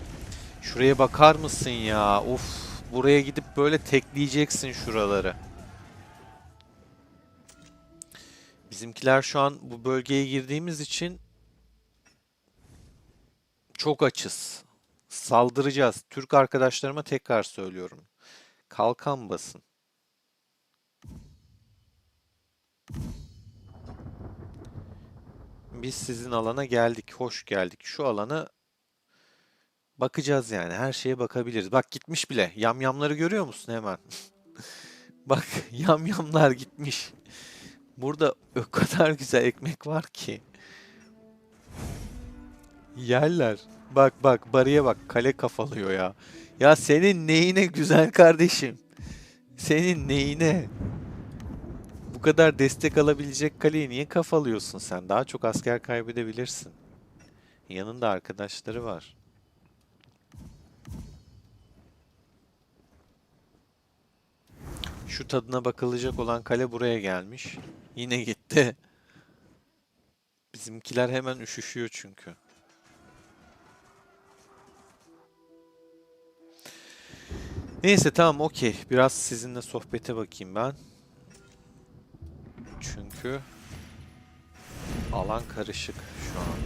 Şuraya bakar mısın ya? Of. Buraya gidip böyle tekleyeceksin şuraları. Bizimkiler şu an bu bölgeye girdiğimiz için çok açız. Saldıracağız. Türk arkadaşlarıma tekrar söylüyorum. Kalkan basın. Biz sizin alana geldik. Hoş geldik. Şu alana bakacağız yani. Her şeye bakabiliriz. Bak gitmiş bile. Yamyamları görüyor musun hemen? Bak yamyamlar gitmiş. Burada o kadar güzel ekmek var ki. Yerler. Bak bak bariye bak. Kale kafalıyor ya. Ya senin neyine güzel kardeşim? Senin neyine? Bu kadar destek alabilecek kaleyi niye kafalıyorsun sen? Daha çok asker kaybedebilirsin. Yanında arkadaşları var. Şu tadına bakılacak olan kale buraya gelmiş. Yine gitti. Bizimkiler hemen üşüşüyor çünkü. Neyse tamam okey. Biraz sizinle sohbete bakayım ben. Çünkü alan karışık şu an.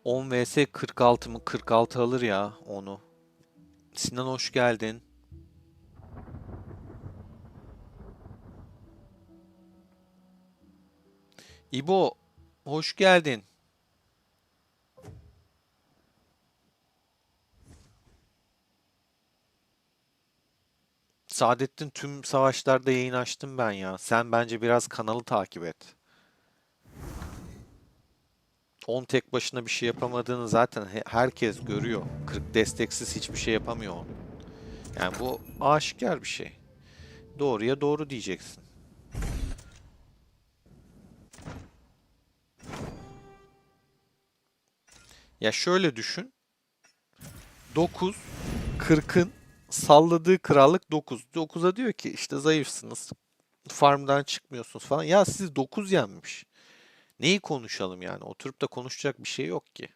On vs 46 mı? 46 alır ya onu. Sinan hoş geldin. İbo hoş geldin. Saadettin tüm savaşlarda yayın açtım ben ya. Sen bence biraz kanalı takip et. 10 tek başına bir şey yapamadığını zaten herkes görüyor. 40 desteksiz hiçbir şey yapamıyor 10. Yani bu aşikar bir şey. Doğruya doğru diyeceksin. Ya şöyle düşün. 9, 40'ın salladığı krallık 9. 9'a diyor ki işte zayıfsınız. Farmdan çıkmıyorsunuz falan. Ya siz 9 yenmiş. Neyi konuşalım yani? Oturup da konuşacak bir şey yok ki.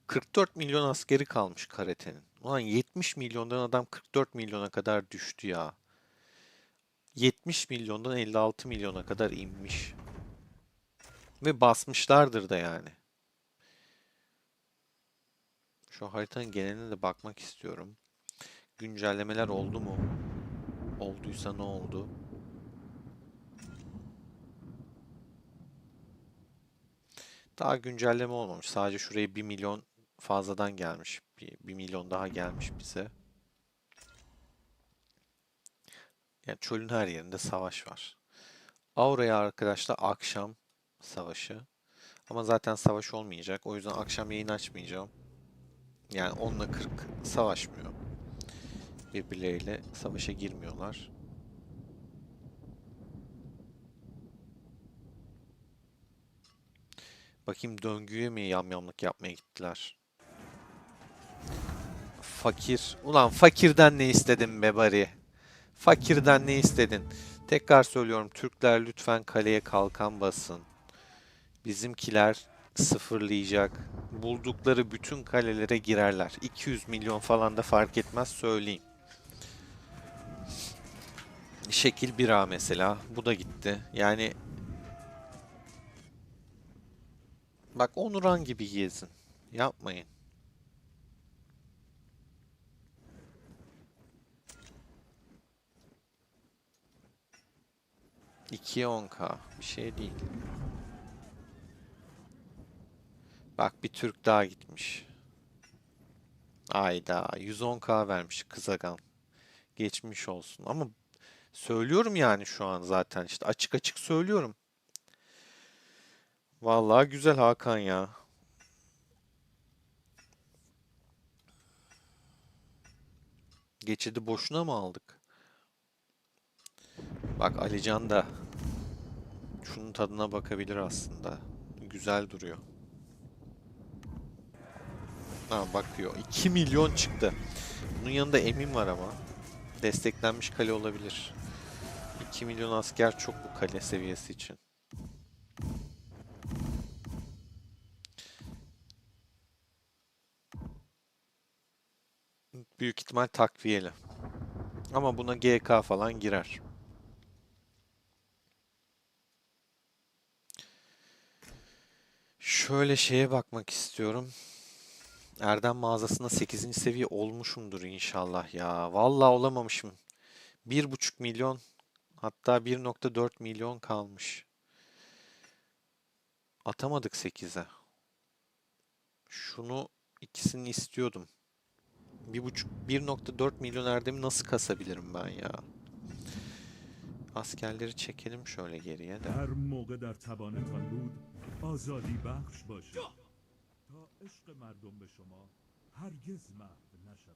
...44 milyon askeri kalmış karatenin. Ulan 70 milyondan adam 44 milyona kadar düştü ya. 70 milyondan 56 milyona kadar inmiş. Ve basmışlardır da yani. Şu haritanın geneline de bakmak istiyorum. Güncellemeler oldu mu? Olduysa ne oldu? Daha güncelleme olmamış. Sadece şuraya 1 milyon fazladan gelmiş. 1 milyon daha gelmiş bize. Yani çölün her yerinde savaş var. Aura'ya arkadaşlar akşam savaşı. Ama zaten savaş olmayacak. O yüzden akşam yayın açmayacağım. Yani 10 ile 40 savaşmıyor. Birbirleriyle savaşa girmiyorlar. Bakayım döngüye mi yamyamlık yapmaya gittiler? Fakir. Ulan fakirden ne istedin be bari? Fakirden ne istedin? Tekrar söylüyorum Türkler lütfen kaleye kalkan basın. Bizimkiler sıfırlayacak. Buldukları bütün kalelere girerler. 200 milyon falan da fark etmez söyleyeyim. Şekil 1A mesela. Bu da gitti. Yani bak Onuran gibi gezin. Yapmayın. 2'ye 10k. Bir şey değil. Bak bir Türk daha gitmiş. Ayda 110k vermiş Kızagan. Geçmiş olsun. Ama söylüyorum yani şu an zaten işte açık açık söylüyorum. Vallahi güzel Hakan ya. Geçidi boşuna mı aldık? Bak Alican da şunun tadına bakabilir aslında. Güzel duruyor. Ha bakıyor. 2 milyon çıktı. Bunun yanında Emin var ama. Desteklenmiş kale olabilir. 2 milyon asker çok bu kale seviyesi için. Büyük ihtimal takviyeli. Ama buna GK falan girer. Şöyle şeye bakmak istiyorum. Erdem mağazasında 8. seviye olmuşumdur inşallah ya. Vallahi olamamışım. 1,5 milyon hatta 1,4 milyon kalmış. Atamadık 8'e. Şunu ikisini istiyordum. 1,4 milyon erdemi nasıl kasabilirim ben ya? Askerleri çekelim şöyle geriye de. هر موقع در توانتان بود آزادی بخش باشید تا عشق مردم به شما هرگز محو نشود.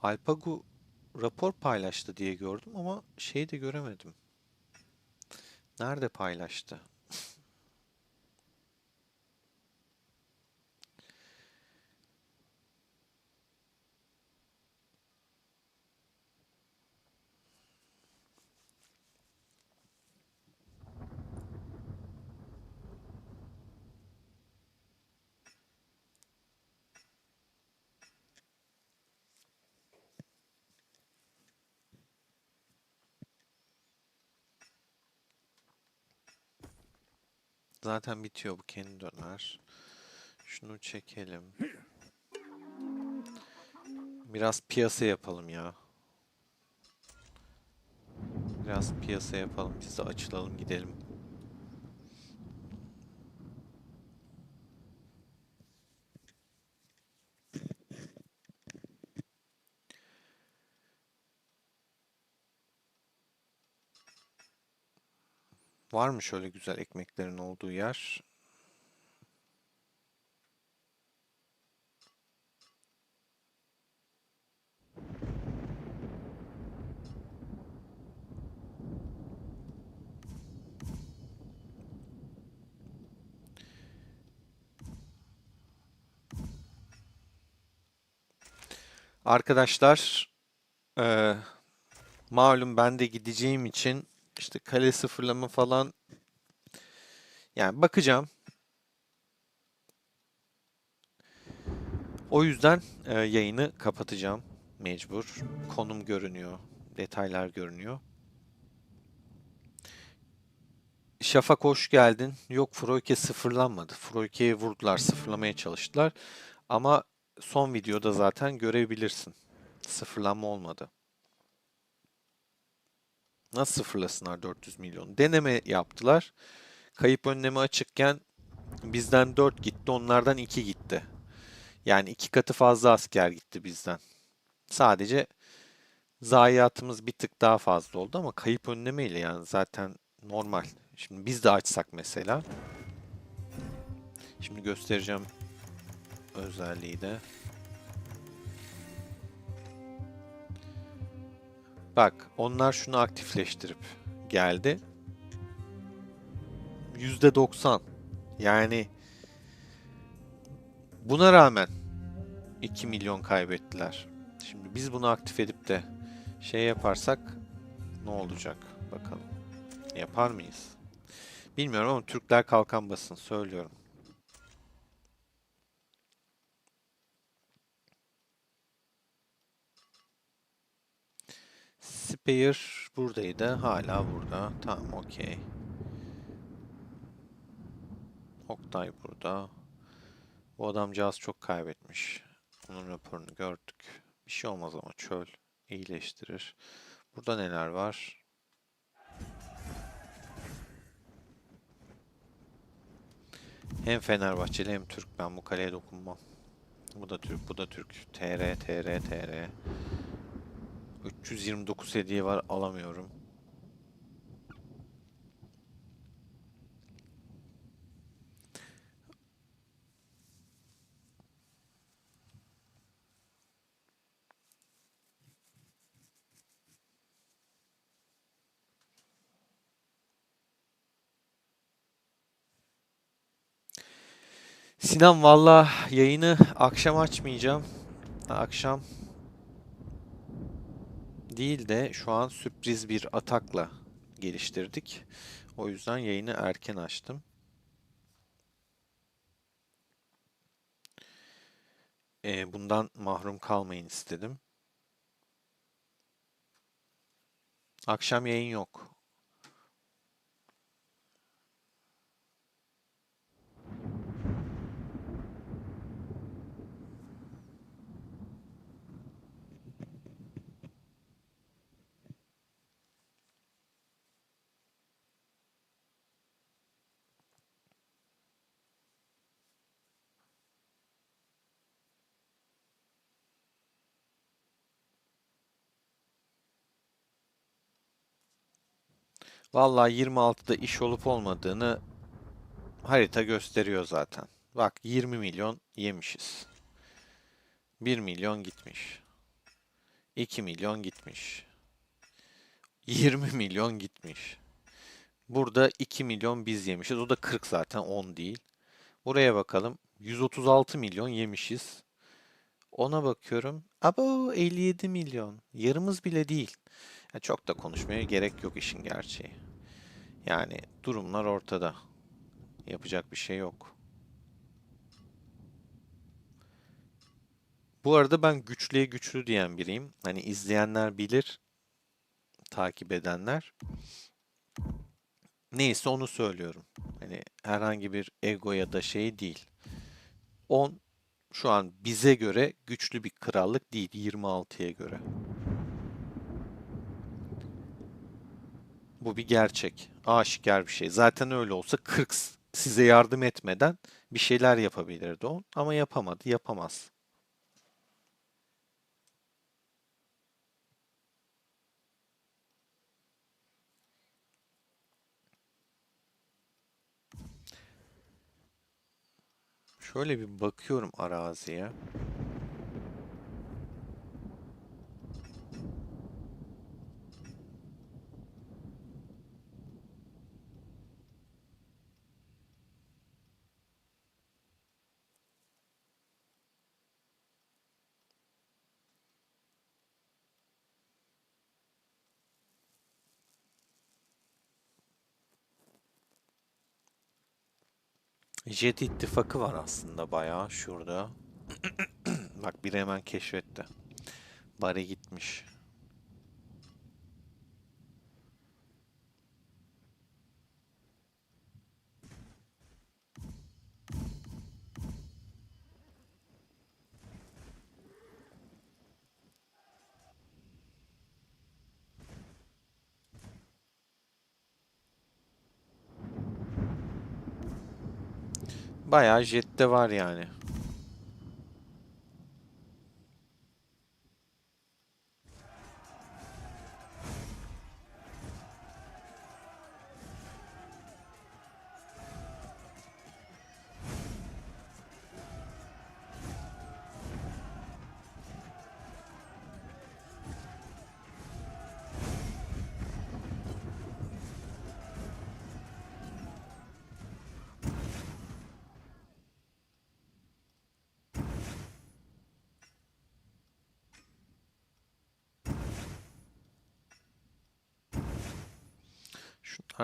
Alpagu rapor paylaştı diye gördüm ama şeyi de göremedim. Nerede paylaştı? Zaten bitiyor, bu kendi döner. Şunu çekelim. Biraz piyasa yapalım ya. Biraz piyasa yapalım. Biz de açılalım gidelim. Var mı şöyle güzel ekmeklerin olduğu yer? Arkadaşlar, eee, malum ben de gideceğim için işte kale sıfırlama falan, yani bakacağım. O yüzden yayını kapatacağım mecbur. Konum görünüyor, detaylar görünüyor. Şafak hoş geldin. Yok, Froyke sıfırlanmadı. Froyke'yi vurdular, sıfırlamaya çalıştılar. Ama son videoda zaten görebilirsin. Sıfırlanma olmadı. Nasıl sıfırlasınlar 400 milyon? Deneme yaptılar. Kayıp önlemi açıkken bizden 4 gitti, onlardan 2 gitti. Yani 2 katı fazla asker gitti bizden. Sadece zayiatımız bir tık daha fazla oldu ama kayıp önlemeyle yani zaten normal. Şimdi biz de açsak mesela. Şimdi göstereceğim özelliği de. Bak, onlar şunu aktifleştirip geldi. %90. Yani buna rağmen 2 milyon kaybettiler. Şimdi biz bunu aktif edip de şey yaparsak ne olacak? Bakalım. Yapar mıyız? Bilmiyorum ama Türkler kalkan basın, söylüyorum. Spare buradaydı. Hala burada. Tamam, okey. Oktay burada. Bu adamcağız çok kaybetmiş. Onun raporunu gördük. Bir şey olmaz ama çöl iyileştirir. Burada neler var? Hem Fenerbahçeli hem Türk. Ben bu kaleye dokunmam. Bu da Türk, bu da Türk. TR, TR, TR. 329 hediye var, alamıyorum. Sinan, valla yayını akşam açmayacağım. Akşam değil de şu an sürpriz bir atakla geliştirdik. O yüzden yayını erken açtım. Bundan mahrum kalmayın istedim. Akşam yayın yok. Vallahi 26'da iş olup olmadığını harita gösteriyor zaten. Bak, 20 milyon yemişiz. 1 milyon gitmiş. 2 milyon gitmiş. 20 milyon gitmiş. Burada 2 milyon biz yemişiz. O da 40 zaten 10 değil. Buraya bakalım. 136 milyon yemişiz. Ona bakıyorum. Abo 57 milyon. Yarımız bile değil. Ya çok da konuşmaya gerek yok işin gerçeği. Yani durumlar ortada. Yapacak bir şey yok. Bu arada ben güçlüye güçlü diyen biriyim. Hani izleyenler bilir, takip edenler. Neyse onu söylüyorum. Hani herhangi bir ego ya da şey değil. 10 şu an bize göre güçlü bir krallık değil 26'ya göre. Bu bir gerçek. Aşikar bir şey. Zaten öyle olsa 40 size yardım etmeden bir şeyler yapabilirdi o. Ama yapamadı, yapamaz. Şöyle bir bakıyorum araziye. Jet ittifakı var aslında bayağı şurada. Bak biri hemen keşfetti. Bari gitmiş. Bayağı jette var yani.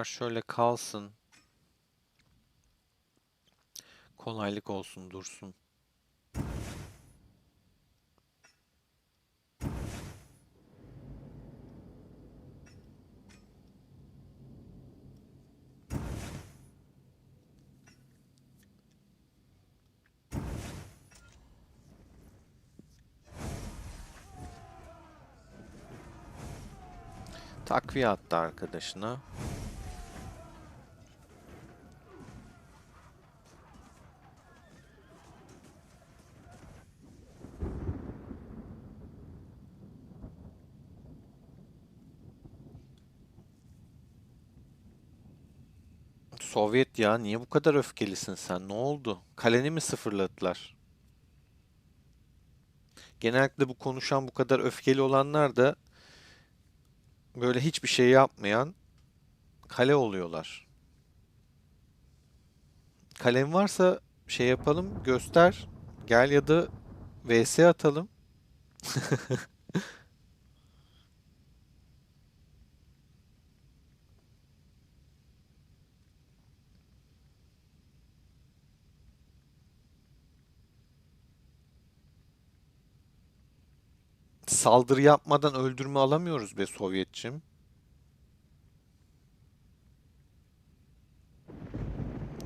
Şunlar şöyle kalsın. Kolaylık olsun dursun. Takviye attı arkadaşına. Sovyet ya niye bu kadar öfkelisin sen? Ne oldu? Kaleni mi sıfırladılar? Genellikle bu konuşan bu kadar öfkeli olanlar da böyle hiçbir şey yapmayan kale oluyorlar. Kalem varsa şey yapalım, göster. Gel ya da vs atalım. Saldırı yapmadan öldürme alamıyoruz be Sovyetçim.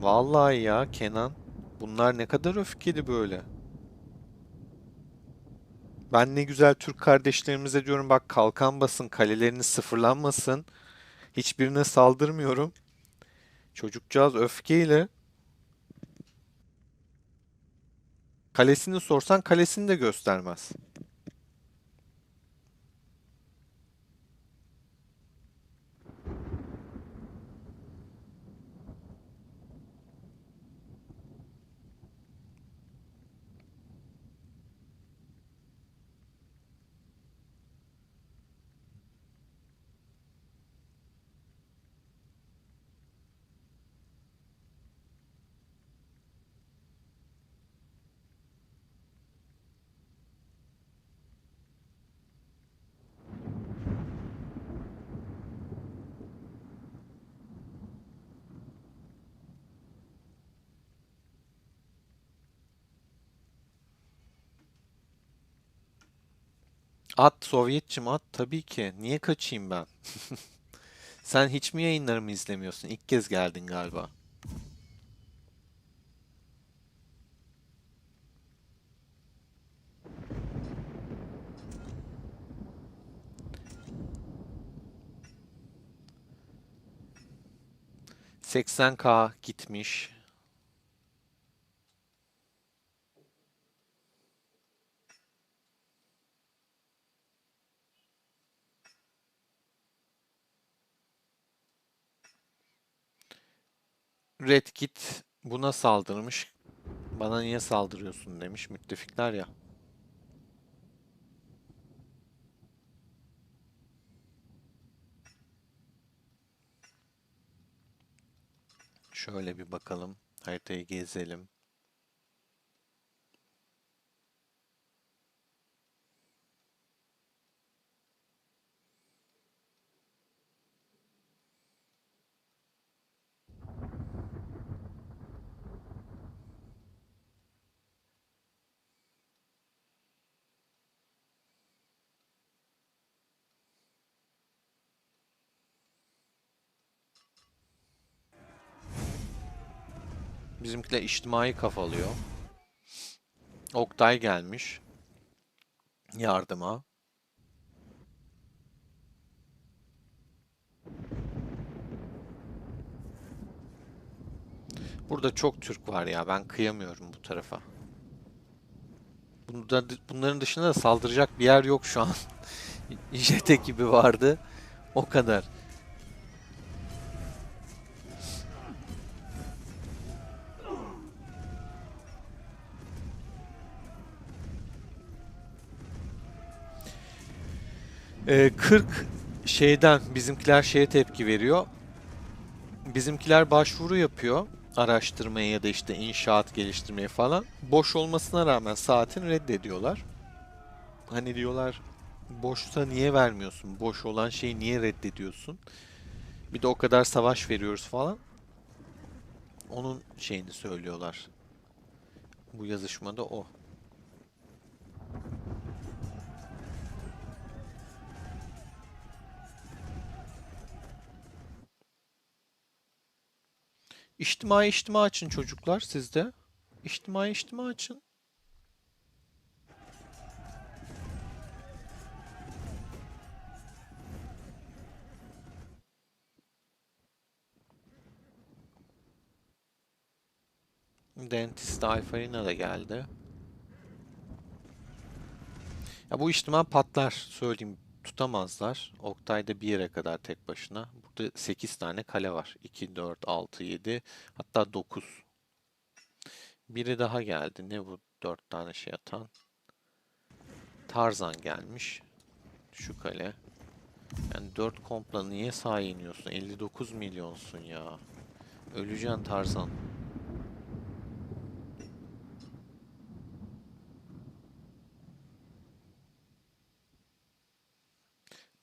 Vallahi ya Kenan. Bunlar ne kadar öfkeli böyle. Ben ne güzel Türk kardeşlerimize diyorum bak kalkan basın, kaleleriniz sıfırlanmasın. Hiçbirine saldırmıyorum. Çocukcağız öfkeyle kalesini sorsan kalesini de göstermez. At Sovyetçim at tabii ki. Niye kaçayım ben? Sen hiç mi yayınlarımı izlemiyorsun? İlk kez geldin galiba. ...80K gitmiş. Red Kit buna saldırmış. Bana niye saldırıyorsun demiş müttefikler ya. Şöyle bir bakalım. Haritayı gezelim. Bizimkiler içtimai kafalıyor. Oktay gelmiş yardıma. Burada çok Türk var ya. Ben kıyamıyorum bu tarafa. Bunların dışında da saldıracak bir yer yok şu an. Jet ekibi vardı. O kadar. Ee, 40 şeyden bizimkiler şeye tepki veriyor. Bizimkiler başvuru yapıyor. Araştırmaya ya da işte inşaat geliştirmeye falan. Boş olmasına rağmen saatin reddediyorlar. Hani diyorlar boşsa niye vermiyorsun? Boş olan şeyi niye reddediyorsun? Bir de o kadar savaş veriyoruz falan. Onun şeyini söylüyorlar. Bu yazışmada o. İçtimai açın çocuklar sizde. İçtimai açın. Dentist Alfarina da geldi. Ya bu ihtimal patlar söyleyeyim. Tutamazlar. Oktay'da bir yere kadar tek başına. Burada 8 tane kale var. 2, 4, 6, 7 hatta 9. Biri daha geldi. Ne bu 4 tane şey atan? Tarzan gelmiş. Şu kale. Yani 4 kompla niye sağa iniyorsun? 59 milyonsun ya. Öleceksin Tarzan.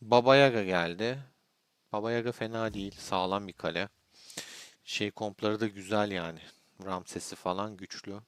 Baba Yaga geldi. Baba Yaga fena değil. Sağlam bir kale. Şey kompları da güzel yani. Ramses'i falan güçlü.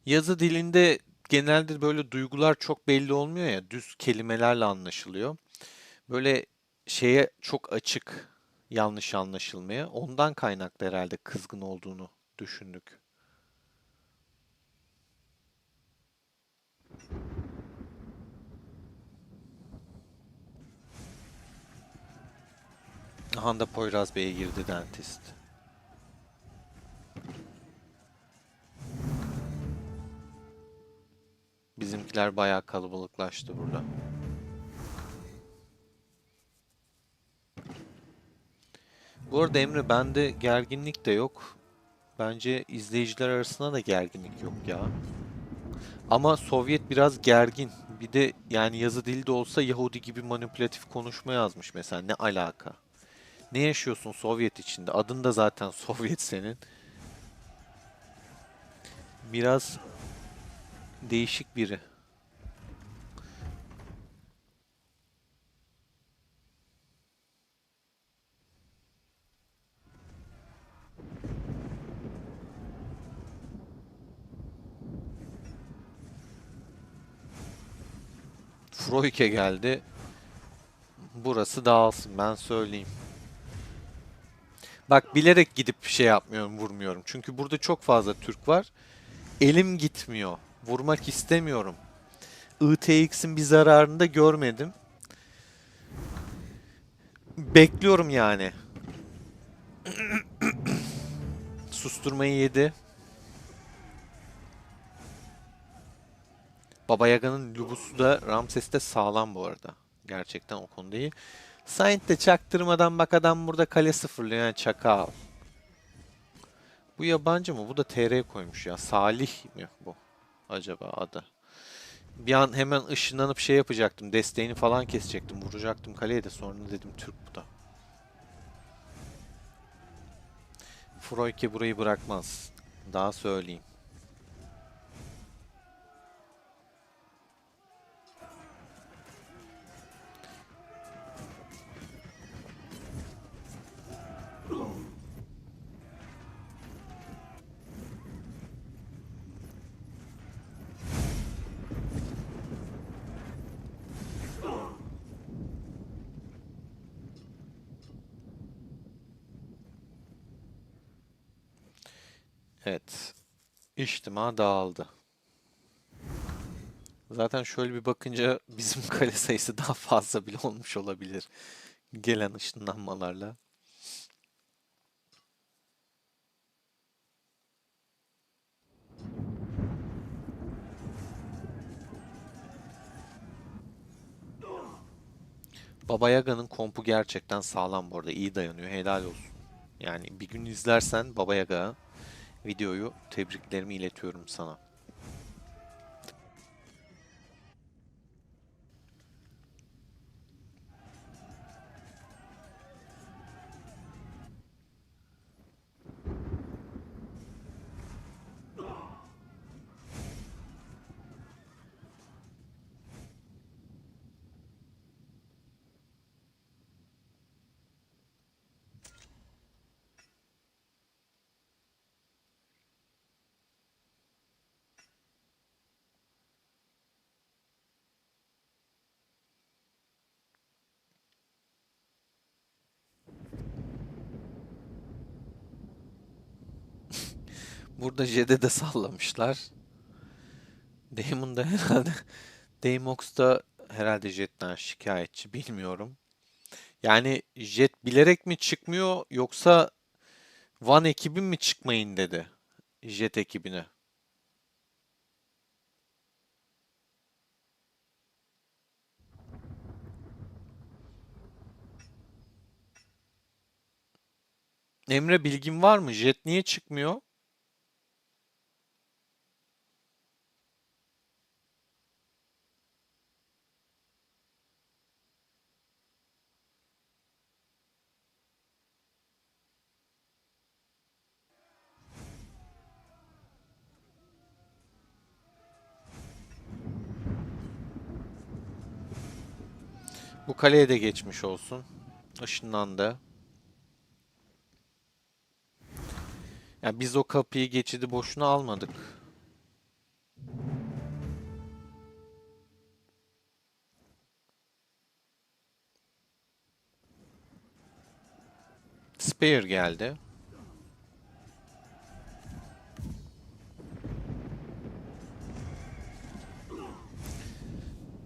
Yazı dilinde genelde böyle duygular çok belli olmuyor ya. Düz kelimelerle anlaşılıyor. Böyle şeye çok açık yanlış anlaşılmaya. Ondan kaynaklı herhalde kızgın olduğunu düşündük. Handa Poyraz Bey'e girdi dentist. Bizimkiler bayağı kalabalıklaştı burada. Bu arada Emre, bende gerginlik de yok. Bence izleyiciler arasında da gerginlik yok ya. Ama Sovyet biraz gergin. Bir de yani yazı dili de olsa Yahudi gibi manipülatif konuşma yazmış mesela. Ne alaka? Ne yaşıyorsun Sovyet içinde? Adın da zaten Sovyet senin. Biraz değişik biri. Froike geldi. Burası dağılsın, ben söyleyeyim. Bak, bilerek gidip şey yapmıyorum, vurmuyorum. Çünkü burada çok fazla Türk var. Elim gitmiyor. Vurmak istemiyorum. ITX'in bir zararını da görmedim. Bekliyorum yani. Susturmayı yedi. Baba Yaga'nın Lubus'u da Ramses'te sağlam bu arada. Gerçekten o konuda iyi. Saint de çaktırmadan bak, adam burada kale sıfırlıyor yani, çakal. Bu yabancı mı? Bu da TR koymuş ya. Salih mi bu acaba adı? Bir an hemen ışınlanıp şey yapacaktım. Desteğini falan kesecektim. Vuracaktım kaleye de, sonra dedim Türk bu da. Froike burayı bırakmaz. Daha söyleyeyim. Evet. İçtima dağıldı. Zaten şöyle bir bakınca bizim kale sayısı daha fazla bile olmuş olabilir. Gelen ışınlanmalarla. Baba Yaga'nın kompu gerçekten sağlam bu arada. İyi dayanıyor. Helal olsun. Yani bir gün izlersen Baba Yaga videoyu, tebriklerimi iletiyorum sana. Burada Jed'e de sallamışlar. Damon da herhalde Damox da herhalde Jet'ten şikayetçi, bilmiyorum. Yani Jet bilerek mi çıkmıyor, yoksa Van ekibin mi çıkmayın dedi Jet ekibine. Emre, bilgin var mı? Jet niye çıkmıyor? Bu kaleye de geçmiş olsun. Işınlandı. Ya biz o kapıyı, geçidi boşuna almadık. Spare geldi.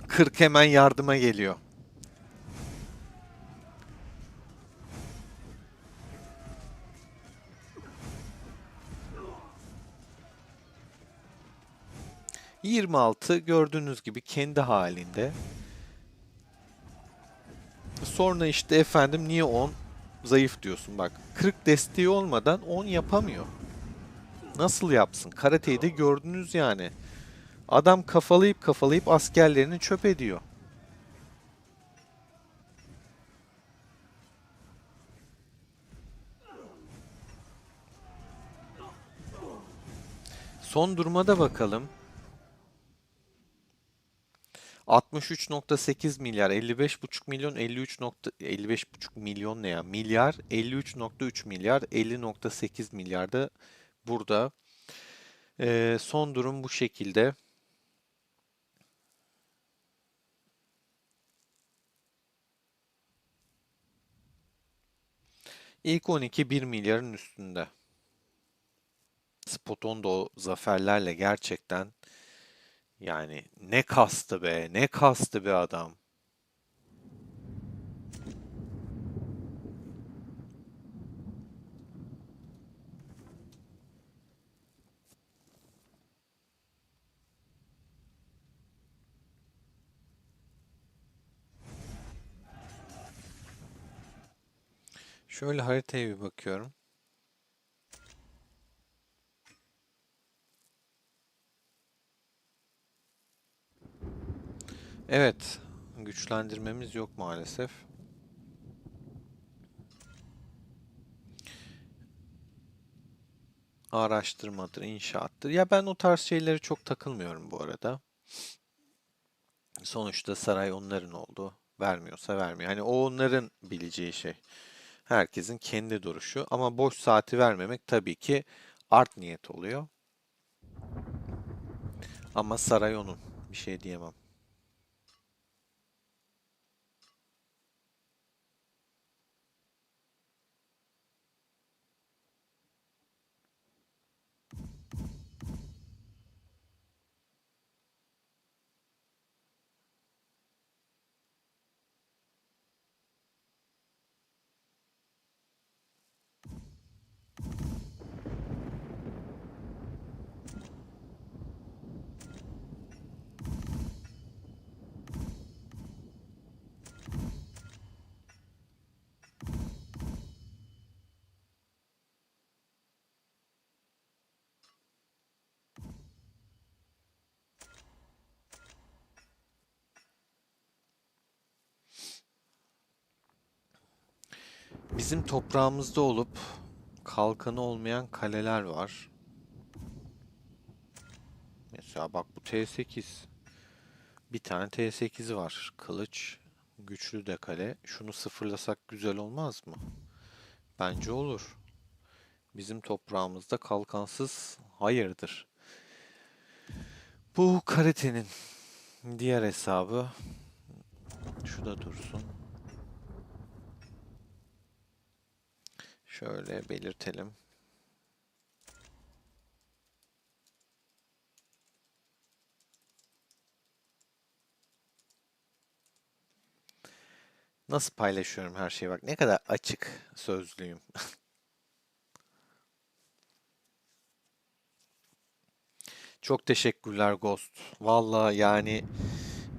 40 hemen yardıma geliyor. ...26 gördüğünüz gibi kendi halinde. Sonra işte efendim niye 10? zayıf diyorsun bak. 40 desteği olmadan 10 yapamıyor. Nasıl yapsın? Karateyi de gördünüz yani. Adam kafalayıp kafalayıp askerlerini çöp ediyor. Son duruma da bakalım. 63.8 milyar, 55,5 milyon, 55,5 milyon ne ya? Milyar, 53,3 milyar, 50,8 milyar da burada. Son durum bu şekilde. İlk 12 1 milyarın üstünde. Spoton da o zaferlerle gerçekten yani ne kastı be, ne kastı be adam. Şöyle haritaya bir bakıyorum. Evet, güçlendirmemiz yok maalesef. Araştırmadır, inşaattır. Ya ben o tarz şeylere çok takılmıyorum bu arada. Sonuçta saray onların oldu. Vermiyorsa vermiyor. Hani o onların bileceği şey. Herkesin kendi duruşu. Ama boş saati vermemek tabii ki art niyet oluyor. Ama saray onun. Bir şey diyemem. Bizim toprağımızda olup kalkanı olmayan kaleler var. Mesela bak bu T8. Bir tane T8'i var. Kılıç. Güçlü de kale. Şunu sıfırlasak güzel olmaz mı? Bence olur. Bizim toprağımızda kalkansız hayırdır. Bu karatenin diğer hesabı. Şu da dursun. Şöyle belirtelim. Nasıl paylaşıyorum her şeyi bak. Ne kadar açık sözlüyüm. Çok teşekkürler Ghost. Valla yani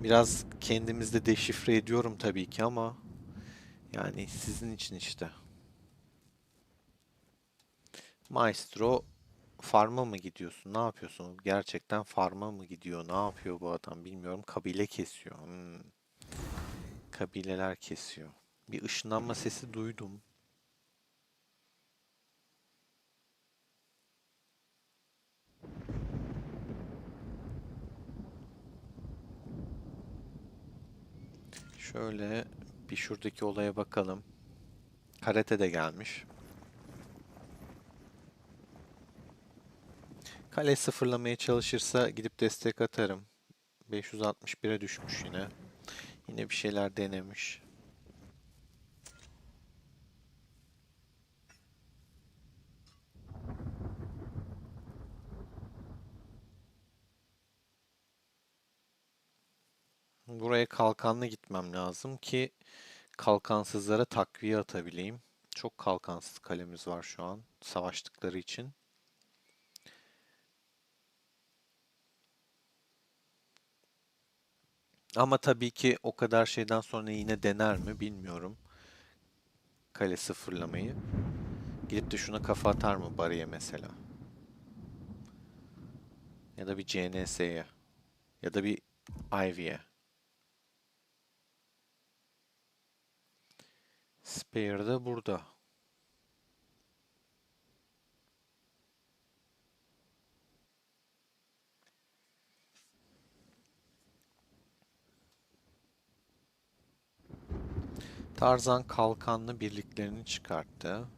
biraz kendimizde deşifre ediyorum tabii ki ama yani sizin için işte. Maestro farma mı gidiyorsun? Ne yapıyorsun? Gerçekten farma mı gidiyor? Ne yapıyor bu adam bilmiyorum. Kabile kesiyor. Kabileler kesiyor. Bir ışınlanma sesi duydum. Şöyle bir şuradaki olaya bakalım. Karate de gelmiş. Kale sıfırlamaya çalışırsa gidip destek atarım. 561'e düşmüş yine. Yine bir şeyler denemiş. Buraya kalkanlı gitmem lazım ki kalkansızlara takviye atabileyim. Çok kalkansız kalemiz var şu an savaştıkları için. Ama tabii ki o kadar şeyden sonra yine dener mi bilmiyorum. kale sıfırlamayı. Gidip de şuna kafa atar mı Barry'e mesela? Ya da bir CNS'ye. Ya da bir Ivy'ye. Spare de burada. Tarzan kalkanlı birliklerini çıkarttı.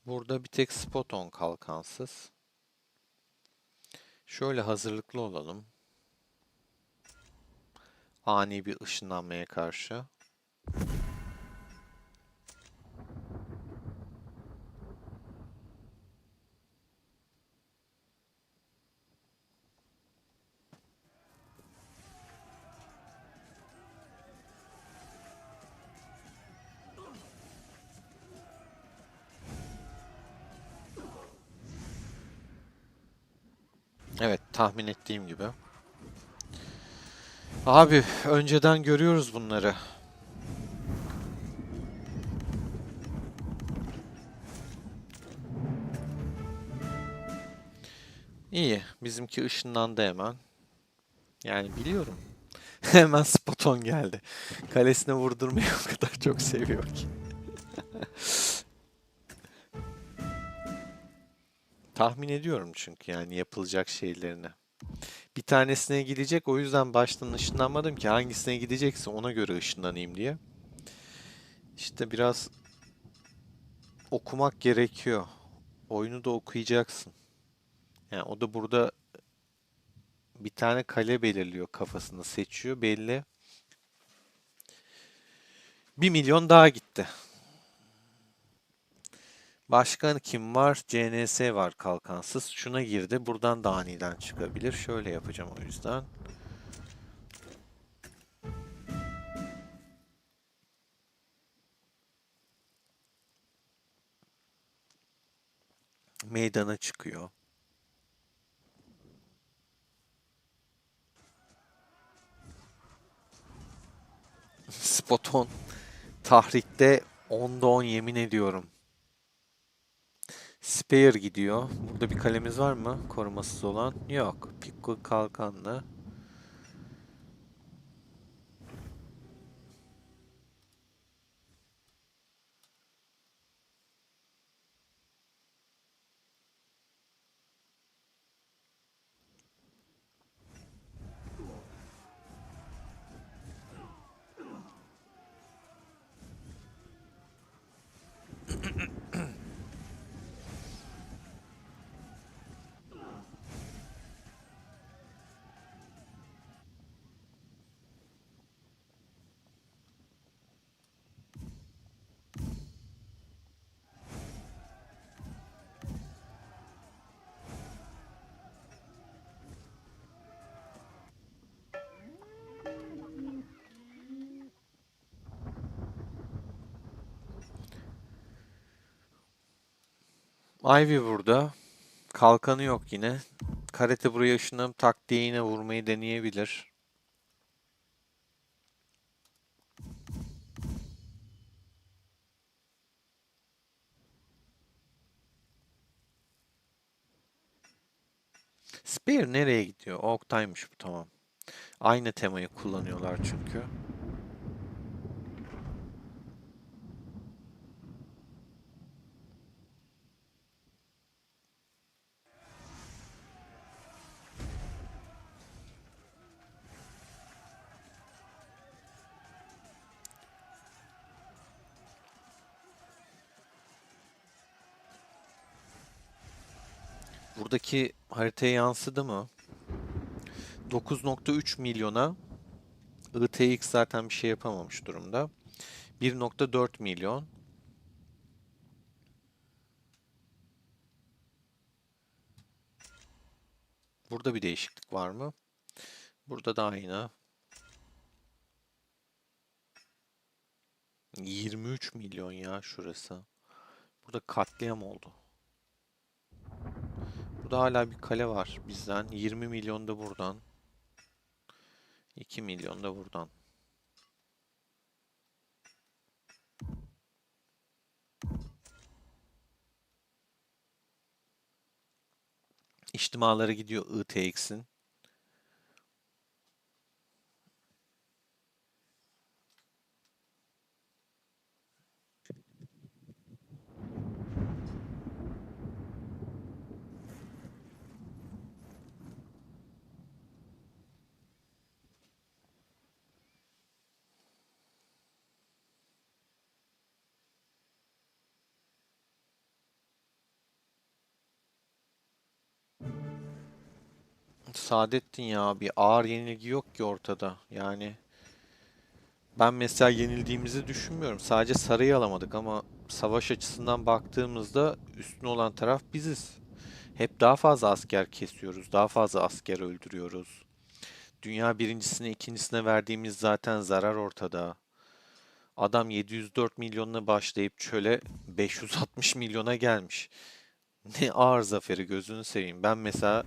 Burada bir tek Spoton kalkansız. Şöyle hazırlıklı olalım. Ani bir ışınlanmaya karşı. Evet, tahmin ettiğim gibi. Abi, önceden görüyoruz bunları. İyi, bizimki ışınlandı hemen. Yani biliyorum. Hemen Spoton geldi. Kalesine vurdurmayı o kadar çok seviyor ki. Tahmin ediyorum çünkü yani yapılacak şeylerini. Bir tanesine gidecek, o yüzden baştan ışınlanmadım ki hangisine gidecekse ona göre ışınlanayım diye. İşte biraz okumak gerekiyor. Oyunu da okuyacaksın. Yani o da burada bir tane kale belirliyor, kafasını seçiyor belli. 1 milyon daha gitti. Başka kim var? CNS var kalkansız. Şuna girdi. Buradan da aniden çıkabilir. Şöyle yapacağım o yüzden. Meydana çıkıyor. Spoton tahrikte 10'da 10 yemin ediyorum. Spare gidiyor. Burada bir kalemiz var mı? Korumasız olan. Yok. Pickle kalkanlı. Ivy burada. Kalkanı yok yine. Karate buraya ışınlanıp taktiğe yine vurmayı deneyebilir. Spear nereye gidiyor? Oktaymış bu, tamam. Aynı temayı kullanıyorlar çünkü. Buradaki haritaya yansıdı mı? 9.3 milyona ITX zaten bir şey yapamamış durumda. 1.4 milyon. Burada bir değişiklik var mı? Burada da aynı. 23 milyon ya şurası. Burada katliam oldu. Burada hala bir kale var bizden. 20 milyon da buradan. 2 milyon da buradan. İçtimaları gidiyor ITX'in. Saadettin ya bir ağır yenilgi yok ki ortada. Yani ben mesela yenildiğimizi düşünmüyorum. Sadece sarayı alamadık ama savaş açısından baktığımızda üstün olan taraf biziz. Hep daha fazla asker kesiyoruz, daha fazla asker öldürüyoruz. Dünya birincisine, ikincisine verdiğimiz zaten zarar ortada. Adam 704 milyonla başlayıp çöle 560 milyona gelmiş. Ne ağır zaferi gözünü seveyim. Ben mesela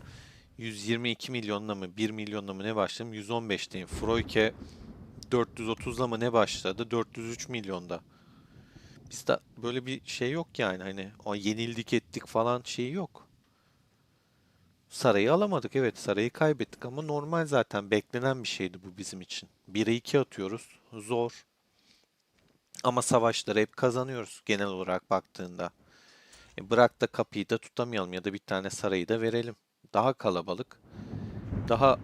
122 milyonla mı 1 milyonla mı ne başladım? 115'teyim. Froyke 430'la mı ne başladı? 403 milyonda. Bizde böyle bir şey yok yani hani o yenildik ettik falan şeyi yok. Sarayı alamadık, evet, sarayı kaybettik ama normal, zaten beklenen bir şeydi bu bizim için. 1'e 2 atıyoruz, zor, ama savaşları hep kazanıyoruz genel olarak baktığında. Bırak da kapıyı da tutamayalım ya da bir tane sarayı da verelim. Daha kalabalık, daha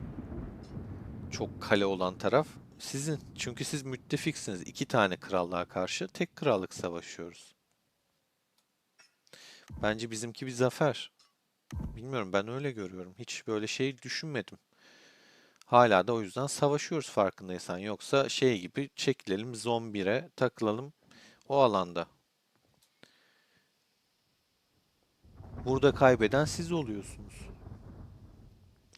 çok kale olan taraf sizin. Çünkü siz müttefiksiniz. 2 tane krallığa karşı tek krallık savaşıyoruz. Bence bizimki bir zafer. Bilmiyorum, ben öyle görüyorum. Hiç böyle şey düşünmedim. Hala da o yüzden savaşıyoruz farkındaysan. Yoksa şey gibi çekilelim zombire takılalım o alanda. Burada kaybeden siz oluyorsunuz.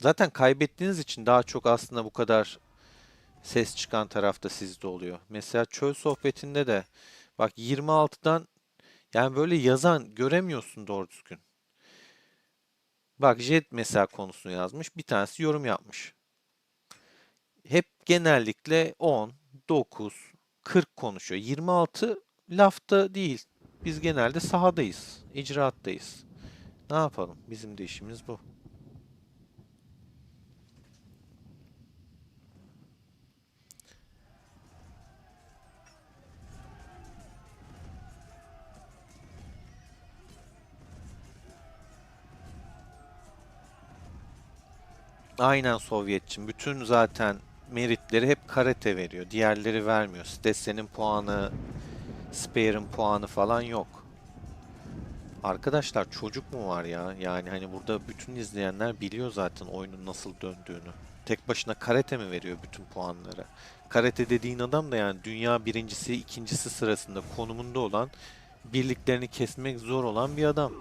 Zaten kaybettiğiniz için daha çok aslında bu kadar ses çıkan tarafta sizde oluyor. Mesela çöl sohbetinde de bak 26'dan yani böyle yazan göremiyorsun doğru düzgün. Bak Jet mesela konusunu yazmış. Bir tanesi yorum yapmış. Hep genellikle 10, 9, 40 konuşuyor. 26 lafta değil. Biz genelde sahadayız, icraattayız. Ne yapalım? Bizim de işimiz bu. Aynen Sovyetçim. Bütün zaten meritleri hep karate veriyor. Diğerleri vermiyor. Stesse'nin puanı, Spare'ın puanı falan yok. Arkadaşlar çocuk mu var ya? Yani hani burada bütün izleyenler biliyor zaten oyunun nasıl döndüğünü. Tek başına karate mi veriyor bütün puanları? Karate dediğin adam da yani dünya birincisi, ikincisi sırasında konumunda olan, birliklerini kesmek zor olan bir adam.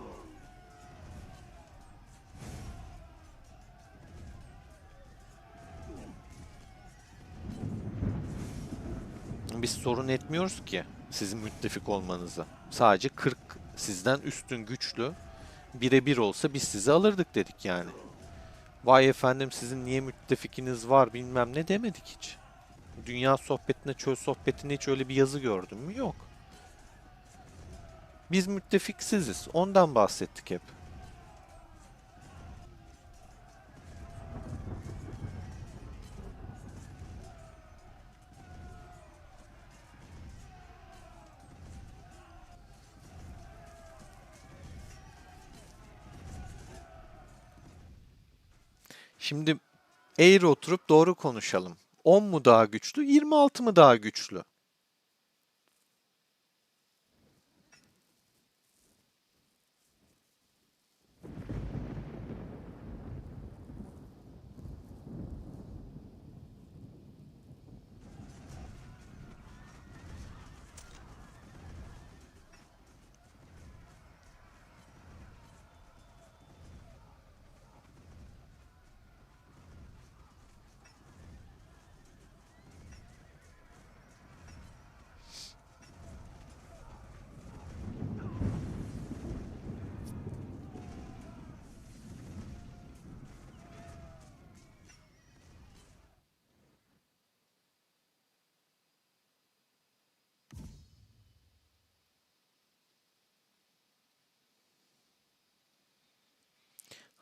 Biz sorun etmiyoruz ki sizin müttefik olmanızı. Sadece 40 sizden üstün güçlü, birebir olsa biz sizi alırdık dedik yani. Vay efendim sizin niye müttefikiniz var bilmem ne demedik hiç. Dünya sohbetine, çöl sohbetine hiç öyle bir yazı gördün mü? Yok. Biz müttefiksiziz. Ondan bahsettik hep. Şimdi eğri oturup doğru konuşalım. 10 mu daha güçlü, 26 mı daha güçlü?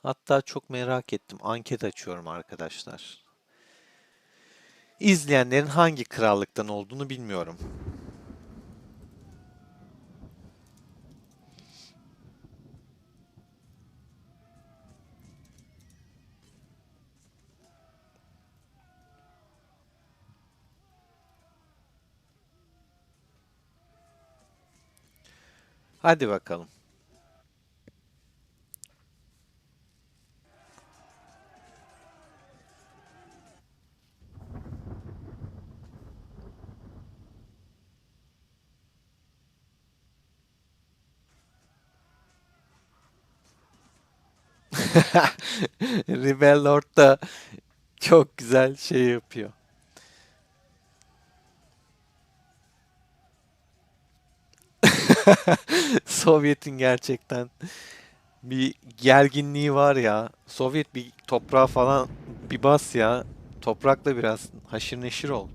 Hatta çok merak ettim. Anket açıyorum arkadaşlar. İzleyenlerin hangi krallıktan olduğunu bilmiyorum. Hadi bakalım. Rebel Lord da çok güzel şey yapıyor. Sovyet'in gerçekten bir gerginliği var ya. Sovyet bir toprağa falan bir bas ya. Toprakla biraz haşır neşir ol.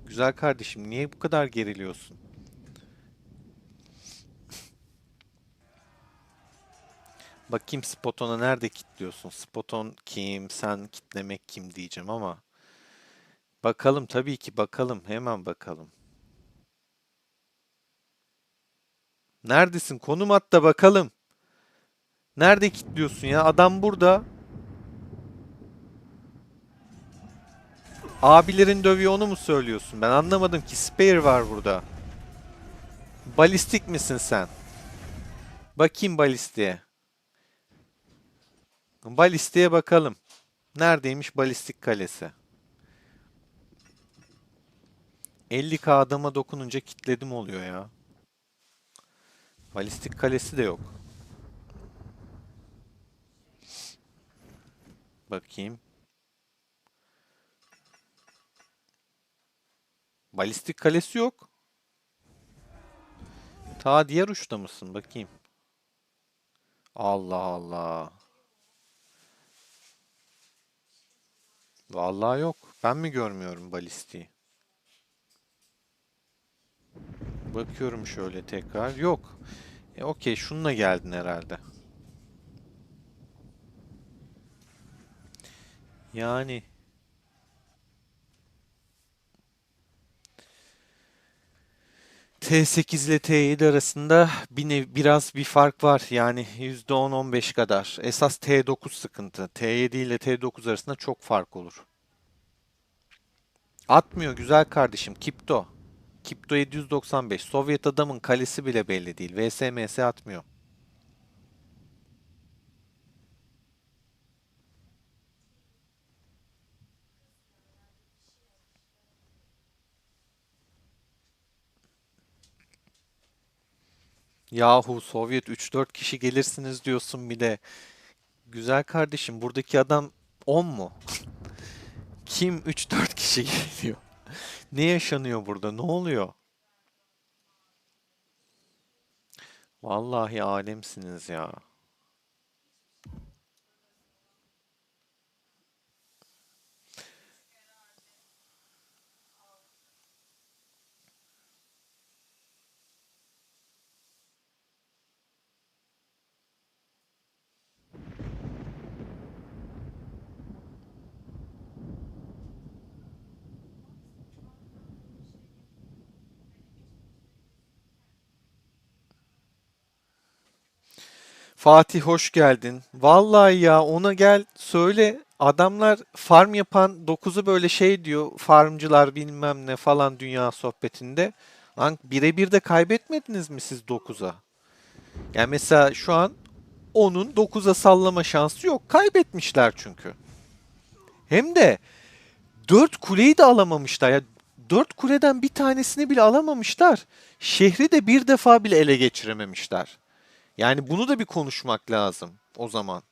Güzel kardeşim, niye bu kadar geriliyorsun? Bakayım Spoton'a nerede kitliyorsun? Spoton kim, sen kitlemek kim diyeceğim ama. Bakalım tabii ki bakalım. Hemen bakalım. Neredesin? Konum at da bakalım. Nerede kilitliyorsun ya? Adam burada. Abilerin dövüyor onu mu söylüyorsun? Ben anlamadım ki. Spare var burada. Balistik misin sen? Bakayım balistiğe. Balistiğe bakalım. Neredeymiş balistik kalesi? 50k adama dokununca kitledim oluyor ya. Balistik kalesi de yok. Bakayım. Balistik kalesi yok. Ta diğer uçta mısın? Bakayım. Allah Allah. Vallahi yok. Ben mi görmüyorum balistiği? Bakıyorum şöyle tekrar. Yok. Okey, şununla geldin herhalde. Yani T8 ile T7 arasında biraz bir fark var. Yani %10-15 kadar. Esas T9 sıkıntı. T7 ile T9 arasında çok fark olur. Atmıyor güzel kardeşim. Kipto. Kipto 795. Sovyet adamın kalesi bile belli değil. VSMS atmıyor. Yahu Sovyet 3-4 kişi gelirsiniz diyorsun bir de. Güzel kardeşim buradaki adam 10 mu? Kim 3-4 kişi geliyor? Ne yaşanıyor burada? Ne oluyor? Vallahi alemsiniz ya. Fatih hoş geldin. Vallahi ya ona gel söyle. Adamlar farm yapan 9'u böyle şey diyor. Farmcılar bilmem ne falan dünya sohbetinde. Lan birebir de kaybetmediniz mi siz 9'a? Yani mesela şu an onun 9'a sallama şansı yok. Kaybetmişler çünkü. Hem de 4 kuleyi de alamamışlar. Ya 4 kuleden bir tanesini bile alamamışlar. Şehri de bir defa bile ele geçirememişler. Yani bunu da bir konuşmak lazım o zaman.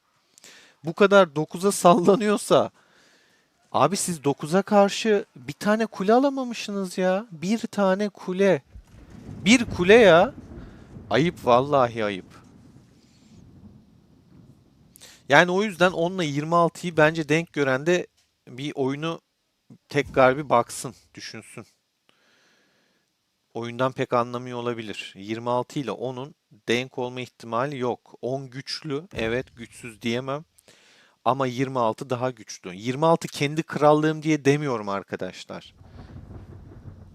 Bu kadar 9'a sallanıyorsa abi siz 9'a karşı bir tane kule alamamışsınız ya. Bir tane kule. Bir kule ya. Ayıp vallahi ayıp. Yani o yüzden 10 ile 26'yı bence denk gören de bir oyunu tekrar bir baksın, düşünsün. Oyundan pek anlamıyor olabilir. 26 ile 10'un denk olma ihtimali yok. 10 güçlü, evet güçsüz diyemem. Ama 26 daha güçlü. 26 kendi krallığım diye demiyorum arkadaşlar.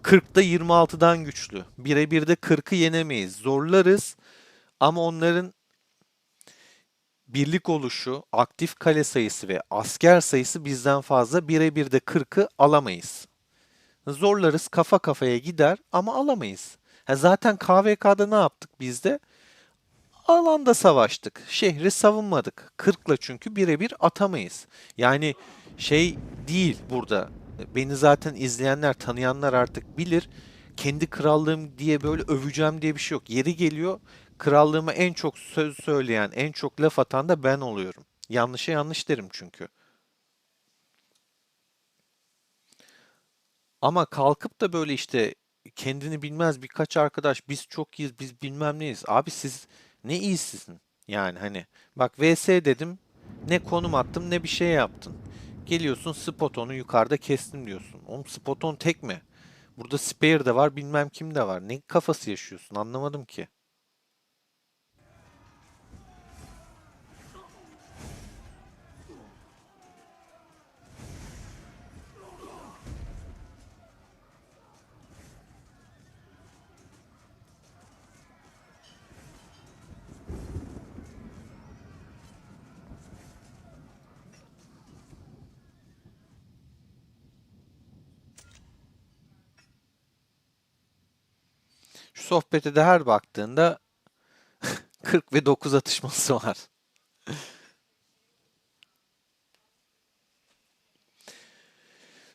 40 da 26'dan güçlü. Birebir de 40'ı yenemeyiz. Zorlarız ama onların birlik oluşu, aktif kale sayısı ve asker sayısı bizden fazla. Birebir de 40'ı alamayız. Zorlarız, kafa kafaya gider ama alamayız. Ha, zaten KVK'da ne yaptık biz de? Alanda savaştık. Şehri savunmadık. 40'la çünkü birebir atamayız. Yani şey değil burada. Beni zaten izleyenler, tanıyanlar artık bilir. Kendi krallığım diye böyle öveceğim diye bir şey yok. Yeri geliyor, krallığıma en çok söz söyleyen, en çok laf atan da ben oluyorum. Yanlışa yanlış derim çünkü. Ama kalkıp da böyle işte kendini bilmez birkaç arkadaş biz çok iyiyiz, biz bilmem neyiz. Abi siz ne iyisizin? Yani hani bak VS dedim, ne konum attım ne bir şey yaptın. Geliyorsun Spoton'u yukarıda kestim diyorsun. Oğlum Spoton tek mi? Burada Spare de var bilmem kim de var. Ne kafası yaşıyorsun anlamadım ki. Şu sohbete de her baktığında 40 ve 9 atışması var.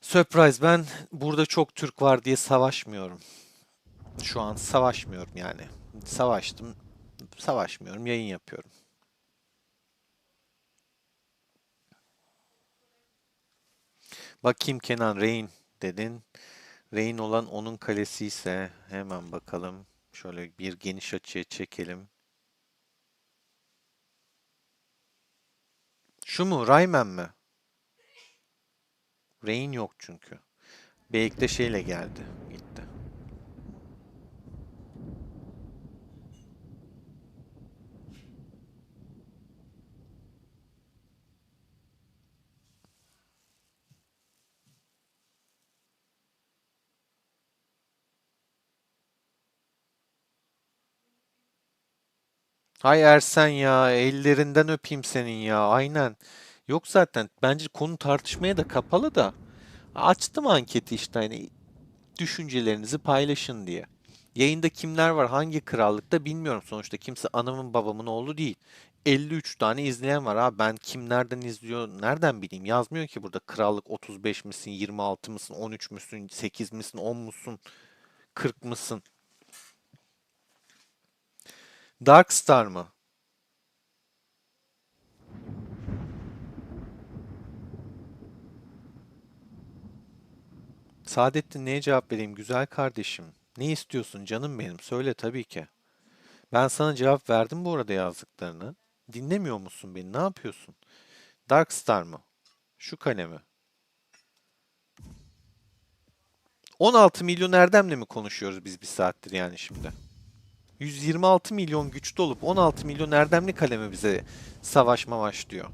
Surprise, ben burada çok Türk var diye savaşmıyorum. Şu an savaşmıyorum yani. Savaştım, savaşmıyorum, yayın yapıyorum. Bakayım Kenan, Rain dedin. Rain olan onun kalesi ise hemen bakalım. Şöyle bir geniş açıya çekelim. Şu mu? Rayman mi? Rain yok çünkü. Belki de şeyle geldi. Gitti. Hay Ersen ya, ellerinden öpeyim senin ya. Aynen. Yok zaten. Bence konu tartışmaya da kapalı da. Açtım anketi işte hani düşüncelerinizi paylaşın diye. Yayında kimler var, hangi krallıkta bilmiyorum. Sonuçta kimse anamın babamın oğlu değil. 53 tane izleyen var abi. Ben kim nereden izliyor, nereden bileyim? Yazmıyor ki burada krallık 35 misin, 26 mısın, 13 müsün, 8 misin, 10 musun, 40 mısın? Darkstar mı? Saadettin, neye cevap vereyim güzel kardeşim? Ne istiyorsun canım benim? Söyle tabii ki. Ben sana cevap verdim bu arada yazdıklarını. Dinlemiyor musun beni? Ne yapıyorsun? Darkstar mı? Şu kale mi? 16 milyon Erdem'le mi konuşuyoruz biz bir saattir yani şimdi? 126 milyon güçlü olup 16 milyon Erdemli kale mi bize savaşma başlıyor?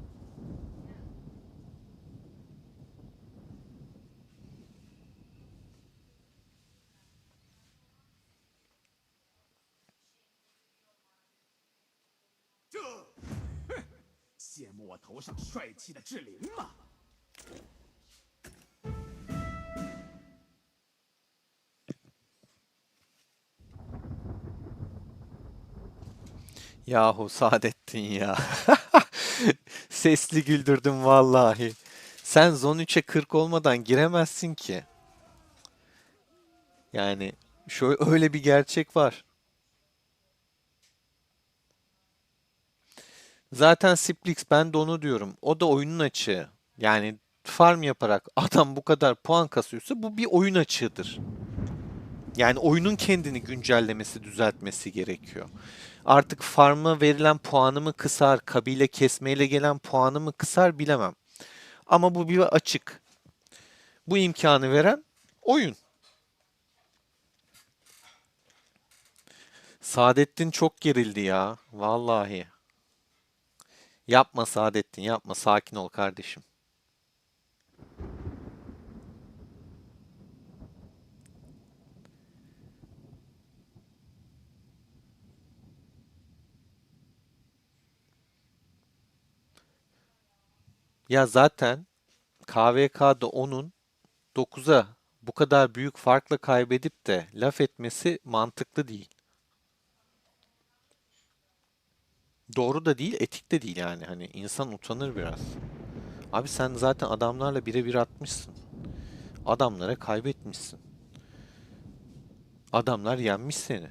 Yahu Saadettin ya. Sesli güldürdüm vallahi. Sen Zone 3'e 40 olmadan giremezsin ki. Yani şöyle öyle bir gerçek var. Zaten Splix ben de onu diyorum. O da oyunun açığı. Yani farm yaparak adam bu kadar puan kasıyorsa bu bir oyun açığıdır. Yani oyunun kendini güncellemesi, düzeltmesi gerekiyor. Artık farm'a verilen puanı mı kısar, kabile kesmeyle gelen puanı mı kısar bilemem. Ama bu bir açık. Bu imkanı veren oyun. Saadettin çok gerildi ya. Vallahi. Yapma Saadettin, yapma. Sakin ol kardeşim. Ya zaten KVK'da onun 9'a bu kadar büyük farkla kaybedip de laf etmesi mantıklı değil. Doğru da değil, etik de değil yani. Hani insan utanır biraz. Abi sen zaten adamlarla birebir atmışsın. Adamlara kaybetmişsin. Adamlar yenmiş seni.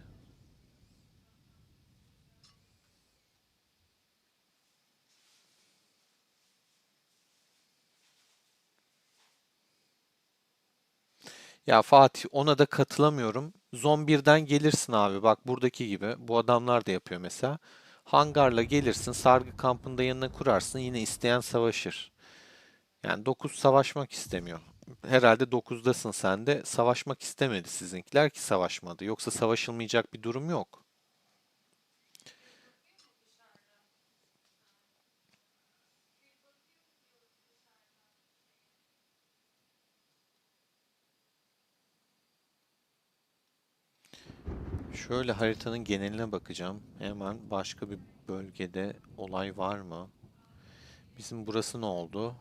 Ya Fatih ona da katılamıyorum. Zon birden gelirsin abi. Bak buradaki gibi. Bu adamlar da yapıyor mesela. Hangarla gelirsin. Sargı kampında yanına kurarsın. Yine isteyen savaşır. Yani 9 savaşmak istemiyor. Herhalde 9'dasın sen de. Savaşmak istemedi sizinkiler ki savaşmadı. Yoksa savaşılmayacak bir durum yok. Şöyle haritanın geneline bakacağım. Hemen başka bir bölgede olay var mı? Bizim burası ne oldu?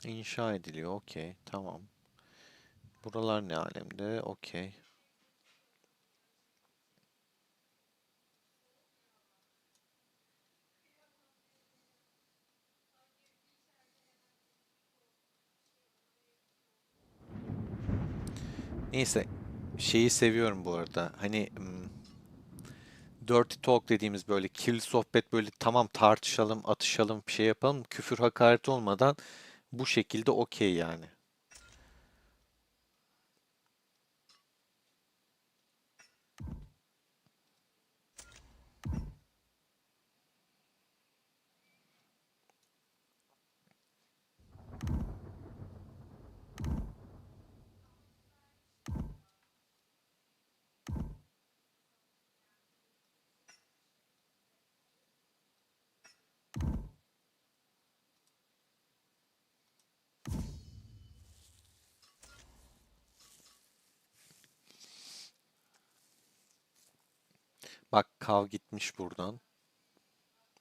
İnşa ediliyor. Okey. Tamam. Buralar ne alemde? Okey. Neyse. Şeyi seviyorum bu arada. Hani dirty talk dediğimiz böyle kirli sohbet böyle tamam tartışalım, atışalım, bir şey yapalım. Küfür hakaret olmadan bu şekilde okey yani. Bak Kav gitmiş buradan.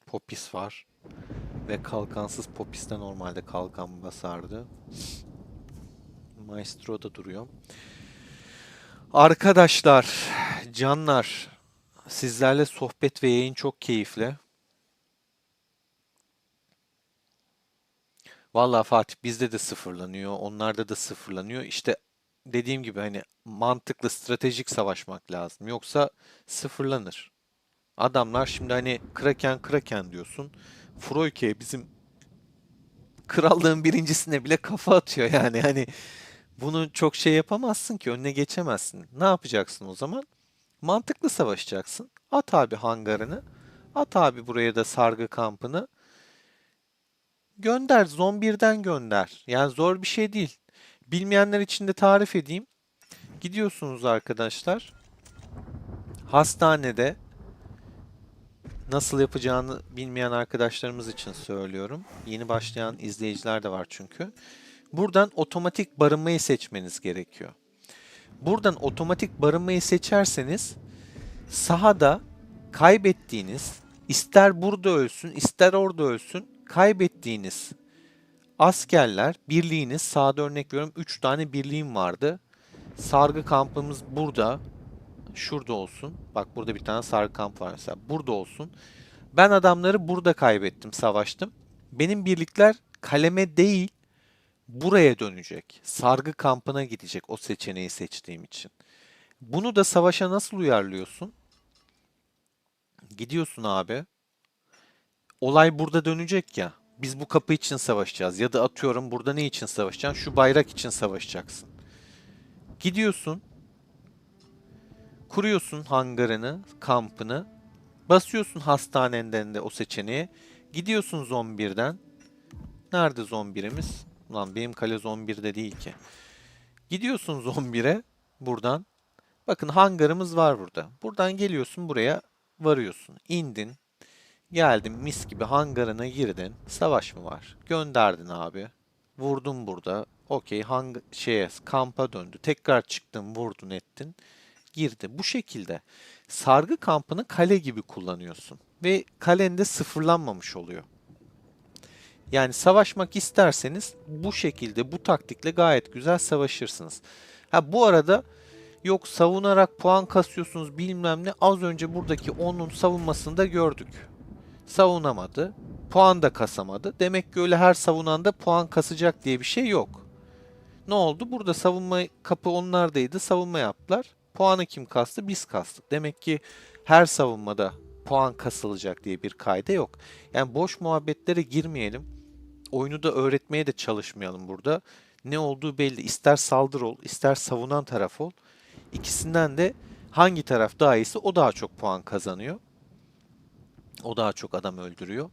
Popis var. Ve kalkansız Popis de normalde kalkan basardı. Maestro da duruyor. Arkadaşlar, canlar, sizlerle sohbet ve yayın çok keyifli. Vallahi Fatih bizde de sıfırlanıyor, onlarda da sıfırlanıyor. İşte dediğim gibi hani mantıklı, stratejik savaşmak lazım. Yoksa sıfırlanır. Adamlar şimdi hani Kraken diyorsun. Froyke bizim krallığın birincisine bile kafa atıyor yani. Hani bunu çok şey yapamazsın ki önüne geçemezsin. Ne yapacaksın o zaman? Mantıklı savaşacaksın. At abi hangarını. At abi buraya da sargı kampını. Gönder. Zon birden gönder. Yani zor bir şey değil. Bilmeyenler için de tarif edeyim. Gidiyorsunuz arkadaşlar. Hastanede nasıl yapacağını bilmeyen arkadaşlarımız için söylüyorum. Yeni başlayan izleyiciler de var çünkü. Buradan otomatik barınmayı seçmeniz gerekiyor. Buradan otomatik barınmayı seçerseniz sahada kaybettiğiniz, ister burada ölsün, ister orada ölsün, kaybettiğiniz askerler, birliğiniz, sahada örnek veriyorum 3 tane birliğim vardı. Sargı kampımız burada, şurada olsun. Bak burada bir tane sargı kamp var mesela. Burada olsun. Ben adamları burada kaybettim, savaştım. Benim birlikler kaleme değil, buraya dönecek. Sargı kampına gidecek o seçeneği seçtiğim için. Bunu da savaşa nasıl uyarlıyorsun? Gidiyorsun abi. Olay burada dönecek ya. Biz bu kapı için savaşacağız. Ya da atıyorum burada ne için savaşacaksın? Şu bayrak için savaşacaksın. Gidiyorsun. Kuruyorsun hangarını, kampını. Basıyorsun hastanenden de o seçeneği. Gidiyorsun zon birden. Nerede zon birimiz? Ulan benim kale zon 1'de değil ki. Gidiyorsun zon 1'e buradan. Bakın hangarımız var burada. Buradan geliyorsun buraya varıyorsun. İndin. Geldin mis gibi hangarına girdin. Savaş mı var? Gönderdin abi. Vurdun burada. Okey, kampa döndü. Tekrar çıktın, vurdun ettin. Girdi. Bu şekilde sargı kampını kale gibi kullanıyorsun. Ve kalende sıfırlanmamış oluyor. Yani savaşmak isterseniz bu şekilde, bu taktikle gayet güzel savaşırsınız. Ha bu arada yok savunarak puan kasıyorsunuz bilmem ne. Az önce buradaki onun savunmasını da gördük. Savunamadı. Puan da kasamadı. Demek ki öyle her savunanda puan kasacak diye bir şey yok. Ne oldu? Burada savunma kapı onlardaydı. Savunma yaptılar. Puanı kim kastı? Biz kastık. Demek ki her savunmada puan kasılacak diye bir kaide yok. Yani boş muhabbetlere girmeyelim. Oyunu da öğretmeye de çalışmayalım burada. Ne olduğu belli. İster saldır ol, ister savunan taraf ol. İkisinden de hangi taraf daha iyisi o daha çok puan kazanıyor. O daha çok adam öldürüyor.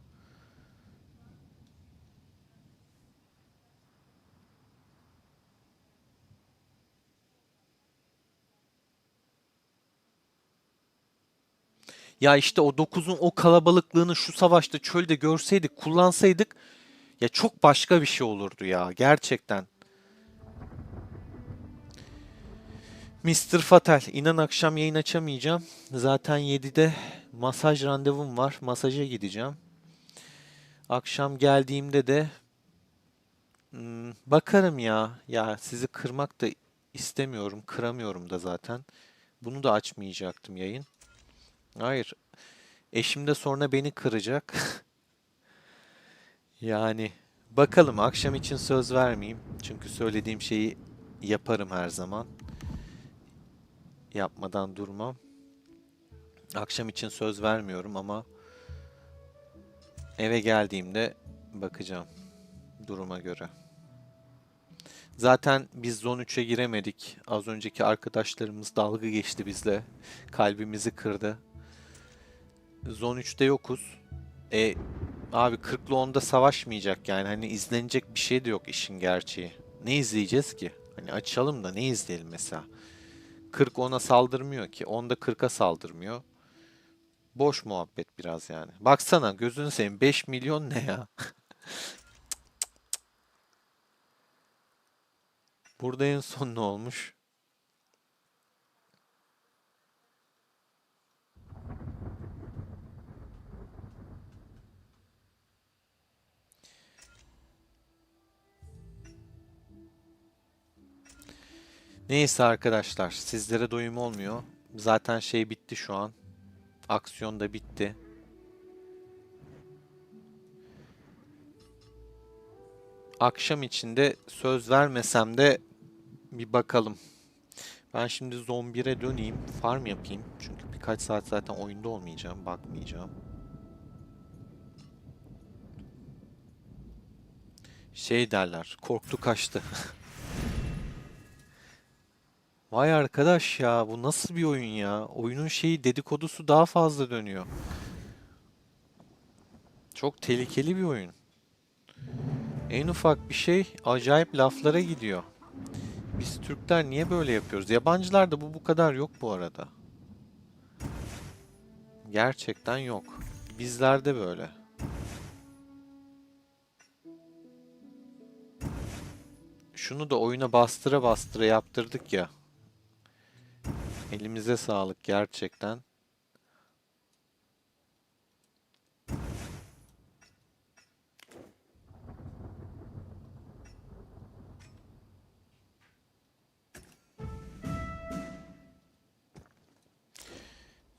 Ya işte o 9'un o kalabalıklığını şu savaşta çölde görseydik, kullansaydık ya çok başka bir şey olurdu ya gerçekten. Mr. Fatal, inan akşam yayın açamayacağım. Zaten 7'de masaj randevum var. Masaja gideceğim. Akşam geldiğimde de bakarım ya. Ya sizi kırmak da istemiyorum. Kıramıyorum da zaten. Bunu da açmayacaktım yayın. Hayır. Eşim de sonra beni kıracak. Yani bakalım akşam için söz vermeyeyim. Çünkü söylediğim şeyi yaparım her zaman. Yapmadan durmam. Akşam için söz vermiyorum ama eve geldiğimde bakacağım duruma göre. Zaten biz Zone 3'e giremedik. Az önceki arkadaşlarımız dalga geçti bizle. Kalbimizi kırdı. Zone 3'te yokuz. Abi 40'lı 10'da savaşmayacak yani. Hani izlenecek bir şey de yok işin gerçeği. Ne izleyeceğiz ki? Hani açalım da ne izleyelim mesela? 40 10'a saldırmıyor ki. 10'da 40'a saldırmıyor. Boş muhabbet biraz yani. Baksana gözünü seveyim 5 milyon ne ya? Burada en son ne olmuş? Neyse arkadaşlar, sizlere doyum olmuyor. Zaten şey bitti şu an. Aksiyon da bitti. Akşam içinde söz vermesem de bir bakalım. Ben şimdi Zone 1'e döneyim, farm yapayım. Çünkü birkaç saat zaten oyunda olmayacağım, bakmayacağım. Şey derler, korktu kaçtı. Vay arkadaş ya, bu nasıl bir oyun ya? Oyunun şeyi dedikodusu daha fazla dönüyor. Çok tehlikeli bir oyun. En ufak bir şey acayip laflara gidiyor. Biz Türkler niye böyle yapıyoruz? Yabancılarda bu kadar yok bu arada. Gerçekten yok. Bizlerde böyle. Şunu da oyuna bastıra bastıra yaptırdık ya. Elimize sağlık gerçekten.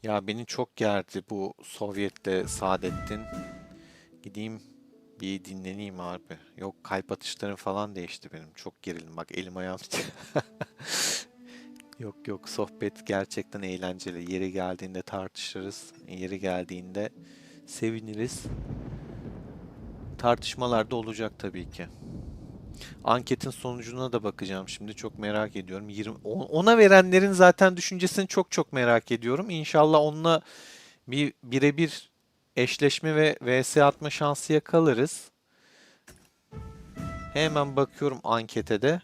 Ya beni çok gerdi bu Sovyet'le Saadettin. Gideyim bir dinleneyim abi. Yok kalp atışlarım falan değişti benim. Çok gerildim bak elim ayağım. Yok yok sohbet gerçekten eğlenceli. Yeri geldiğinde tartışırız. Yeri geldiğinde seviniriz. Tartışmalar da olacak tabii ki. Anketin sonucuna da bakacağım şimdi. Çok merak ediyorum. 10'a verenlerin zaten düşüncesini çok merak ediyorum. İnşallah onunla bir birebir eşleşme ve vs atma şansı yakalarız. Hemen bakıyorum ankete de.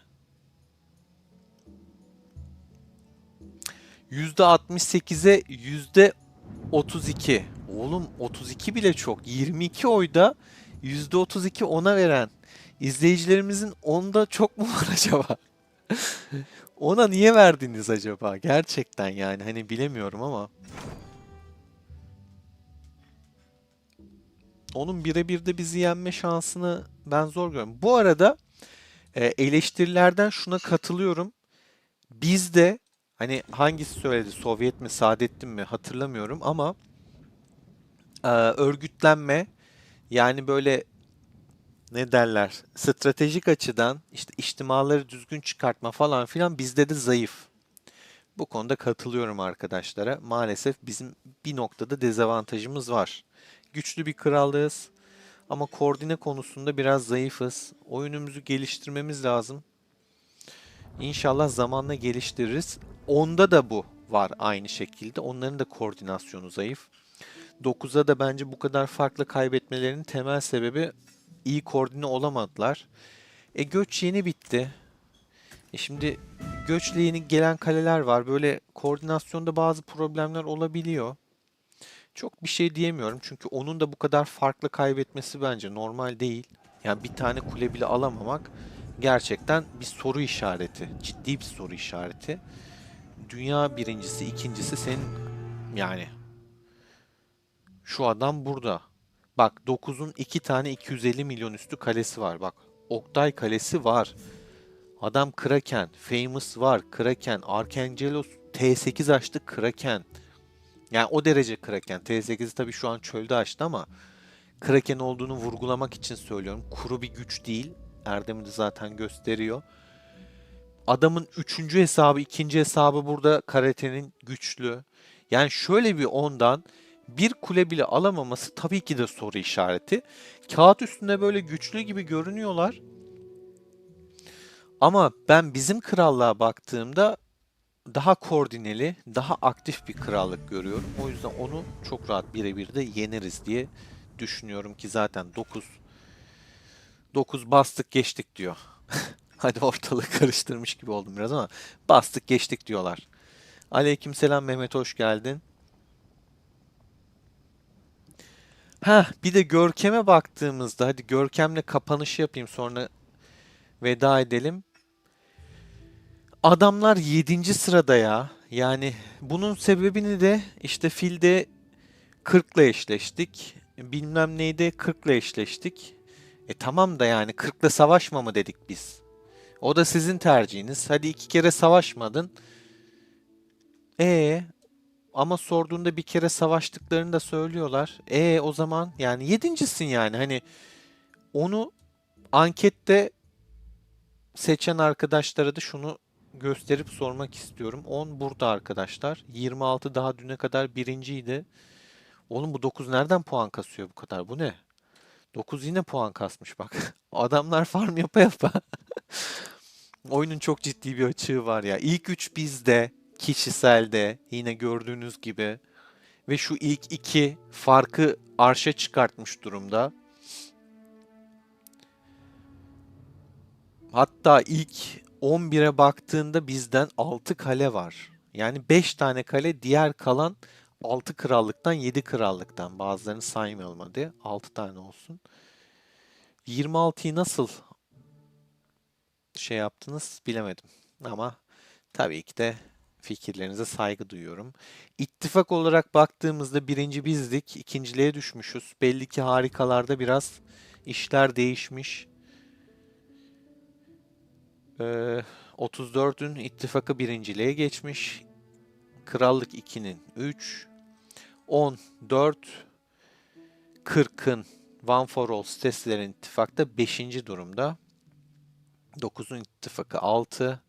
%68'e %32 Oğlum 32 bile çok. 22 oyda %32 ona veren izleyicilerimizin onda çok mu var acaba? Ona niye verdiniz acaba? Gerçekten yani hani bilemiyorum ama. Onun birebir de bizi yenme şansını ben zor görüyorum. Bu arada eleştirilerden şuna katılıyorum. Biz de hani hangisi söyledi, Sovyet mi, Saadettin mi hatırlamıyorum ama örgütlenme yani böyle ne derler stratejik açıdan işte içtimaları düzgün çıkartma falan filan bizde de zayıf. Bu konuda katılıyorum arkadaşlara. Maalesef bizim bir noktada dezavantajımız var. Güçlü bir krallığız ama koordine konusunda biraz zayıfız. Oyunumuzu geliştirmemiz lazım. İnşallah zamanla geliştiririz. Onda da bu var aynı şekilde. Onların da koordinasyonu zayıf. 9'a da bence bu kadar farklı kaybetmelerinin temel sebebi iyi koordine olamadılar. Göç yeni bitti. Şimdi göçle yeni gelen kaleler var. Böyle koordinasyonda bazı problemler olabiliyor. Çok bir şey diyemiyorum çünkü onun da bu kadar farklı kaybetmesi bence normal değil. Yani bir tane kule bile alamamak gerçekten bir soru işareti. Ciddi bir soru işareti. Dünya birincisi, ikincisi senin yani. Şu adam burada. Bak 9'un 2 tane 250 milyon üstü kalesi var. Bak Oktay Kalesi var. Adam Kraken, Famous var, Kraken, Arkangelos T8 açtı Kraken. Yani o derece Kraken. T8'i tabii şu an çölde açtı ama Kraken olduğunu vurgulamak için söylüyorum. Kuru bir güç değil. Erdem'i de zaten gösteriyor. Adamın 3. hesabı, 2. hesabı burada karatenin güçlü. Yani şöyle bir ondan bir kule bile alamaması tabii ki de soru işareti. Kağıt üstünde böyle güçlü gibi görünüyorlar. Ama ben bizim krallığa baktığımda daha koordineli, daha aktif bir krallık görüyorum. O yüzden onu çok rahat birebir de yeneriz diye düşünüyorum ki zaten 9 bastık geçtik diyor. Hadi ortalığı karıştırmış gibi oldum biraz ama bastık geçtik diyorlar. Aleykümselam Mehmet, hoş geldin. Bir de Görkem'e baktığımızda hadi Görkem'le kapanışı yapayım sonra veda edelim. Adamlar 7. sırada ya. Yani bunun sebebini de işte filde 40'la eşleştik. Bilmem neyde 40'la eşleştik. Tamam da yani 40'la savaşma mı dedik biz? O da sizin tercihiniz. Hadi 2 kere savaşmadın. Ama sorduğunda bir kere savaştıklarını da söylüyorlar. O zaman yani 7.'sin yani. Hani onu ankette seçen arkadaşlara da şunu gösterip sormak istiyorum. 10 burada arkadaşlar. 26 daha düne kadar birinciydi. Oğlum bu 9 nereden puan kasıyor bu kadar? Bu ne? 9 yine puan kasmış bak. Adamlar farm yapa yapa. Oyunun çok ciddi bir açığı var ya. İlk 3 bizde, kişiselde yine gördüğünüz gibi. Ve şu ilk 2 farkı arşa çıkartmış durumda. Hatta ilk 11'e baktığında bizden 6 kale var. Yani 5 tane kale, diğer kalan 6 krallıktan 7 krallıktan. Bazılarını saymayalım hadi. 6 tane olsun. 26'yı nasıl şey yaptınız bilemedim. Ama tabii ki de fikirlerinize saygı duyuyorum. İttifak olarak baktığımızda birinci bizdik, ikinciliğe düşmüşüz. Belli ki harikalarda biraz işler değişmiş. 34'ün ittifakı birinciliğe geçmiş. Krallık 2'nin 3. 14, 40'ın One for All siteslerin ittifakta 5. durumda. 9'un ittifakı 6.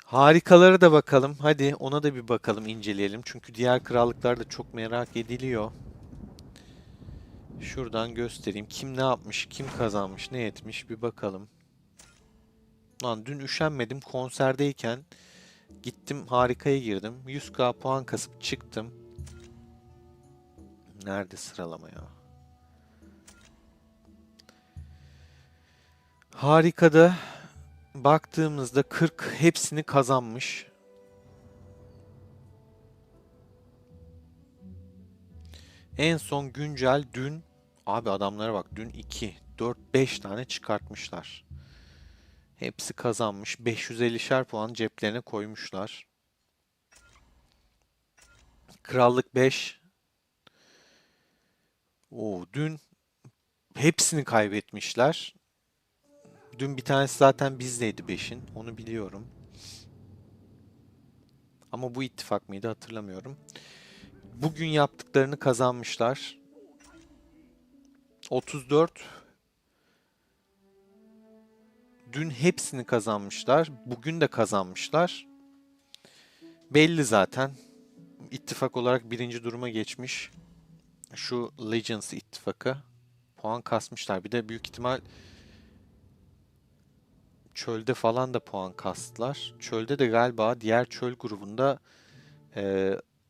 Harikalara da bakalım. Hadi ona da bir bakalım, inceleyelim. Çünkü diğer krallıklar da çok merak ediliyor. Şuradan göstereyim. Kim ne yapmış, kim kazanmış, ne etmiş bir bakalım. Lan dün üşenmedim, konserdeyken gittim harikaya girdim. 100k puan kasıp çıktım. Nerede sıralama ya? Harikada baktığımızda 40 hepsini kazanmış. En son güncel dün, abi adamlara bak, dün 2, 4, 5 tane çıkartmışlar. Hepsi kazanmış. 550'şer puan ceplerine koymuşlar. Krallık 5. Oo, dün hepsini kaybetmişler. Dün bir tanesi zaten bizdeydi 5'in. Onu biliyorum. Ama bu ittifak mıydı hatırlamıyorum. Bugün yaptıklarını kazanmışlar. 34. Dün hepsini kazanmışlar. Bugün de kazanmışlar. Belli zaten. İttifak olarak birinci duruma geçmiş. Şu Legends ittifakı. Puan kasmışlar. Bir de büyük ihtimal çölde falan da puan kastılar. Çölde de galiba diğer çöl grubunda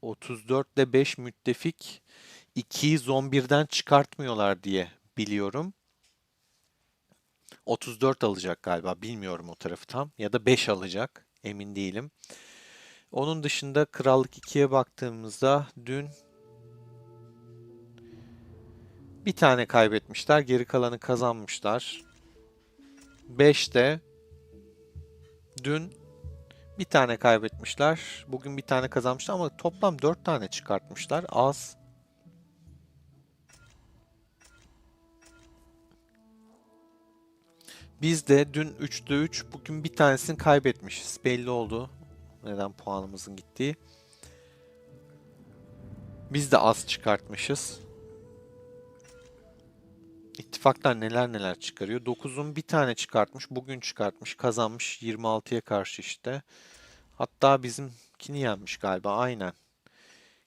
34 ile 5 müttefik 2'yi Zombir'den çıkartmıyorlar diye biliyorum. 34 alacak galiba. Bilmiyorum o tarafı tam. Ya da 5 alacak. Emin değilim. Onun dışında Krallık 2'ye baktığımızda dün bir tane kaybetmişler. Geri kalanı kazanmışlar. 5'te dün bir tane kaybetmişler. Bugün bir tane kazanmışlar ama toplam 4 tane çıkartmışlar. Az. Biz de dün 3'te 3, bugün bir tanesini kaybetmişiz. Belli oldu neden puanımızın gittiği. Biz de az çıkartmışız. İttifaklar neler neler çıkarıyor. 9'un bir tane çıkartmış. Bugün çıkartmış. Kazanmış 26'ya karşı işte. Hatta bizimkini yenmiş galiba. Aynen.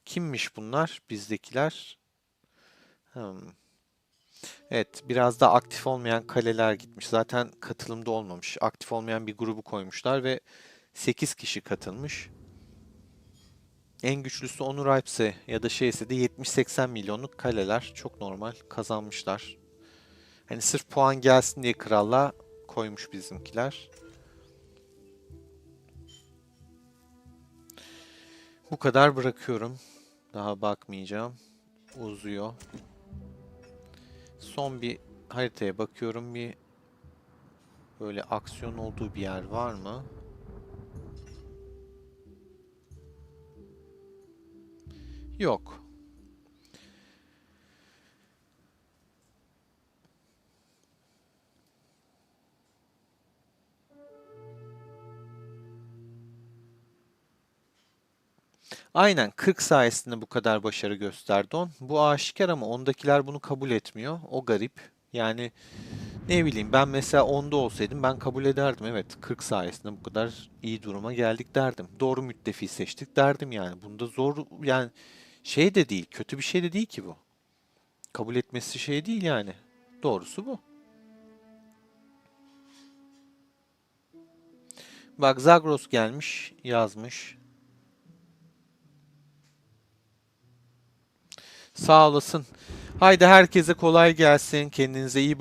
Kimmiş bunlar? Bizdekiler. Hmm. Evet, biraz da aktif olmayan kaleler gitmiş. Zaten katılımda olmamış. Aktif olmayan bir grubu koymuşlar ve 8 kişi katılmış. En güçlüsü Onur Alpse ya da şeyse de 70-80 milyonluk kaleler. Çok normal. Kazanmışlar. Hani sırf puan gelsin diye kralla koymuş bizimkiler. Bu kadar bırakıyorum. Daha bakmayacağım. Uzuyor. Son bir haritaya bakıyorum. Bir böyle aksiyon olduğu bir yer var mı? Yok. Aynen 40 sayesinde bu kadar başarı gösterdi on. Bu aşikar ama ondakiler bunu kabul etmiyor. O garip. Yani ne bileyim, ben mesela onda olsaydım ben kabul ederdim. Evet, 40 sayesinde bu kadar iyi duruma geldik derdim. Doğru müttefiği seçtik derdim yani. Bunda zor yani, şey de değil, kötü bir şey de değil ki bu. Kabul etmesi şey değil yani. Doğrusu bu. Bak Zagros gelmiş, yazmış. Sağ olasın. Haydi herkese kolay gelsin. Kendinize iyi bakın.